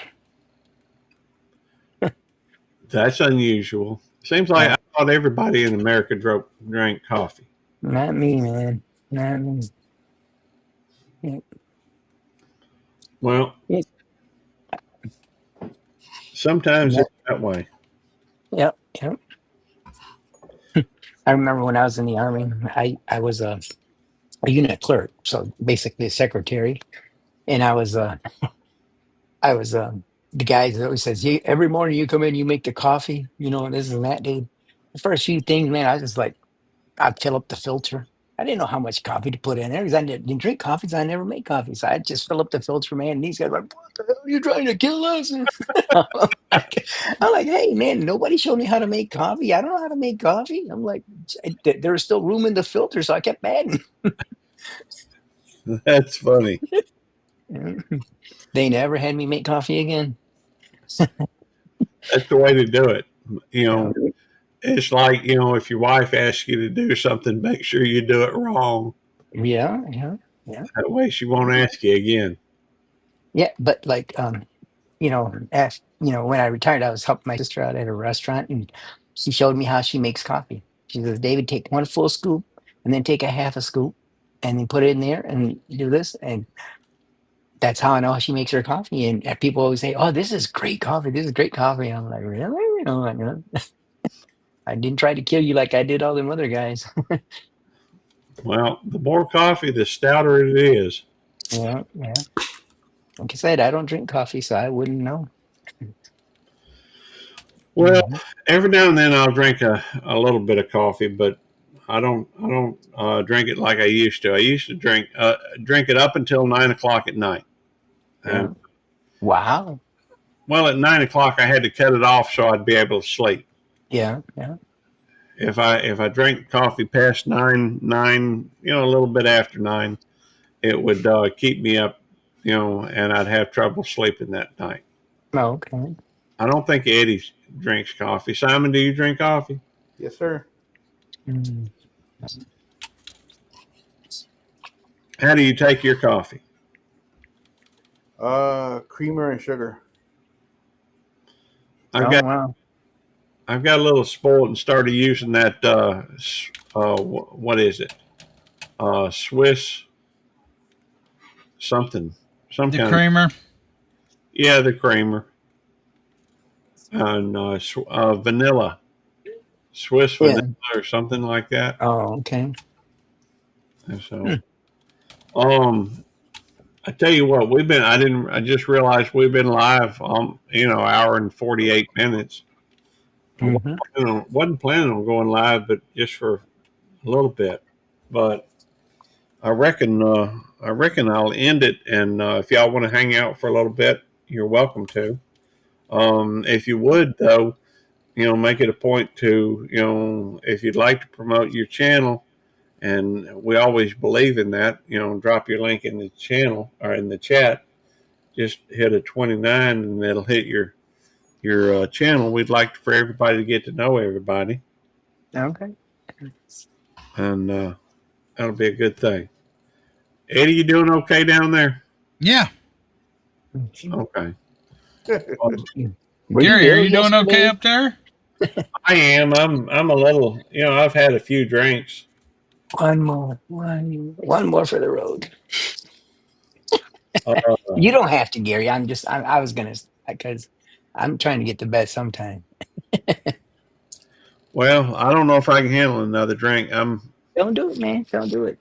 Speaker 2: That's unusual. Seems like I thought everybody in America drank coffee.
Speaker 4: Not me, man. Not me. Yeah.
Speaker 2: Well,
Speaker 4: Yeah.
Speaker 2: sometimes
Speaker 4: Yeah.
Speaker 2: it's that way.
Speaker 4: Yep. Yep. I remember when I was in the army, I was a unit clerk, so basically a secretary, and I was the guy that always says, every morning you come in, you make the coffee, and this and that, dude. The first few things, man, I was just like, I'd fill up the filter. I didn't know how much coffee to put in there because I didn't drink coffee, so I never made coffee. So I just fill up the filter, man. And these guys were like, "What the hell are you trying to kill us?" I'm like, "Hey, man, nobody showed me how to make coffee. I don't know how to make coffee." I'm like, there was still room in the filter, so I kept adding.
Speaker 2: That's funny.
Speaker 4: They never had me make coffee again.
Speaker 2: That's the way to do it.
Speaker 4: Yeah,
Speaker 2: It's like, if your wife asks you to do something, make sure you do it wrong.
Speaker 4: yeah, yeah, yeah.
Speaker 2: That way she won't ask you again.
Speaker 4: Yeah, but like, when I retired, I was helping my sister out at a restaurant, and she showed me how she makes coffee. She says, "David, take one full scoop, and then take a half a scoop, and then put it in there, and do this." And that's how I know how she makes her coffee. And people always say, "Oh, this is great coffee. This is great coffee." And I'm like, "Really?" I didn't try to kill you like I did all them other guys.
Speaker 2: Well, the more coffee, the stouter it is.
Speaker 4: Yeah, yeah. Like I said, I don't drink coffee, so I wouldn't know.
Speaker 2: Well,
Speaker 4: Mhm.
Speaker 2: every now and then I'll drink a little bit of coffee, but I don't drink it like I used to. I used to drink it up until 9 o'clock at night.
Speaker 4: Yeah.
Speaker 2: And
Speaker 4: Wow.
Speaker 2: well, at 9 o'clock I had to cut it off so I'd be able to sleep.
Speaker 4: Yeah, yeah.
Speaker 2: If I drank coffee past nine, a little bit after 9, it would keep me up, and I'd have trouble sleeping that night.
Speaker 4: Oh, okay.
Speaker 2: I don't think Eddie drinks coffee. Simon, do you drink coffee?
Speaker 5: Yes, sir.
Speaker 4: Mm.
Speaker 2: How do you take your coffee?
Speaker 5: Creamer and sugar.
Speaker 2: I've
Speaker 4: Oh,
Speaker 2: got
Speaker 4: wow.
Speaker 2: I've got a little spoiled and started using that. What is it? Swiss something, some
Speaker 1: The
Speaker 2: kind of
Speaker 1: creamer.
Speaker 2: yeah, the creamer and vanilla, Swiss
Speaker 4: Yeah.
Speaker 2: vanilla or something like that.
Speaker 4: Oh, okay.
Speaker 2: And so, I tell you what, I just realized we've been live, hour and 48 minutes. I
Speaker 4: Hmm.
Speaker 2: wasn't planning on going live, but just for a little bit. But I reckon I'll end it, and if y'all want to hang out for a little bit, you're welcome to. If you would, though, make it a point to, if you'd like to promote your channel, and we always believe in that, drop your link in the channel or in the chat. Just hit a 29, and it'll hit your channel. We'd like for everybody to get to know everybody,
Speaker 4: Okay.
Speaker 2: and that'll be a good thing. Eddie, you doing okay down there?
Speaker 1: Yeah.
Speaker 2: Okay.
Speaker 4: Were
Speaker 1: Gary, are
Speaker 4: ill
Speaker 1: you doing okay
Speaker 4: yesterday?
Speaker 1: up there?
Speaker 2: I am. I'm a little. I've had a few drinks.
Speaker 4: One more. One more for the road.
Speaker 2: Uh,
Speaker 4: You don't have to, Gary. I was gonna, because I'm trying to get to bed sometime.
Speaker 2: well, I don't know if I can handle another drink.
Speaker 4: Don't do it, man. Don't do it.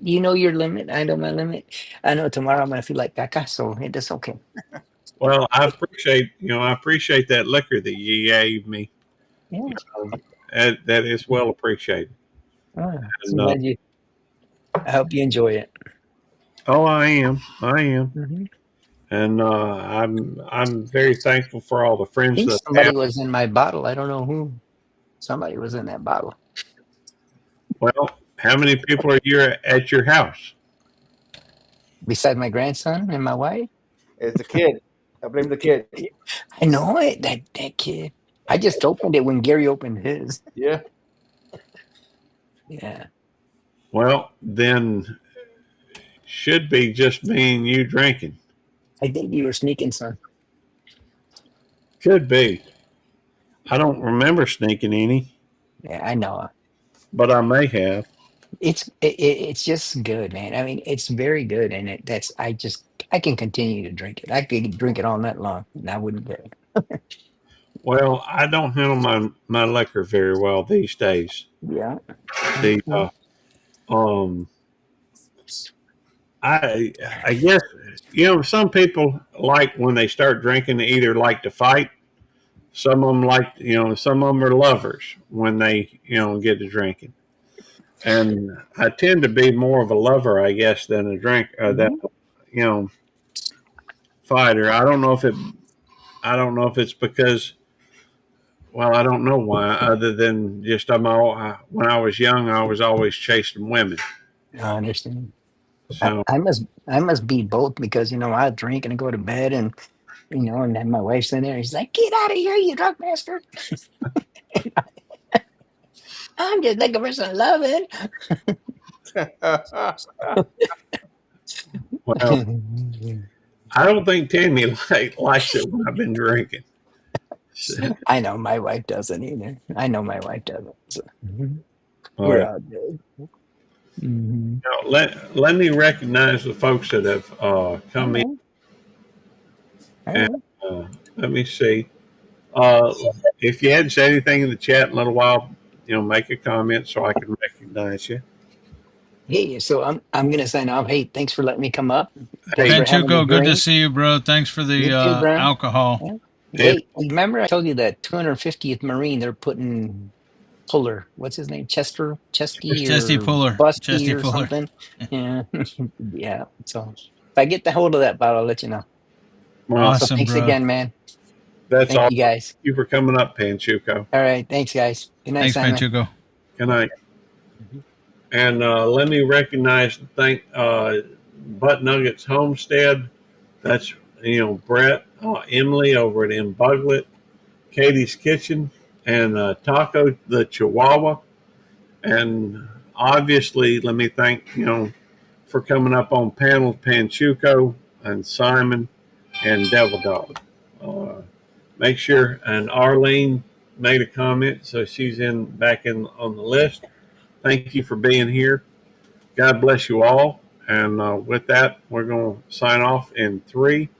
Speaker 4: You know your limit. I know my limit. I know tomorrow I'm gonna feel like caca, so it's okay.
Speaker 2: Well, I appreciate that liquor that you gave me.
Speaker 4: Yeah.
Speaker 2: That is well appreciated.
Speaker 4: Oh, so
Speaker 2: And
Speaker 4: glad you. I hope you enjoy it.
Speaker 2: Oh, I am.
Speaker 4: Mm-hmm.
Speaker 2: And I'm very thankful for all the
Speaker 4: I
Speaker 2: friends
Speaker 4: think
Speaker 2: that I have.
Speaker 4: somebody was in my bottle. I don't know who. Somebody was in that bottle.
Speaker 2: Well, how many people are you at your house?
Speaker 4: Besides my grandson and my wife.
Speaker 5: It's the kid. I blame the kid.
Speaker 4: I know it. That kid. I just opened it when Gary opened his.
Speaker 5: Yeah.
Speaker 4: Yeah.
Speaker 2: Well, then should be just me and you drinking.
Speaker 4: I think you were sneaking some.
Speaker 2: Could be. I don't remember sneaking any,
Speaker 4: Yeah, I know.
Speaker 2: but I may have.
Speaker 4: It's just good, man. I mean, it's very good, and I can continue to drink it. I could drink it all night long, and I wouldn't care.
Speaker 2: Well, I don't handle my liquor very well these days.
Speaker 4: Yeah.
Speaker 2: The
Speaker 4: Mhm.
Speaker 2: um, I guess some people like when they start drinking, they either like to fight. Some of them like some of them are lovers when they get to drinking. And I tend to be more of a lover, I guess, than a drink than
Speaker 4: Mhm.
Speaker 2: you know fighter. I don't know if it's because, well, I don't know why, other than just when I was young, I was always chasing women.
Speaker 4: I understand.
Speaker 2: So
Speaker 4: I must be both because I drink and I go to bed and then my wife's in there. She's like, "Get out of here, you drunk bastard!" I'm just looking for some loving.
Speaker 2: well, I don't think Tammy likes it when I've been drinking. So,
Speaker 4: I know my wife doesn't either. I know my wife doesn't. So,
Speaker 2: all
Speaker 4: we're
Speaker 2: right.
Speaker 4: all good. Mhm.
Speaker 2: Now, let me recognize the folks that have
Speaker 4: All
Speaker 2: come in.
Speaker 4: right. All
Speaker 2: And
Speaker 4: right.
Speaker 2: let me see. Uh, if you hadn't said anything in the chat in a little while, make a comment so I can recognize you.
Speaker 4: Hey, so I'm gonna sign off. Hey, thanks for letting me come up. Thanks
Speaker 2: Hey,
Speaker 4: for having a
Speaker 1: Panchuco, good to
Speaker 4: drink.
Speaker 1: see you, bro. Thanks for
Speaker 4: You
Speaker 1: the
Speaker 4: too, bro.
Speaker 1: alcohol.
Speaker 4: Yeah.
Speaker 2: and
Speaker 4: Hey, remember I told you that 250th Marine, they're putting Puller, what's his name? Chesty
Speaker 1: Chesty
Speaker 4: or
Speaker 1: Puller.
Speaker 4: Busty
Speaker 1: Chesty
Speaker 4: or
Speaker 1: Puller.
Speaker 4: something. Yeah. Yeah. So if I get the hold of that bottle, I'll let you know.
Speaker 2: well,
Speaker 4: So
Speaker 1: Awesome,
Speaker 4: thanks
Speaker 1: bro.
Speaker 4: again, man.
Speaker 2: that's
Speaker 4: Thank
Speaker 2: all.
Speaker 4: you guys.
Speaker 2: Thank you for coming up, Panchuco.
Speaker 4: All right. Thanks, guys. Good night,
Speaker 1: Thanks,
Speaker 4: Simon.
Speaker 1: Panchuco.
Speaker 2: Good night.
Speaker 4: Mhm.
Speaker 2: And let me recognize and thank Butt Nuggets Homestead. That's Brett, Emily over at Embuglet, Katie's Kitchen, and Taco the Chihuahua. And obviously, let me thank for coming up on panel Panchuco and Simon and Devil Dog. Uh, Make sure, and Arlene made a comment, so she's back in on the list. Thank you for being here. God bless you all. And with that, we're going to sign off in 3,